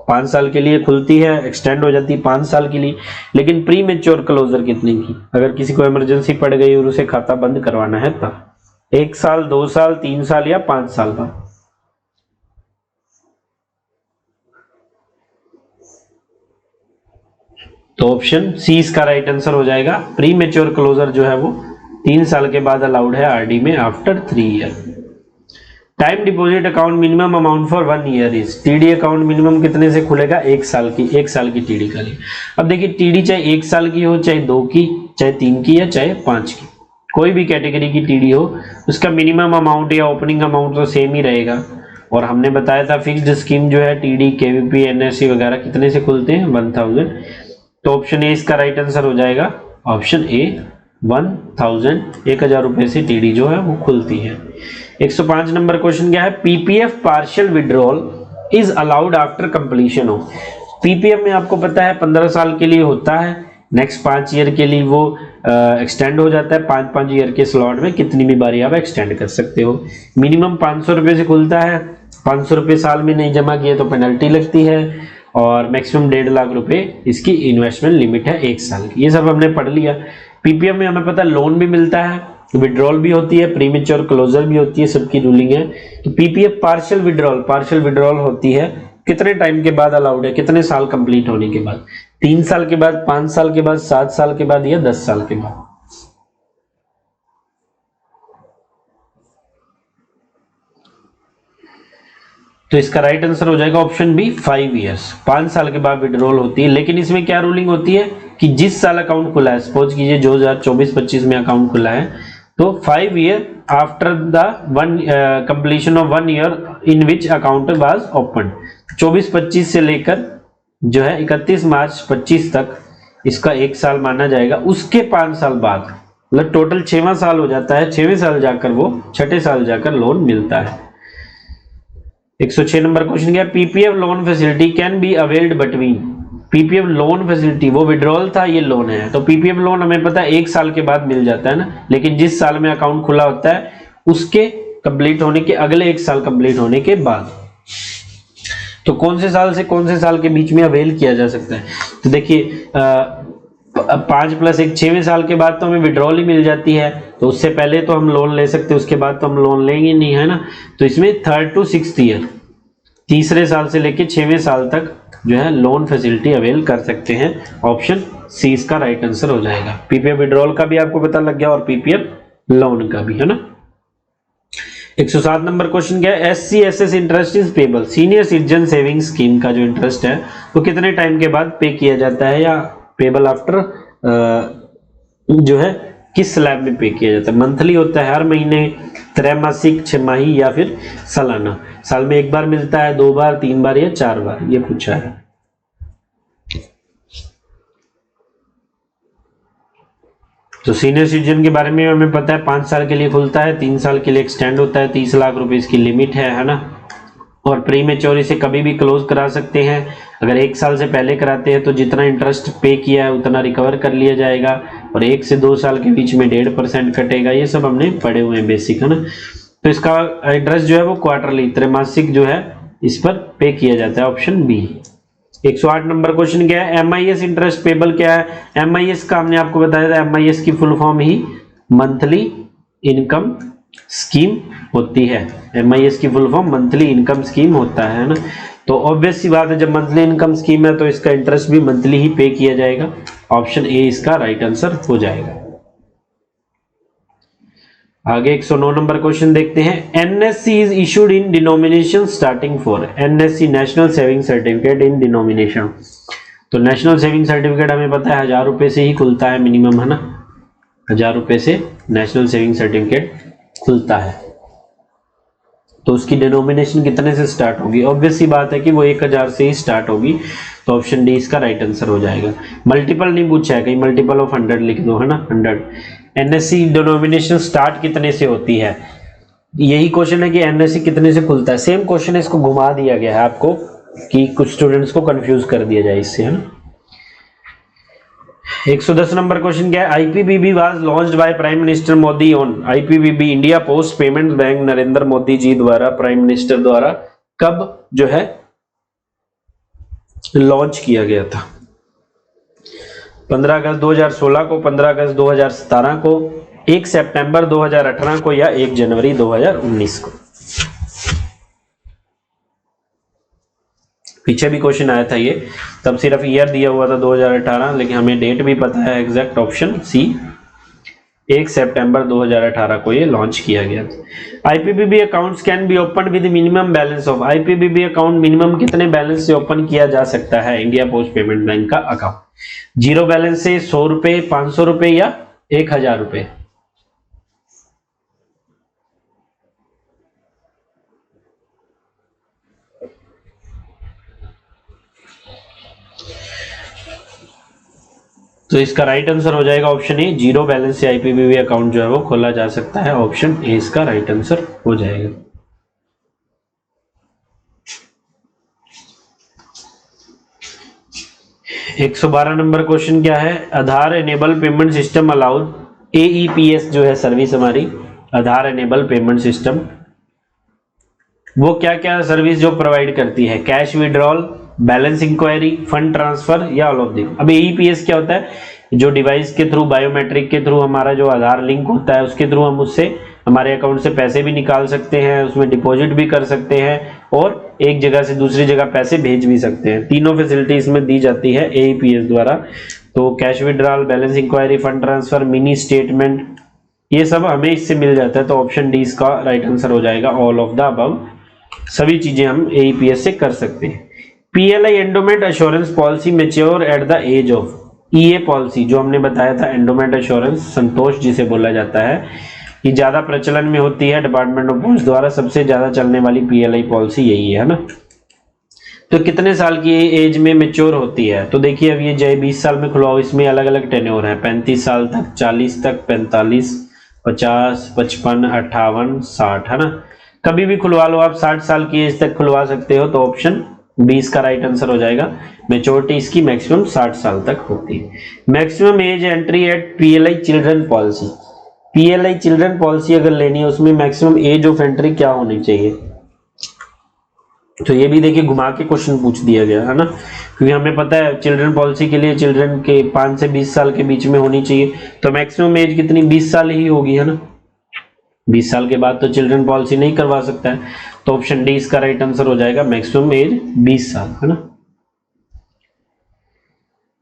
S1: 5 साल के लिए खुलती है, एक्सटेंड हो जाती है 5 साल के लिए, लेकिन प्री मेच्योर क्लोजर कितने की, अगर किसी को इमरजेंसी पड़ गई और उसे खाता बंद करवाना है तब 1 साल, 2 साल, 3 साल या 5 साल बाद। तो ऑप्शन सी इसका राइट आंसर हो जाएगा। प्री मेच्योर क्लोजर जो है वो 3 साल के बाद अलाउड है आरडी में, after 3 year. Time deposit account minimum amount for 1 year is. TD account minimum कितने से खुलेगा, 1 साल की, 1 साल की टीडी का लिए। अब देखिए टीडी चाहे 1 साल की हो, चाहे 2 की, चाहे 3 की या चाहे 5 की, कोई भी कैटेगरी की टीडी हो, उसका मिनिमम अमाउंट या ओपनिंग अमाउंट तो सेम ही रहेगा। और हमने बताया था फिक्स्ड स्कीम जो है टीडी, केवीपी, एनएससी वगैरह कितने से खुलते हैं, 1000। तो ऑप्शन ए इसका राइट आंसर हो जाएगा, ऑप्शन ए 1000, 1000 रुपए से टीडी जो है वो खुलती है। 105 नंबर क्वेश्चन क्या है, PPF partial withdrawal is allowed after completion of. PPF में आपको पता है 15 साल के लिए होता है, नेक्स्ट 5 ईयर के लिए वो एक्सटेंड हो जाता है, 5-5 ईयर के स्लॉट में कितनी भी बारी आप एक्सटेंड कर सकते हो। मिनिमम 500 रुपए से खुलता है, 500 रुपए साल में नहीं जमा किए तो पेनल्टी लगती है, और मैक्सिमम 1.5 लाख रुपए इसकी इन्वेस्टमेंट लिमिट है 1 साल की। ये सब हमने पढ़ लिया। पीपीएफ में हमें पता लोन भी मिलता है, विड्रॉल भी होती है, प्रीमेच्योर क्लोजर भी होती है, सबकी रूलिंग है। तो पीपीएफ पार्शियल विड्रॉल होती है कितने टाइम के बाद अलाउड है, कितने साल कंप्लीट होने के बाद, 3 साल के बाद, 5 साल के बाद, 7 साल के बाद या 10 साल के बाद। तो इसका राइट आंसर हो जाएगा ऑप्शन बी 5 ईयर्स, 5 साल के बाद विड्रॉल होती है। लेकिन इसमें क्या रूलिंग होती है कि जिस साल अकाउंट खुला है, सपोज कीजिए 2024-25 में अकाउंट खुला है, तो 5 year after the completion of 1 year in which account was open, 24-25 से लेकर जो है 31 मार्च 25 तक इसका 1 साल माना जाएगा। उसके 5 साल बाद मतलब टोटल 6वां साल हो जाता है, 6वें साल जाकर वो 6ठे साल जाकर लोन मिलता है। 106 नंबर क्वेश्चन क्या, PPF loan facility can be availed between, PPF loan facility वो विड्रॉल था, ये लोन है, तो पीपीएफ लोन हमें पता है 1 साल के बाद मिल जाता है ना, लेकिन जिस साल में अकाउंट खुला होता है उसके कंप्लीट होने के अगले 1 साल कंप्लीट होने के बाद। तो कौन से साल से कौन से साल के बीच में अवेल किया जा सकता है, तो देखिए 5 + 1 6वें साल के बाद तो हमें विड्रॉल ही मिल जाती है, तो उससे पहले तो हम लोन ले सकते हैं, उसके बाद तो हम लोन लेंगे नहीं, है ना। तो इसमें 3rd to 6th ईयर, तीसरे साल से लेके 6वें साल तक जो है लोन फैसिलिटी अवेल कर सकते हैं। ऑप्शन सी इसका राइट आंसर हो जाएगा। पीपीएफ विड्रॉल का भी आपको पता लग गया और पीपीएफ लोन का भी, है ना। 107 नंबर क्वेश्चन क्या है, SCSS interest is payable, senior citizen saving scheme का जो इंटरेस्ट है वो कितने टाइम के बाद पे किया जाता है, या पेबल आफ्टर जो है किस स्लैब में पे किया जाता है। मंथली होता है, हर महीने, त्रैमासिक, छमाही या फिर सालाना, साल में 1 बार मिलता है, 2 बार, 3 बार या 4 बार, ये पूछा है। तो सीनियर सिटीजन के बारे में हमें पता है 5 साल के लिए खुलता है, 3 साल के लिए एक्सटेंड होता है, 30 लाख रुपए इसकी लिमिट है ना। और प्री मैच्योर इसे कभी भी क्लोज करा सकते हैं, अगर 1 साल से पहले कराते हैं तो जितना इंटरेस्ट पे किया है उतना रिकवर कर लिया जाएगा, और 1 से 2 साल के बीच में 1.5% कटेगा, ये सब हमने पढ़े हुए हैं बेसिक, है ना। तो इसका इंटरेस्ट जो है वो क्वार्टरली, त्रैमासिक जो है इस पर पे किया जाता है, ऑप्शन बी। 108 नंबर क्वेश्चन क्या है, MIS इंटरेस्ट पेबल क्या है। MIS का हमने आपको बताया था, MIS की फुल फॉर्म ही मंथली इनकम स्कीम होती है। MIS की full form monthly income scheme होता है ना। तो ऑब्वियस सी बात है, जब मंथली इनकम स्कीम है तो इसका इंटरेस्ट भी मंथली ही पे किया जाएगा, ऑप्शन ए इसका राइट आंसर हो जाएगा। आगे 109 नंबर क्वेश्चन देखते हैं, NSC is issued in denomination starting for, NSC national saving certificate in denomination. तो नेशनल सेविंग सर्टिफिकेट हमें पता है 1000 रुपए से ही खुलता है मिनिमम, है ना, 1000 रुपए से नेशनल सेविंग सर्टिफिकेट खुलता है। तो उसकी डिनोमिनेशन कितने से स्टार्ट होगी, ऑब्वियस सी बात है कि वो 1000 से ही स्टार्ट होगी, तो ऑप्शन डी इसका राइट आंसर हो जाएगा। मल्टीपल नहीं पूछा है, कहीं मल्टीपल ऑफ 100 लिख दो, है ना, 100। NSC डिनोमिनेशन स्टार्ट कितने से होती है, यही क्वेश्चन है कि NSC कितने से खुलता है, सेम क्वेश्चन है, इसको घुमा दिया गया है आपको कि कुछ स्टूडेंट्स को कंफ्यूज कर दिया जाए इससे, है ना। 110 नंबर क्वेश्चन क्या है, IPPB was launched by prime minister Modi on, IPPB India post payment bank Narendra Modi ji द्वारा, प्राइम मिनिस्टर द्वारा कब जो है लॉन्च किया गया था। 15 अगस्त 2016 को, 15 अगस्त 2017 को, 1 सितंबर 2018 को, या 1 जनवरी 2019 को। पीछे भी क्वेश्चन आया था ये, तब सिर्फ ईयर दिया हुआ था 2018, लेकिन हमें डेट भी पता है एग्जैक्ट, ऑप्शन सी 1 सितंबर 2018 को ये लॉन्च किया गया था। IPPB accounts can be open with minimum balance of, IPPB account minimum कितने बैलेंस से ओपन किया जा सकता है इंडिया पोस्ट पेमेंट बैंक का अकाउंट, 0 बैलेंस से, 100 रुपए, 500 रुपए या 1000 रुपए। तो इसका राइट आंसर हो जाएगा ऑप्शन ए, 0 बैलेंस से IPPB अकाउंट जो है वो खोला जा सकता है, ऑप्शन ए इसका राइट आंसर हो जाएगा। एक 112 नंबर क्वेश्चन क्या है, Aadhaar enable payment system allowed, AEPS जो है सर्विस हमारी, आधार एनेबल पेमेंट सिस्टम, वो क्या क्या सर्विस जो प्रोवाइड करती है, cash withdrawal, balance inquiry, fund transfer या ऑल ऑफ दिस। अब AEPS क्या होता है, जो डिवाइस के थ्रू, बायोमेट्रिक के थ्रू हमारा जो आधार लिंक होता है उसके थ्रू हम उससे हमारे अकाउंट से पैसे भी निकाल सकते हैं, उसमें डिपॉजिट भी कर सकते हैं और एक जगह से दूसरी जगह पैसे भेज भी सकते हैं। तीनों फैसिलिटी इसमें दी जाती है AEPS द्वारा। तो cash withdrawal, balance inquiry, fund transfer, mini statement, ये सब हमें इससे मिल जाता है। तो ऑप्शन डी इसका राइट आंसर हो जाएगा, ऑल ऑफ द अबव। सभी चीजें हम AEPS से कर सकते हैं। PLI endowment assurance policy mature at the age of, EA policy जो हमने बताया था, एंडोमेंट एश्योरेंस संतोष जिसे बोला जाता है, ये ज्यादा प्रचलन में होती है, डिपार्टमेंट ऑफ पोस्ट द्वारा सबसे ज्यादा चलने वाली PLI पॉलिसी यही है ना। तो कितने साल की एज में मैच्योर होती है? तो देखिए अब ये जय 20 साल में खुलवाओ, इसमें अलग अलग टेन्योर है, 35 साल तक, 40 तक, 45, 50, 55, 58, 60 है ना। कभी भी खुलवा लो आप, 60 साल की एज तक खुलवा सकते हो। तो ऑप्शन 20 का राइट आंसर हो जाएगा। मैच्योरिटी इसकी मैक्सिमम 60 साल तक होती है। Maximum age entry eight PLI children policy, PLI children policy अगर लेनी है उसमें मैक्सिमम एज ऑफ एंट्री क्या होनी चाहिए? तो ये भी देखिए घुमा के क्वेश्चन पूछ दिया गया है ना, क्योंकि हमें पता है चिल्ड्रन पॉलिसी के लिए चिल्ड्रन के 5 से 20 साल के बीच में होनी चाहिए, तो मैक्सिमम एज कितनी? 20 साल ही होगी है ना। 20 साल के बाद तो चिल्ड्रन पॉलिसी नहीं करवा सकता है, तो ऑप्शन डी इसका राइट आंसर हो जाएगा, मैक्सिमम एज 20 साल है ना।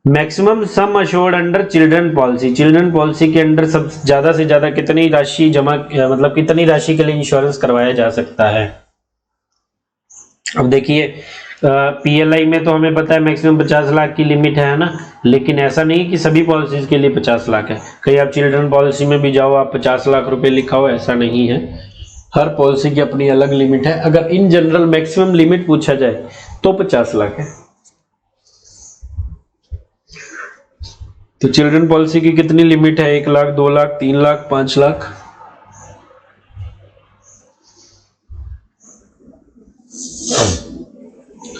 S1: Maximum sum assured under children policy, children policy के अंडर सब ज्यादा से ज्यादा कितनी राशि जमा, मतलब कितनी राशि के लिए इंश्योरेंस करवाया जा सकता है? अब देखिए PLI में तो हमें पता है मैक्सिमम 50 लाख की लिमिट है ना, लेकिन ऐसा नहीं कि सभी पॉलिसीज के लिए 50 लाख है। कहीं आप चिल्ड्रन पॉलिसी में भी जाओ, आप 50 लाख रुपए लिखा हो, ऐसा नहीं है। हर पॉलिसी की अपनी अलग लिमिट है। अगर इन जनरल मैक्सिमम लिमिट पूछा जाए तो 50 लाख है। तो चिल्ड्रन पॉलिसी की कितनी लिमिट है? 1 लाख, 2 लाख, 3 लाख, 5 लाख?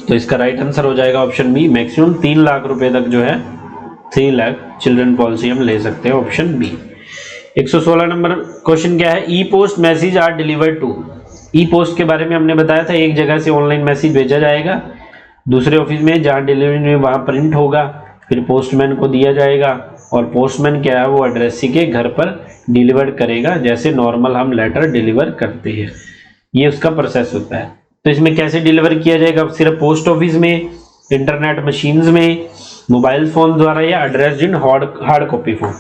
S1: तो इसका राइट आंसर हो जाएगा ऑप्शन बी, मैक्सिमम 3 लाख रुपए तक जो है, 3 लाख चिल्ड्रन पॉलिसी हम ले सकते हैं, ऑप्शन बी। 116 नंबर क्वेश्चन क्या है? ई post message are delivered to, E post के बारे में हमने बताया था, एक जगह से ऑनलाइन मैसेज भेजा जाएगा दूसरे ऑफिस में, जहां डिलीवरी में वहां प्रिंट होगा, फिर पोस्टमैन को दिया जाएगा, और पोस्टमैन क्या है वो एड्रेसी के घर पर डिलीवर करेगा, जैसे नॉर्मल हम लेटर डिलीवर करते हैं। ये उसका प्रोसेस होता है। तो इसमें कैसे डिलीवर किया जाएगा? सिर्फ पोस्ट ऑफिस में, इंटरनेट मशीन्स में, मोबाइल फोन द्वारा, या address in hard copy form?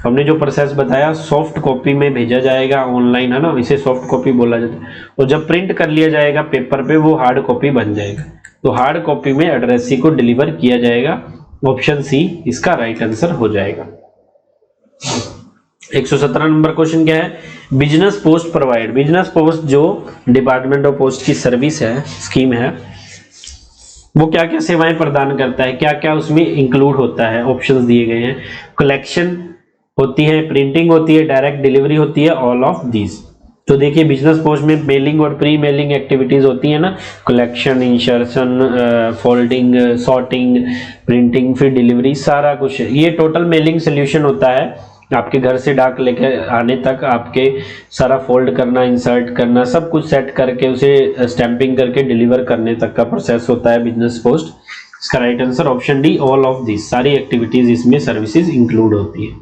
S1: हमने जो प्रोसेस बताया, सॉफ्ट कॉपी में भेजा जाएगा ऑनलाइन है ना, इसे सॉफ्ट कॉपी बोला जाता है। और जब प्रिंट कर लिया जाएगा पेपर पे, वो हार्ड कॉपी बन जाएगा। तो हार्ड कॉपी में एड्रेसी को डिलीवर किया जाएगा, ऑप्शन सी इसका राइट आंसर हो जाएगा। 117 नंबर क्वेश्चन क्या है? Business post provide, business post जो डिपार्टमेंट ऑफ पोस्ट की सर्विस है, स्कीम है, वो क्या क्या सेवाएं प्रदान करता है, क्या क्या उसमें इंक्लूड होता है? ऑप्शंस दिए गए हैं। कलेक्शन होती है, प्रिंटिंग होती है, डायरेक्ट डिलीवरी होती है, ऑल ऑफ दीज। तो देखिए बिजनेस पोस्ट में मेलिंग और प्री मेलिंग एक्टिविटीज होती है ना, collection, insertion, folding, sorting, printing, फिर डिलीवरी, सारा कुछ। ये टोटल मेलिंग सोल्यूशन होता है, आपके घर से डाक लेके आने तक आपके सारा फोल्ड करना, इंसर्ट करना, सब कुछ सेट करके उसे स्टैंपिंग करके डिलीवर करने तक का प्रोसेस होता है बिजनेस पोस्ट। इसका right answer option D, all of this, सारी एक्टिविटीज इसमें सर्विसेज इंक्लूड होती है।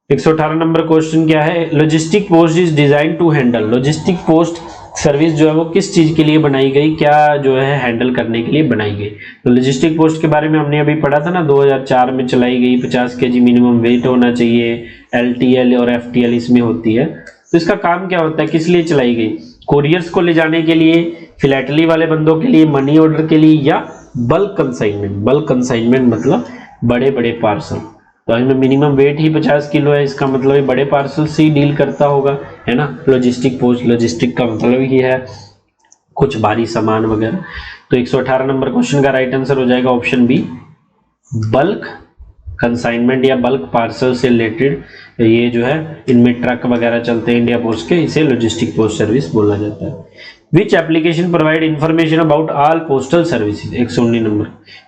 S1: 118 नंबर क्वेश्चन क्या है? Logistic post is design to handle, logistic post service जो है वो किस चीज के लिए बनाई गई, क्या जो है हैंडल करने के लिए बनाई गई? तो लॉजिस्टिक पोस्ट के बारे में हमने अभी पढ़ा था ना, 2004 में चलाई गई, 50 kg मिनिमम वेट होना चाहिए, LTL और FTL इसमें होती है। तो इसका काम क्या होता है, किस लिए चलाई गई? कोरियर्स को ले जाने के लिए, फिलैटली वाले बंदों के लिए, मनी ऑर्डर के लिए, या बल्क कंसाइनमेंट? बल्क कंसाइनमेंट मतलब बड़े बड़े पार्सल। तो इसमें मिनिमम वेट ही 50 किलो है, इसका मतलब ये बड़े पार्सल से ही डील करता होगा, है ना। लॉजिस्टिक पोस्ट, लॉजिस्टिक का मतलब ही है कुछ भारी सामान वगैरह। तो 118 नंबर क्वेश्चन का राइट आंसर हो जाएगा ऑप्शन बी, बल्क कंसाइनमेंट या बल्क पार्सल से रिलेटेड ये जो है, इनमें ट्रक वगैरह चलते हैं इंडिया पोस्ट के, इसे लॉजिस्टिक पोस्ट सर्विस बोला जाता है। Which application provide information about all postal services? 119 number,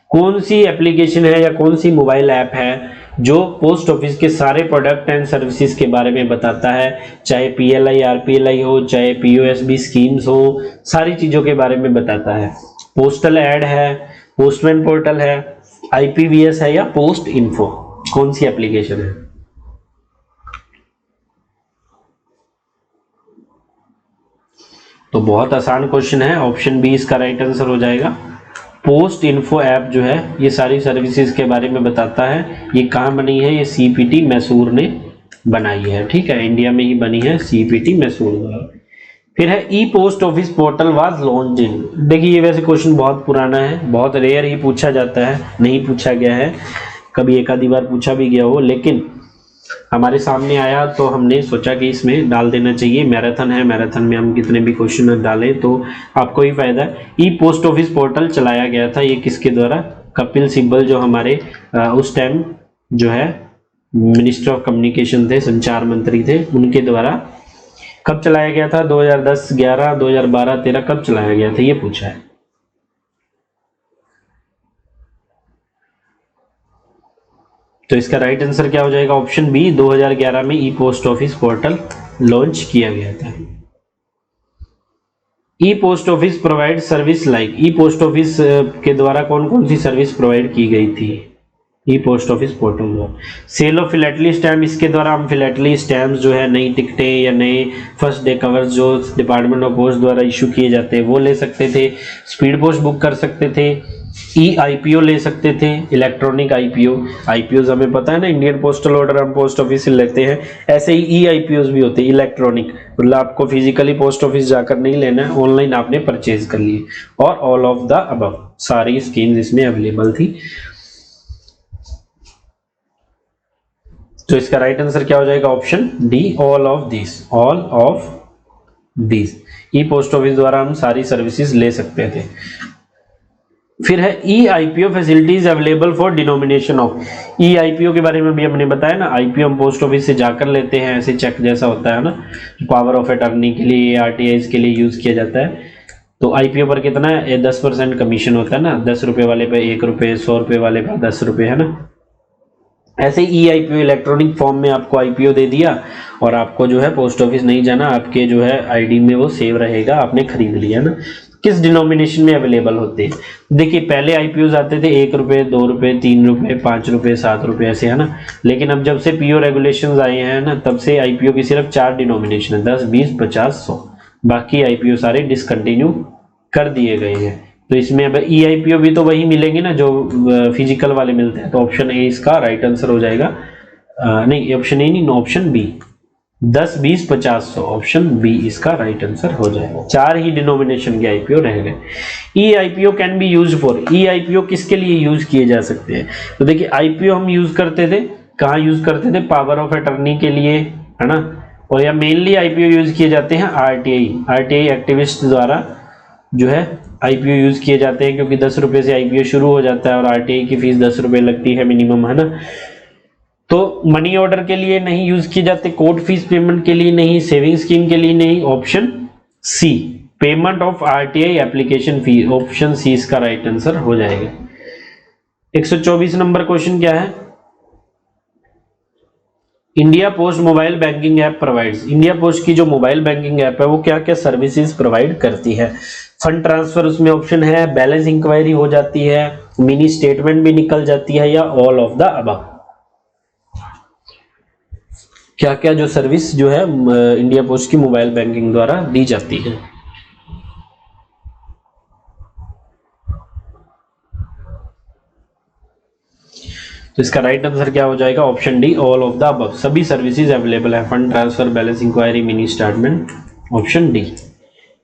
S1: कौन सी एप्लीकेशन है या कौन सी मोबाइल ऐप है जो पोस्ट ऑफिस के सारे प्रोडक्ट एंड सर्विसेज के बारे में बताता है, चाहे PLI RPLI हो, चाहे POSB स्कीम्स हो, सारी चीजों के बारे में बताता है। पोस्टल एड है, पोस्टमैन पोर्टल है, IPVS है, या पोस्ट इन्फो? कौन सी एप्लीकेशन है? तो बहुत आसान क्वेश्चन है, ऑप्शन बी इसका राइट आंसर हो जाएगा। पोस्ट इन्फो ऐप जो है ये सारी सर्विसेज के बारे में बताता है। ये कहाँ बनी है? ये CPT मैसूर ने बनाई है, ठीक है, इंडिया में ही बनी है, CPT मैसूर द्वारा। फिर है ई post office portal was launch in. देखिए ये वैसे क्वेश्चन बहुत पुराना है, बहुत रेयर ही पूछा जाता है, नहीं पूछा गया है, कभी एक आधी बार पूछा भी गया हो, लेकिन हमारे सामने आया तो हमने सोचा कि इसमें डाल देना चाहिए। मैराथन है, मैराथन में हम कितने भी क्वेश्चन डालें तो आपको ही फायदा है। ई पोस्ट ऑफिस पोर्टल चलाया गया था, ये किसके द्वारा? कपिल सिब्बल जो हमारे उस टाइम जो है मिनिस्टर ऑफ कम्युनिकेशन थे, संचार मंत्री थे, उनके द्वारा कब चलाया गया था? 2010, 11, 2012, 13 कब चलाया गया था ये पूछा है। तो इसका राइट आंसर क्या हो जाएगा? ऑप्शन बी, 2011 में e post office portal launch किया गया था। E post office provide service like, e post office के द्वारा कौन कौन सी सर्विस प्रोवाइड की गई थी? ई पोस्ट ऑफिस पोर्टल द्वारा सेल ऑफ फिलेटली स्टैम्प, इसके द्वारा हम फिलेटली स्टैम्प जो है नई टिकटें या नए फर्स्ट डे कवर्स जो डिपार्टमेंट ऑफ पोस्ट द्वारा इशू किए जाते हैं वो ले सकते थे। स्पीड पोस्ट बुक कर सकते थे, ई आईपीओ ले सकते थे, इलेक्ट्रॉनिक आईपीओ, आईपीओ हमें पता है ना, इंडियन पोस्टल ऑर्डर हम पोस्ट ऑफिस से लेते हैं, ऐसे ही ई आईपीओ भी होते हैं इलेक्ट्रॉनिक, मतलब आपको फिजिकली पोस्ट ऑफिस जाकर नहीं लेना है, ऑनलाइन आपने परचेज कर लिए। और ऑल ऑफ द अबव, सारी स्कीम्स इसमें अवेलेबल थी। तो इसका राइट आंसर क्या हो जाएगा? Option D, all of this, all of this. E post office द्वारा हम सारी सर्विसेज ले सकते थे। फिर है e IPO facilities available for denomination of. E IPO के बारे में भी हमने बताया ना, आईपीओ हम पोस्ट ऑफिस से जाकर लेते हैं, ऐसे चेक जैसा होता है ना, पावर ऑफ अटर्नी के लिए, आरटीआई के लिए यूज किया जाता है। तो आईपीओ पर कितना है? 10% कमीशन होता है ना, 10 रुपए वाले पे 1 रुपए, 100 रुपए वाले पे 10 रुपए, है ना। ऐसे ई आईपीओ इलेक्ट्रॉनिक फॉर्म में आपको आईपीओ दे दिया और आपको जो है पोस्ट ऑफिस नहीं जाना, आपके जो है आईडी में वो सेव रहेगा, आपने खरीद लिया ना। किस डिनोमिनेशन में अवेलेबल होते हैं? देखिए पहले आईपीओ आते थे 1 रुपए, 2 रुपए, 3 रुपए, 5 रुपए, 7 रुपए, ऐसे, है ना। लेकिन अब जब से पीओ रेगुलेशंस आए हैं ना, तब से आईपीओ की सिर्फ 4 डिनोमिनेशन है, 10, 20, 50, 100। बाकी आईपीओ सारे डिसकंटिन्यू कर दिए गए हैं। तो इसमें अब ई आईपीओ भी तो वही मिलेंगे ना जो फिजिकल वाले मिलते हैं। तो ऑप्शन ए इसका राइट आंसर हो जाएगा। नहीं, ऑप्शन ए नहीं, ऑप्शन बी, 10, 20, 50, 100, ऑप्शन बी इसका राइट आंसर हो जाएगा। 4 ही डिनोमिनेशन के आईपीओ रह गए। E IPO can be use for, e IPO किसके लिए यूज किए जा सकते हैं? तो देखिए आईपीओ हम यूज करते थे, कहाँ यूज करते थे? पावर ऑफ अटर्नी के लिए, है ना। और या मेनली आईपीओ यूज किए जाते हैं आरटीआई एक्टिविस्ट द्वारा जो है आईपीओ यूज किए जाते हैं, क्योंकि 10 रुपए से आईपीओ शुरू हो जाता है और आरटीआई की फीस 10 रुपए लगती है मिनिमम, है ना। तो मनी ऑर्डर के लिए नहीं यूज किए जाते, कोर्ट फीस पेमेंट के लिए नहीं, सेविंग स्कीम के लिए नहीं। Option C, payment of RTI application fee, option C इसका राइट आंसर हो जाएगा। 124 नंबर क्वेश्चन क्या है? India post mobile banking app provides, India post की जो मोबाइल बैंकिंग ऐप है वो क्या क्या सर्विसेज प्रोवाइड करती है? फंड ट्रांसफर उसमें ऑप्शन है, बैलेंस इंक्वायरी हो जाती है, मिनी स्टेटमेंट भी निकल जाती है, या ऑल ऑफ द अबव। क्या क्या जो सर्विस जो है इंडिया पोस्ट की मोबाइल बैंकिंग द्वारा दी जाती है? तो इसका राइट आंसर क्या हो जाएगा? Option D, all of the above. सभी सर्विसेज अवेलेबल है, fund transfer, balance inquiry, mini statement, option D.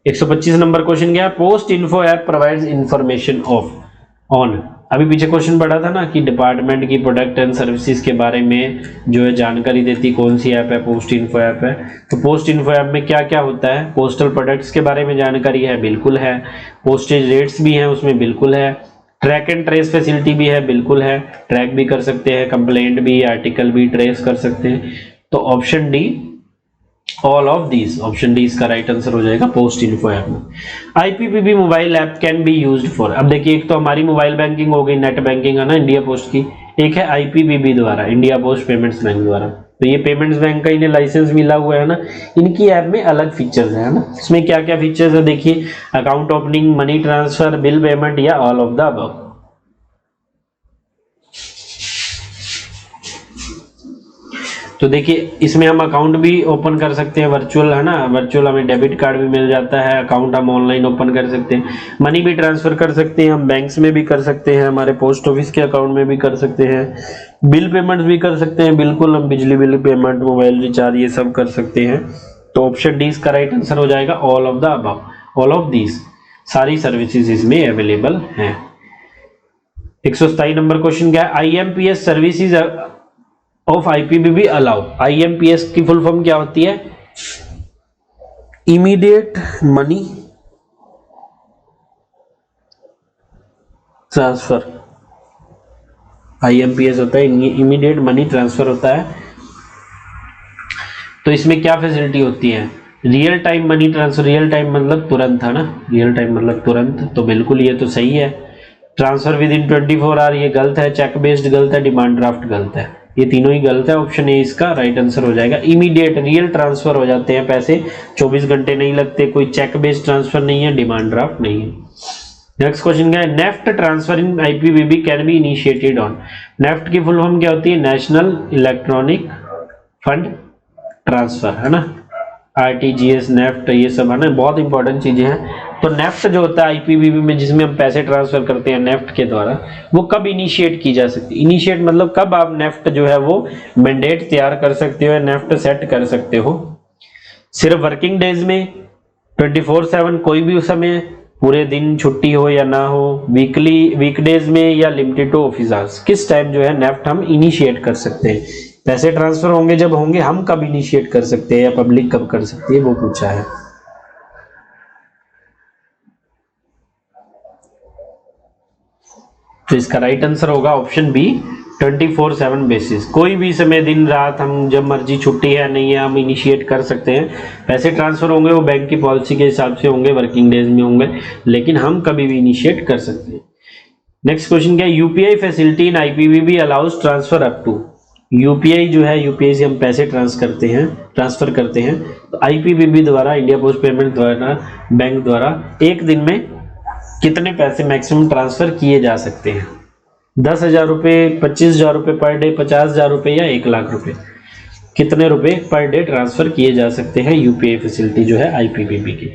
S1: 125 number question क्या है? Post info app provides information of on. अभी पीछे क्वेश्चन पढ़ा था ना कि डिपार्टमेंट की प्रोडक्ट एंड सर्विसेज के बारे में जो है जानकारी देती कौन सी ऐप है? पोस्ट इन्फो ऐप है। तो पोस्ट इन्फो ऐप में क्या क्या होता है? पोस्टल प्रोडक्ट्स के बारे में जानकारी है, बिल्कुल है। पोस्टेज रेट्स भी हैं उसमें, बिल्कुल है। ट्रैक एंड ट्रेस फैसिलिटी भी है, बिल्कुल है। ट्रैक भी कर सकते हैं, कंप्लेंट भी, आर्टिकल भी ट्रेस कर सकते हैं। तो option D, all of these, option D इसका राइट आंसर हो जाएगा पोस्ट इन्फो ऐप में। IPPB mobile app can be used for. अब देखिए एक तो हमारी मोबाइल बैंकिंग हो गई, नेट बैंकिंग है ना इंडिया पोस्ट की, एक है आईपीपीबी द्वारा, इंडिया पोस्ट पेमेंट्स बैंक द्वारा। तो ये पेमेंट्स बैंक का इन्हें लाइसेंस मिला हुआ है ना, इनकी ऐप में अलग फीचर्स है ना। इसमें क्या क्या फीचर्स है देखिए, account opening, money transfer, bill payment, या ऑल ऑफ द अबव। तो देखिए इसमें हम अकाउंट भी ओपन कर सकते हैं वर्चुअल, है ना, वर्चुअल हमें डेबिट कार्ड भी मिल जाता है, अकाउंट हम ऑनलाइन ओपन कर सकते हैं, मनी भी ट्रांसफर कर सकते हैं, हम बैंक्स में भी कर सकते हैं, हमारे पोस्ट ऑफिस के अकाउंट में भी कर सकते हैं, बिल पेमेंट भी कर सकते हैं, बिल्कुल हम बिजली बिल पेमेंट, मोबाइल रिचार्ज, ये सब कर सकते हैं। तो ऑप्शन डी इसका राइट आंसर हो जाएगा, all of the above, all of these, सारी सर्विसेज इसमें अवेलेबल हैं। 127 नंबर क्वेश्चन क्या है, IMPS services of IPBB allow. IMPS की फुल फॉर्म क्या होती है, इमीडिएट मनी ट्रांसफर। आईएमपीएस होता है इमीडिएट मनी ट्रांसफर होता है। तो इसमें क्या फैसिलिटी होती है, real time money transfer, real time मतलब तुरंत है ना, रियल टाइम मतलब तुरंत, तो बिल्कुल ये तो सही है। ट्रांसफर विद इन 24 आवर ये गलत है, चेक बेस्ड गलत है, डिमांड ड्राफ्ट गलत है, ये तीनों ही गलत है। ऑप्शन ए इसका राइट आंसर हो जाएगा। इमीडिएट रियल ट्रांसफर हो जाते हैं पैसे, 24 घंटे नहीं लगते, कोई चेक बेस्ड ट्रांसफर नहीं है, डिमांड ड्राफ्ट नहीं है। नेक्स्ट क्वेश्चन क्या है, NEFT transfer in IPBB can be initiated on. NEFT की फुल फॉर्म क्या होती है, नेशनल इलेक्ट्रॉनिक फंड ट्रांसफर, है ना, आरटीजीएस, नेफ्ट, ये सब है ना, बहुत इंपॉर्टेंट चीजें हैं। तो नेफ्ट जो होता है आईपीबीबी में, जिसमें हम पैसे ट्रांसफर करते हैं नेफ्ट के द्वारा, वो कब इनिशिएट की जा सकती है, इनिशिएट मतलब कब आप नेफ्ट जो है वो मैंडेट तैयार कर सकते हो, नेफ्ट सेट कर सकते हो। सिर्फ वर्किंग डेज में, 24/7 कोई भी उस समय, पूरे दिन छुट्टी हो या ना हो, वीकडेज में, या लिमिटेड टू ऑफिस आवर्स, किस टाइम जो है नेफ्ट हम इनिशिएट कर सकते हैं। पैसे ट्रांसफर होंगे जब होंगे, हम कब इनिशिएट कर सकते हैं या पब्लिक कब कर सकती है, वो पूछा है। तो इसका राइट आंसर होगा ऑप्शन बी, 24/7 बेसिस, कोई भी समय, दिन रात, हम जब मर्जी, छुट्टी है नहीं है, हम इनिशिएट कर सकते हैं। पैसे ट्रांसफर होंगे वो बैंक की पॉलिसी के हिसाब से होंगे, वर्किंग डेज में होंगे, लेकिन हम कभी भी इनिशिएट कर सकते हैं। नेक्स्ट क्वेश्चन क्या है, UPI facility in IPBB allows transfer up to. UPI जो है, यूपीआई से हम पैसे ट्रांसफर करते हैं, तो आईपीबीबी द्वारा, इंडिया पोस्ट पेमेंट द्वारा, बैंक द्वारा एक दिन में कितने पैसे मैक्सिमम ट्रांसफर किए जा सकते हैं। 10,000 रुपये, 25,000 रुपये पर डे, 50,000 रुपये या 1,00,000 रुपये, कितने रुपए पर डे ट्रांसफर किए जा सकते हैं यूपीआई फैसिलिटी जो है आईपीबीबी की।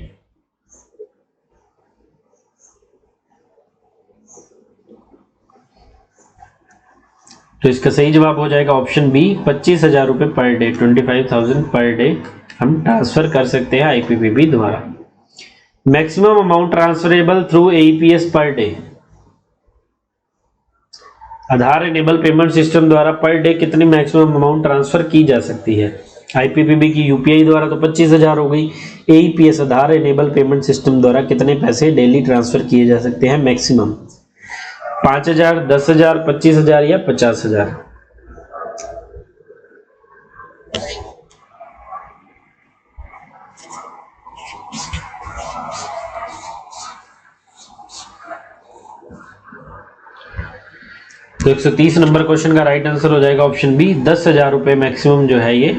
S1: तो इसका सही जवाब हो जाएगा ऑप्शन बी, 25,000 रुपये पर डे, 25,000 पर डे हम ट्रांसफर कर सकते हैं आईपीबीबी द्वारा। Maximum amount transferable through AEPS per day. Aadhaar enable payment system द्वारा पर डे कितनी मैक्सिमम अमाउंट ट्रांसफर की जा सकती है। आईपीबीबी की यूपीआई द्वारा तो 25,000 हो गई, एईपीएस आधार इनेबल पेमेंट सिस्टम द्वारा कितने पैसे डेली ट्रांसफर किए जा सकते हैं मैक्सिमम, 5,000, 10,000, 25,000 या 50,000। तो 130 नंबर क्वेश्चन का राइट आंसर हो जाएगा ऑप्शन बी, 10,000 रुपए मैक्सिमम जो है ये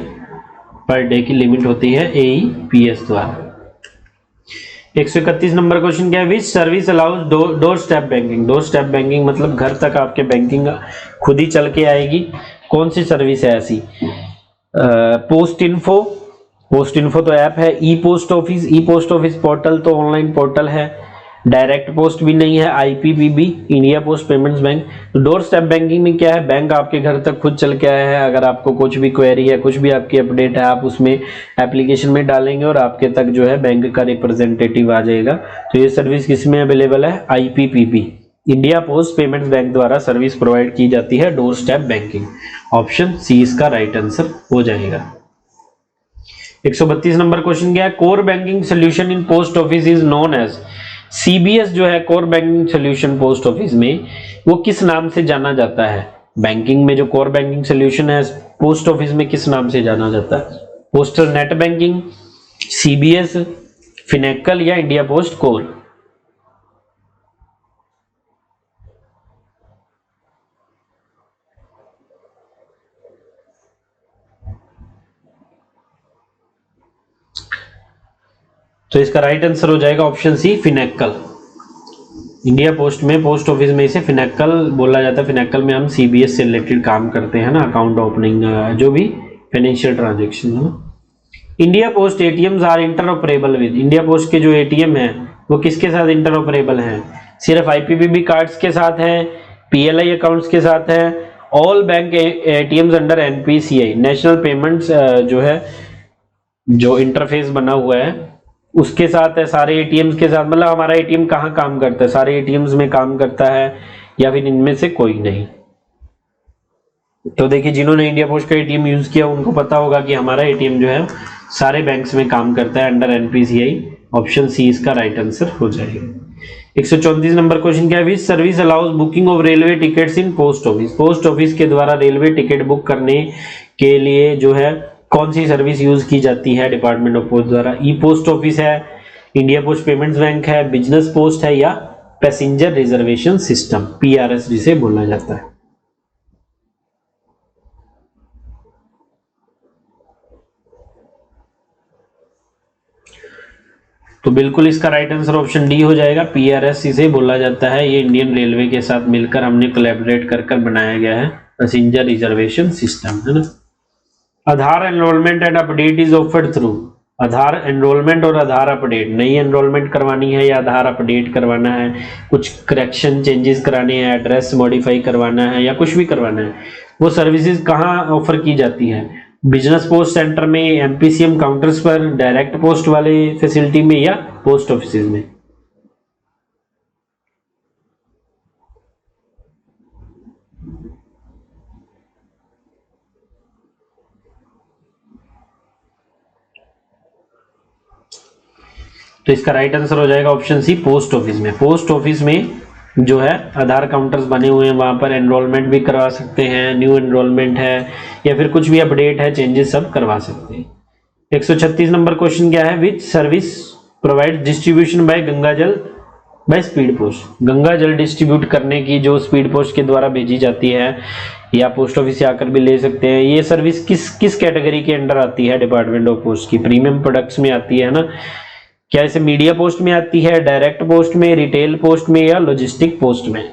S1: पर डे की लिमिट होती है एईपीएस द्वारा। 131 नंबर क्वेश्चन क्या है, which service allows door step banking. Door step banking मतलब घर तक आपके बैंकिंग खुद ही चल के आएगी, कौन सी सर्विस है ऐसी। पोस्ट इन्फो, पोस्ट इन्फो तो ऐप है। ई पोस्ट ऑफिस पोर्टल तो ऑनलाइन पोर्टल है। डायरेक्ट पोस्ट भी नहीं है। IPBB, India post payments bank. Door step banking में क्या है, बैंक आपके घर तक खुद चल के आया है। अगर आपको कुछ भी क्वेरी है, कुछ भी आपकी अपडेट है, आप उसमें एप्लीकेशन में डालेंगे और आपके तक जो है बैंक का रिप्रेजेंटेटिव आ जाएगा। तो ये सर्विस किस में अवेलेबल है, IPPB, India post payments bank द्वारा सर्विस प्रोवाइड की जाती है door step banking. Option C इसका राइट आंसर हो जाएगा। 132 नंबर क्वेश्चन क्या है, core banking solution in post office is known as. CBS जो है core banking solution post office में, वो किस नाम से जाना जाता है। बैंकिंग में जो कोर बैंकिंग सोल्यूशन है पोस्ट ऑफिस में किस नाम से जाना जाता है। Postal net banking, CBS, Finacle या इंडिया पोस्ट कोर। तो इसका राइट आंसर हो जाएगा option C, Finacle. India post में, पोस्ट ऑफिस में इसे फिनेकल बोला जाता है। फिनेकल में हम सीबीएस से रिलेटेड काम करते हैं ना, अकाउंट ओपनिंग, जो भी फाइनेंशियल ट्रांजैक्शन है। India post ATMs are interoperable with. India post के जो एटीएम है वो किसके साथ इंटरऑपरेबल हैं, सिर्फ आईपीबीबी कार्ड्स के साथ है, पीएलआई अकाउंट्स के साथ है, all bank ATMs under NPCI, national payments जो है जो इंटरफेस बना हुआ है उसके साथ है, सारे एटीएम्स के साथ। मतलब हमारा एटीएम कहाँ काम करता है, सारे एटीएम्स में काम करता है या फिर इनमें से कोई नहीं। तो देखिए जिन्होंने इंडिया पोस्ट का एटीएम यूज किया उनको पता होगा कि हमारा एटीएम जो है सारे बैंक्स में काम करता है अंडर एनपीसीआई। ऑप्शन सी इसका राइट आंसर हो जाएगा। 134 नंबर क्वेश्चन क्या है, which service allows booking of railway tickets in post office. Post office के द्वारा रेलवे टिकट बुक करने के लिए जो है कौन सी सर्विस यूज की जाती है डिपार्टमेंट ऑफ पोस्ट द्वारा। ई पोस्ट ऑफिस है, इंडिया पोस्ट पेमेंट्स बैंक है, बिजनेस पोस्ट है या पैसेंजर रिजर्वेशन सिस्टम, पीआरएस जिसे बोला जाता है। तो बिल्कुल इसका राइट आंसर ऑप्शन डी हो जाएगा, पीआरएस इसे बोला जाता है। ये इंडियन रेलवे के साथ मिलकर हमने कोलैबोरेट कर बनाया गया है पैसेंजर रिजर्वेशन सिस्टम, है ना। Aadhaar enrolment and update is offered through. Aadhaar enrolment और आधार अपडेट, नई एनरोलमेंट करवानी है या आधार अपडेट करवाना है, कुछ करेक्शन चेंजेस कराने हैं, एड्रेस मॉडिफाई करवाना है या कुछ भी करवाना है, वो सर्विसेज कहाँ ऑफर की जाती है। बिजनेस पोस्ट सेंटर में, एमपीसीएम काउंटर्स पर, डायरेक्ट पोस्ट वाले फैसिलिटी में या पोस्ट ऑफिस में। तो इसका राइट आंसर हो जाएगा ऑप्शन सी, पोस्ट ऑफिस में। पोस्ट ऑफिस में जो है आधार काउंटर्स बने हुए हैं, वहां पर एनरोलमेंट भी करवा सकते हैं, न्यू एनरोलमेंट है या फिर कुछ भी अपडेट है, चेंजेस सब करवा सकते हैं। 136 नंबर क्वेश्चन क्या है, which service provide distribution by Ganga jal by speed post. Ganga जल डिस्ट्रीब्यूट करने की जो स्पीड पोस्ट के द्वारा भेजी जाती है या पोस्ट ऑफिस से आकर भी ले सकते हैं, ये सर्विस किस कैटेगरी के अंडर आती है डिपार्टमेंट ऑफ पोस्ट की। प्रीमियम प्रोडक्ट्स में आती है ना, क्या इसे मीडिया पोस्ट में आती है, डायरेक्ट पोस्ट में, रिटेल पोस्ट में या लॉजिस्टिक पोस्ट में।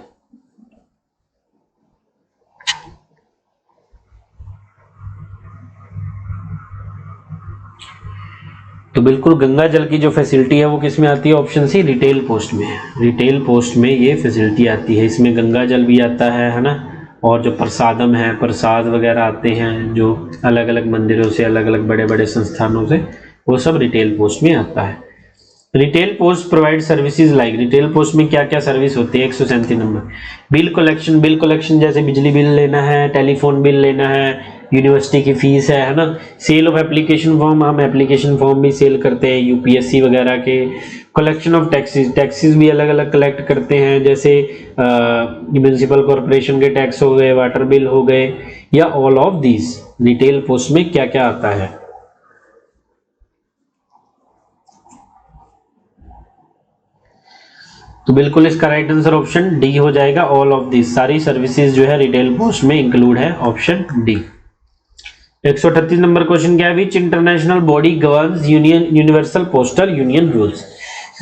S1: तो बिल्कुल गंगा जल की जो फैसिलिटी है वो किस में आती है, ऑप्शन सी, रिटेल पोस्ट में। रिटेल पोस्ट में ये फैसिलिटी आती है, इसमें गंगा जल भी आता है ना, और जो प्रसादम है, प्रसाद वगैरह आते हैं जो अलग अलग मंदिरों से, अलग अलग बड़े बड़े संस्थानों से, वो सब रिटेल पोस्ट में आता है। Retail post provide services like, retail post में क्या क्या सर्विस होती है। 137 number, bill collection. Bill collection जैसे बिजली बिल लेना है, टेलीफोन बिल लेना है, यूनिवर्सिटी की फीस है ना। सेल ऑफ एप्लीकेशन फॉर्म, हम एप्लीकेशन फॉर्म भी सेल करते हैं यूपीएससी वगैरह के। कलेक्शन ऑफ टैक्सेस, टैक्सेस भी अलग अलग कलेक्ट करते हैं, जैसे म्यूनिसिपल कॉर्पोरेशन के टैक्स हो गए, वाटर बिल हो गए, या all of these retail post में क्या क्या आता है। तो बिल्कुल इसका राइट आंसर ऑप्शन डी हो जाएगा, ऑल ऑफ दिस, सारी सर्विसेज जो है रिटेल पोस्ट में इंक्लूड है, ऑप्शन डी। 138 नंबर क्वेश्चन क्या है, विच international body governs universal postal union rules.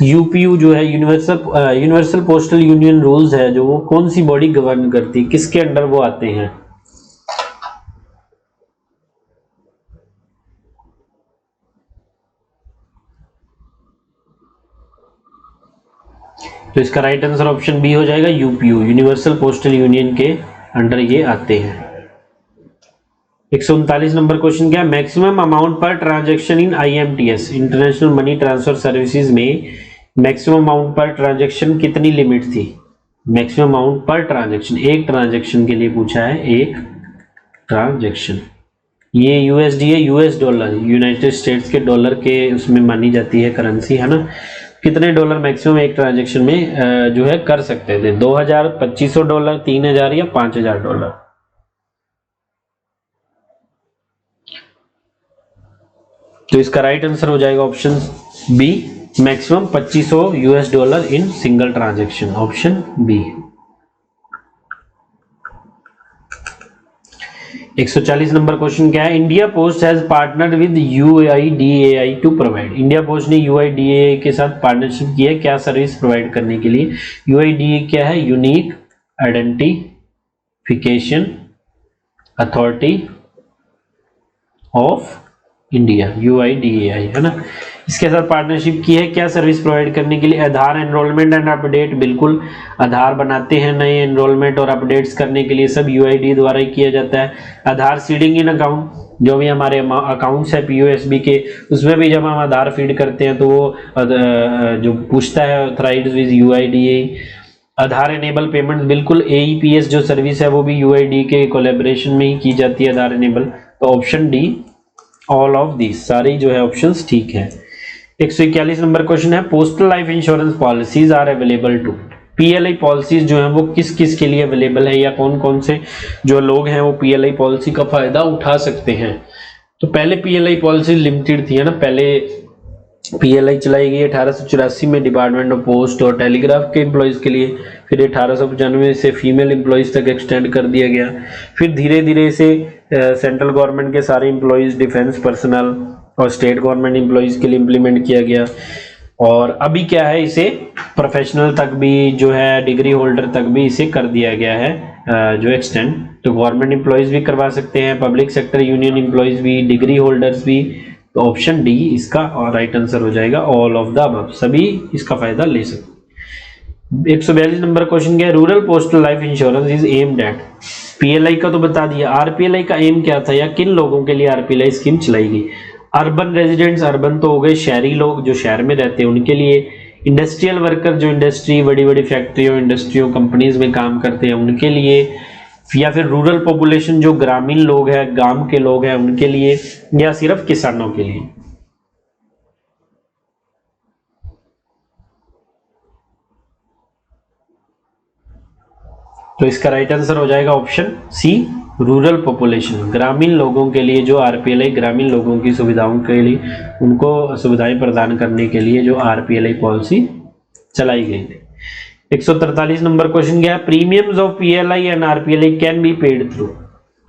S1: UPU जो है यूनिवर्सल पोस्टल यूनियन रूल्स है जो, वो कौन सी बॉडी गवर्न करती है, किसके अंडर वो आते हैं। तो इसका राइट आंसर ऑप्शन बी हो जाएगा, यूपीयू, यूनिवर्सल पोस्टल यूनियन के अंडर ये आते हैं। 139 नंबर क्वेश्चन क्या है, maximum amount per transaction in IMTS, international money transfer services में मैक्सिमम अमाउंट पर ट्रांजैक्शन कितनी लिमिट थी। मैक्सिमम अमाउंट पर ट्रांजैक्शन, एक ट्रांजैक्शन के लिए पूछा है, एक ट्रांजैक्शन। ये यूएसडी है, यूएस डॉलर, यूनाइटेड स्टेट्स के डॉलर के उसमें मानी जाती है करेंसी, है ना। कितने डॉलर मैक्सिमम एक ट्रांजैक्शन में जो है कर सकते थे, 2000, 2500 डॉलर, 3000 या 5000 डॉलर। तो इसका राइट आंसर हो जाएगा option B, maximum 2500 US dollar in single transaction, option B. 140 number question क्या है, India post has partnered with UIDAI to provide. India post ने यूआईडीएआई के साथ पार्टनरशिप की है क्या सर्विस प्रोवाइड करने के लिए। यूआईडीएआई क्या है, unique identification authority of India, UIDAI, है ना। इसके साथ पार्टनरशिप की है क्या सर्विस प्रोवाइड करने के लिए, आधार एनरोलमेंट एंड अपडेट। बिल्कुल आधार बनाते हैं नए एनरोलमेंट और अपडेट्स करने के लिए, सब यूआईडी द्वारा ही किया जाता है। आधार सीडिंग इन अकाउंट, जो भी हमारे अकाउंट्स है पीओएसबी के, उसमें भी जब हम आधार फीड करते हैं तो वो जो पूछता है authorized with UIDA. Aadhaar enable payment बिल्कुल एईपीएस जो सर्विस है वो भी यूआईडी के कोलैबोरेशन में ही की जाती है आधार एनेबल। तो option D all of this, सारी जो है ऑप्शंस ठीक है। 141 नंबर क्वेश्चन है postal life insurance policies are available to. PLI policies जो है वो किस किस के लिए अवेलेबल है या कौन कौन से जो लोग हैं वो पीएलआई पॉलिसी का फायदा उठा सकते हैं। तो पहले पीएलआई पॉलिसी लिमिटेड थी है ना, पहले पीएलआई चलाई गई 1884 में डिपार्टमेंट ऑफ पोस्ट और टेलीग्राफ के एम्प्लॉयज के लिए, फिर 1895 से फीमेल एम्प्लॉयज तक एक्सटेंड कर दिया गया, फिर धीरे धीरे इसे सेंट्रल गवर्नमेंट के सारे एम्प्लॉयज, डिफेंस पर्सनल और स्टेट गवर्नमेंट एम्प्लॉयज के लिए इम्प्लीमेंट किया गया, और अभी क्या है इसे प्रोफेशनल तक भी जो है डिग्री होल्डर तक भी इसे कर दिया गया है जो एक्सटेंड। तो गवर्नमेंट एम्प्लॉयज भी करवा सकते हैं, पब्लिक सेक्टर यूनियन एम्प्लॉयज भी, डिग्री होल्डर्स भी। तो ऑप्शन डी इसका राइट आंसर हो जाएगा, ऑल ऑफ द अबव, सभी इसका फायदा ले सकते। 142 नंबर क्वेश्चन क्या है, rural postal life insurance is aimed at. PLI का तो बता दिया, आरपीएलआई का एम क्या था या किन लोगों के लिए आरपीएलआई स्कीम चलाई गई। अर्बन रेजिडेंट्स, अर्बन तो हो गए शहरी लोग जो शहर में रहते हैं उनके लिए, इंडस्ट्रियल वर्कर जो इंडस्ट्री, बड़ी बड़ी फैक्ट्रियों, इंडस्ट्रियों, कंपनीज में काम करते हैं उनके लिए, या फिर रूरल पॉपुलेशन जो ग्रामीण लोग हैं, गांव के लोग हैं उनके लिए, या सिर्फ किसानों के लिए। तो इसका राइट आंसर हो जाएगा ऑप्शन सी, रूरल पॉपुलेशन, ग्रामीण लोगों के लिए जो आरपीएलआई, ग्रामीण लोगों की सुविधाओं के लिए, उनको सुविधाएं प्रदान करने के लिए जो आरपीएलआई पॉलिसी चलाई गई थी। 143 नंबर क्वेश्चन क्या है, premiums of PLI and RPLI can be paid through.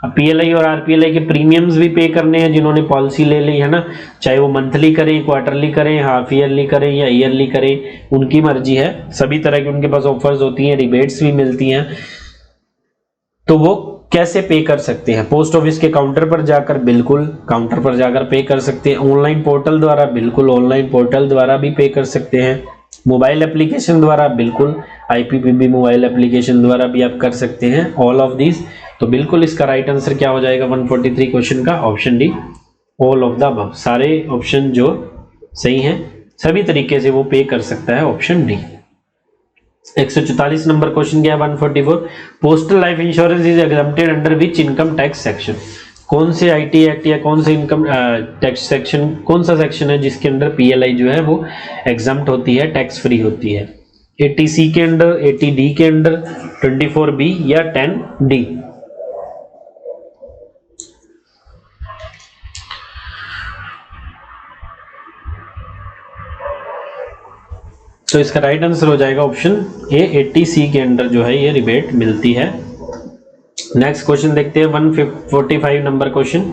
S1: अब पीएलआई और आरपीएलआई के प्रीमियम्स भी पे करने हैं जिन्होंने पॉलिसी ले ली है ना, चाहे वो मंथली करें, क्वार्टरली करें, हाफ ईयरली करें या ईयरली करें, उनकी मर्जी है। सभी तरह की उनके पास ऑफर्स होती हैं, रिबेट्स भी मिलती हैं। तो वो कैसे पे कर सकते हैं, पोस्ट ऑफिस के काउंटर पर जाकर, बिल्कुल काउंटर पर जाकर पे कर सकते हैं। ऑनलाइन पोर्टल द्वारा, बिल्कुल ऑनलाइन पोर्टल द्वारा भी पे कर सकते हैं। मोबाइल एप्लीकेशन द्वारा, बिल्कुल आईपीपीबी मोबाइल एप्लीकेशन द्वारा भी आप कर सकते हैं, ऑल ऑफ दिस। तो बिल्कुल इसका राइट आंसर क्या हो जाएगा 143 क्वेश्चन का, option D, all of the above. सारे ऑप्शन जो सही हैं, सभी तरीके से वो पे कर सकता है, ऑप्शन डी। 144 नंबर क्वेश्चन क्या है 144, postal life insurance is exempted under which income tax section. कौन से आईटी एक्ट या कौन से इनकम टैक्स सेक्शन, कौन सा सेक्शन है जिसके अंदर पीएलआई जो है वो एग्जम्प्ट होती है, टैक्स फ्री होती है। 80C के अंदर, 80D के अंदर, 24B या 10D। तो इसका राइट आंसर हो जाएगा ऑप्शन ए, 80C के अंदर जो है ये रिबेट मिलती है। नेक्स्ट क्वेश्चन देखते हैं 145 number question,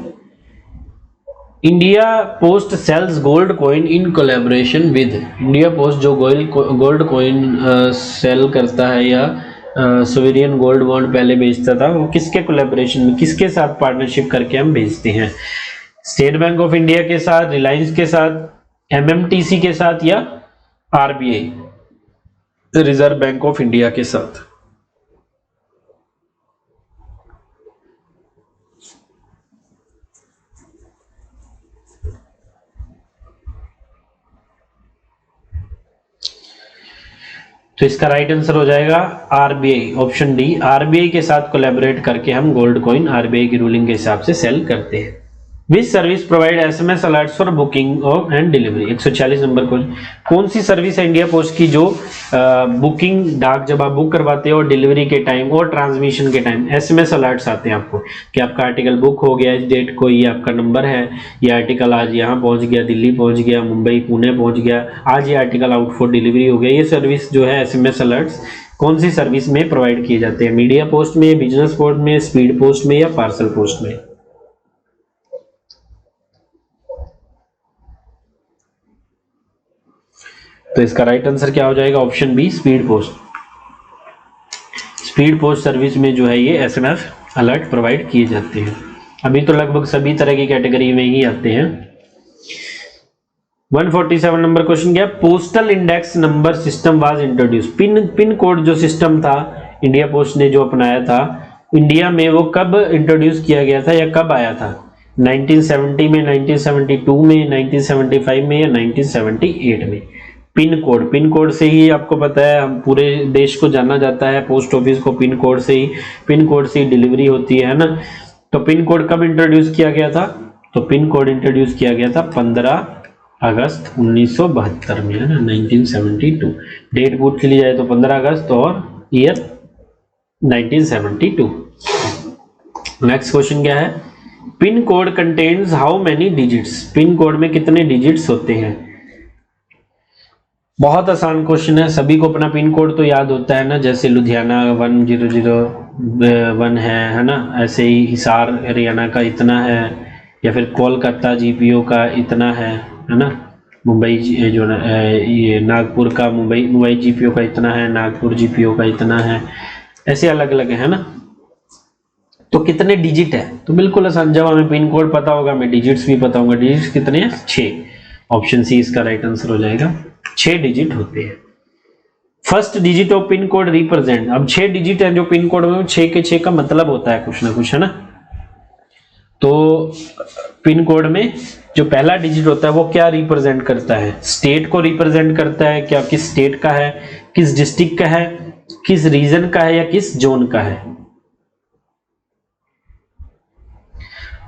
S1: India post sells gold coin in collaboration with. India post जो गोल्ड कॉइन सेल करता है या सोवेरियन गोल्ड बॉन्ड पहले बेचता था, वो किसके कोलैबोरेशन में, किसके साथ पार्टनरशिप करके हम बेचते हैं। स्टेट बैंक ऑफ इंडिया के साथ, रिलायंस के साथ, एमएमटीसी के साथ या RBI, reserve bank of India के साथ। तो इसका राइट आंसर हो जाएगा आरबीआई, ऑप्शन डी, आरबीआई के साथ कोलैबोरेट करके हम गोल्ड कॉइन आरबीआई की रूलिंग के हिसाब से सेल करते हैं। Which service provide SMS alerts for booking of and delivery. 146 number question, कौन सी सर्विस है इंडिया पोस्ट की जो बुकिंग, डाक जब आप बुक करवाते हो और डिलीवरी के टाइम और ट्रांसमिशन के टाइम एसएमएस अलर्ट्स आते हैं आपको कि आपका आर्टिकल बुक हो गया इस डेट को, ये आपका नंबर है, ये आर्टिकल आज यहाँ पहुंच गया, दिल्ली पहुंच गया, मुंबई पुणे पहुंच गया, आज ये आर्टिकल आउट फॉर डिलीवरी हो गया। ये सर्विस जो है एसएमएस अलर्ट्स कौन सी सर्विस में प्रोवाइड किए जाते हैं, मीडिया पोस्ट में, बिजनेस पोस्ट में, स्पीड पोस्ट में या पार्सल पोस्ट में। तो इसका राइट आंसर क्या हो जाएगा option B, speed post. Speed post service में जो है ये एसएमएस अलर्ट प्रोवाइड किए जाते हैं। अभी तो लगभग सभी तरह की कैटेगरी में ही आते हैं। 147 नंबर क्वेश्चन क्या, postal index number system was introduce. Pin code जो सिस्टम था इंडिया पोस्ट ने जो अपनाया था इंडिया में, वो कब इंट्रोड्यूस किया गया था या कब आया था। 1970 में, 1972 में, 1975 में या 1978 में। पिन कोड, पिन कोड से ही आपको पता है हम पूरे देश को जाना जाता है, पोस्ट ऑफिस को पिन कोड से ही डिलीवरी होती है ना। तो पिन कोड कब इंट्रोड्यूस किया गया था? तो पिन कोड इंट्रोड्यूस किया गया था 15 अगस्त 1972 में, है ना, 1972। डेट पूछ ली जाए तो 15 अगस्त और ईयर 1972। नेक्स्ट क्वेश्चन क्या है? Pin code contains how many digits? Pin code में कितने डिजिट्स होते हैं? बहुत आसान क्वेश्चन है, सभी को अपना पिन कोड तो याद होता है ना, जैसे लुधियाना 1001 है ना, ऐसे ही हिसार हरियाणा का इतना है, या फिर कोलकाता जीपीओ का इतना है ना, मुंबई जो ये नागपुर का मुंबई जीपीओ का इतना है, नागपुर जीपीओ का इतना है, ऐसे अलग अलग है ना। तो कितने डिजिट है? तो बिल्कुल आसान, जब हमें पिन कोड पता होगा हमें डिजिट्स भी पता होगा। डिजिट्स कितने हैं? 6। ऑप्शन सी इसका राइट आंसर हो जाएगा, 6 डिजिट होते हैं। First digit of pin code represent, अब 6 डिजिट है जो पिन कोड में, 6 के 6 का मतलब होता है कुछ ना कुछ, है ना। तो पिन कोड में जो पहला डिजिट होता है वो क्या रिप्रेजेंट करता है? स्टेट को रिप्रेजेंट करता है, क्या किस स्टेट का है, किस डिस्ट्रिक्ट का है, किस रीजन का है, या किस जोन का है।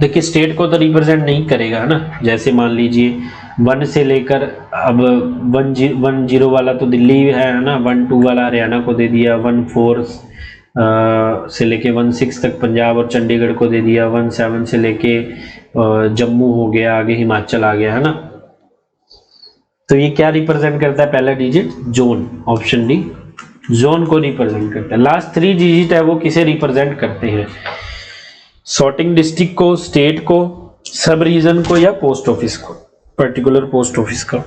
S1: देखिए स्टेट को तो रिप्रेजेंट नहीं करेगा, है ना। जैसे मान लीजिए 1 से लेकर अब 10 वाला तो दिल्ली है ना, 12 वाला हरियाणा को दे दिया, 14 से लेके 16 तक पंजाब और चंडीगढ़ को दे दिया, 17 से लेके जम्मू हो गया, आगे हिमाचल आ गया, है ना। तो ये क्या रिप्रेजेंट करता है? पहला digit zone, option D, zone को रिप्रेजेंट करता है। लास्ट 3 डिजिट है वो किसे रिप्रेजेंट करते हैं? सॉर्टिंग डिस्ट्रिक्ट को, स्टेट को, सब रीजन को, या पोस्ट ऑफिस को, पर्टिकुलर पोस्ट ऑफिस का।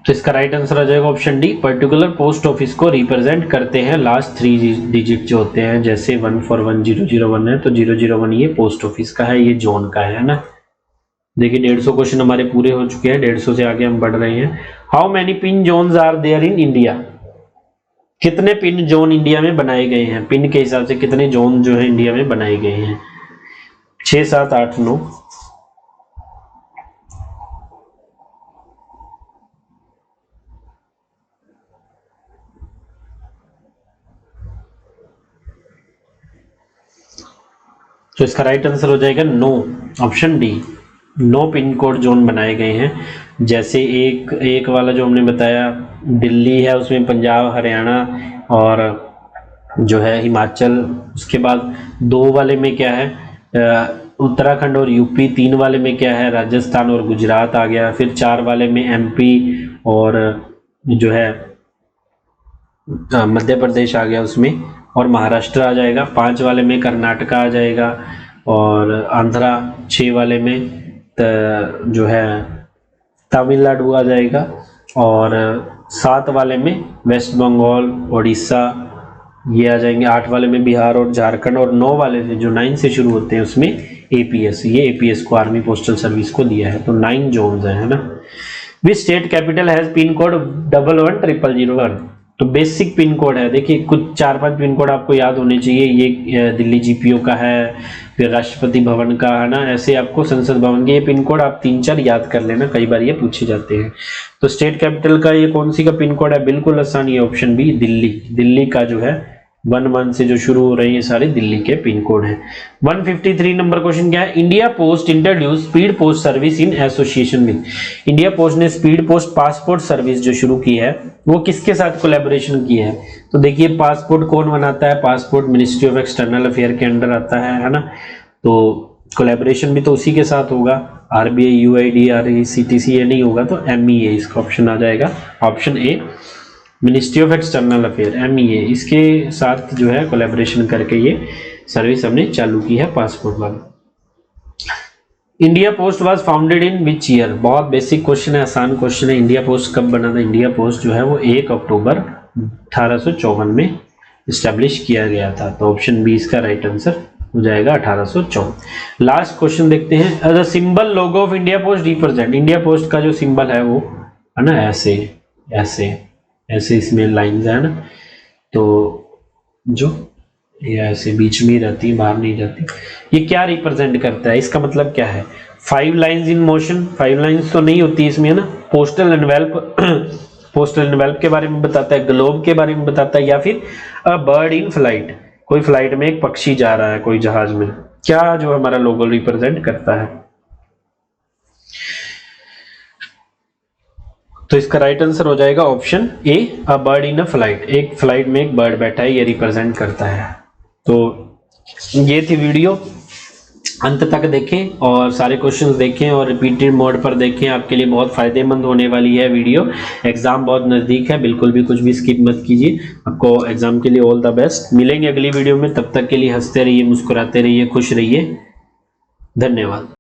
S1: तो इसका राइट आंसर आ जाएगा option D, particular post office को रिप्रेजेंट करते हैं लास्ट 3 डिजिट जो होते हैं। जैसे 141001 है तो 001 ये पोस्ट ऑफिस का है, ये जोन का है ना। देखिए 150 क्वेश्चन हमारे पूरे हो चुके हैं, 150 से आगे हम बढ़ रहे हैं। How many pin zones are there in India? कितने पिन जोन इंडिया में बनाए गए हैं? पिन के हिसाब से कितने जोन जो है इंडिया में बनाए गए हैं? 6, 7, 8, 9। तो इसका राइट आंसर हो जाएगा 9, option D, 9 pin code zone बनाए गए हैं। जैसे एक वाला जो हमने बताया दिल्ली है, उसमें पंजाब, हरियाणा और जो है हिमाचल। उसके बाद 2 वाले में क्या है? उत्तराखंड और यूपी। 3 वाले में क्या है? राजस्थान और गुजरात आ गया। फिर 4 वाले में एमपी और जो है मध्य प्रदेश आ गया उसमें, और महाराष्ट्र आ जाएगा। 5 वाले में कर्नाटका आ जाएगा और आंध्रा। 6 वाले में जो है तमिलनाडु आ जाएगा, और 7 वाले में वेस्ट बंगाल, उड़ीसा ये आ जाएंगे। 8 वाले में बिहार और झारखंड, और 9 वाले से जो 9 से शुरू होते हैं उसमें एपीएस, ये एपीएस को आर्मी पोस्टल सर्विस को दिया है। तो 9 जोन्स है ना। Which state capital has pin code 110001? तो बेसिक पिन कोड है, देखिए कुछ 4-5 पिन कोड आपको याद होने चाहिए। ये दिल्ली जीपीओ का है, फिर राष्ट्रपति भवन का है ना, ऐसे आपको संसद भवन के ये पिन कोड आप 3-4 याद कर लेना, कई बार ये पूछे जाते हैं। तो स्टेट कैपिटल का ये कौन सी का पिन कोड है? बिल्कुल आसान, ये ऑप्शन बी, दिल्ली। दिल्ली का जो है 11 से जो शुरू हो रहे हैं सारे दिल्ली के पिन कोड हैं। 153 नंबर क्वेश्चन क्या है? India post introduce speed post service in association with. India post ने स्पीड पोस्ट पासपोर्ट सर्विस जो शुरू की है वो किसके साथ कोलैबोरेशन की है? तो देखिए पासपोर्ट कौन बनाता है? Passport ministry of external affair के अंडर आता है ना। तो कोलैबोरेशन भी तो उसी के साथ होगा। आरबीआई, यूआईडी, आरईसीटीसी ये नहीं होगा तो एमईए इसका ऑप्शन आ जाएगा, option A, ministry of external affair, MEA, इसके साथ जो है कोलैबोरेशन करके ये सर्विस हमने चालू की है पासपोर्ट वाला। India post was founded in which year? बहुत बेसिक क्वेश्चन है, आसान क्वेश्चन है। इंडिया पोस्ट कब बना था? इंडिया पोस्ट जो है वो 1 अक्टूबर 1854 में इस्टेब्लिश किया गया था। तो ऑप्शन बी इसका राइट आंसर हो जाएगा 1854। लास्ट क्वेश्चन देखते हैं। The symbol logo of India post represent, India post का जो सिंबल है वो है ना ऐसे ऐसे ऐसे, इसमें लाइंस है ना, तो जो ये ऐसे बीच में ही रहती है, बाहर नहीं जाती। ये क्या रिप्रेजेंट करता है, इसका मतलब क्या है? 5 लाइंस इन मोशन, 5 लाइंस तो नहीं होती इसमें है ना। पोस्टल एनवेल्प, पोस्टल एनवेल्प के बारे में बताता है, ग्लोब के बारे में बताता है, या फिर अ बर्ड इन फ्लाइट, कोई फ्लाइट में एक पक्षी जा रहा है कोई जहाज में, क्या जो हमारा लोगो रिप्रेजेंट करता है? तो इसका राइट आंसर हो जाएगा option A, a bird in a flight, एक फ्लाइट में एक बर्ड बैठा है, ये रिप्रेजेंट करता है। तो ये थी वीडियो, अंत तक देखें और सारे क्वेश्चंस देखें और रिपीटेड मोड पर देखें, आपके लिए बहुत फायदेमंद होने वाली है वीडियो। एग्जाम बहुत नज़दीक है, बिल्कुल भी कुछ भी स्किप मत कीजिए। आपको एग्जाम के लिए ऑल द बेस्ट। मिलेंगे अगली वीडियो में, तब तक के लिए हंसते रहिए, मुस्कुराते रहिए, खुश रहिए। धन्यवाद।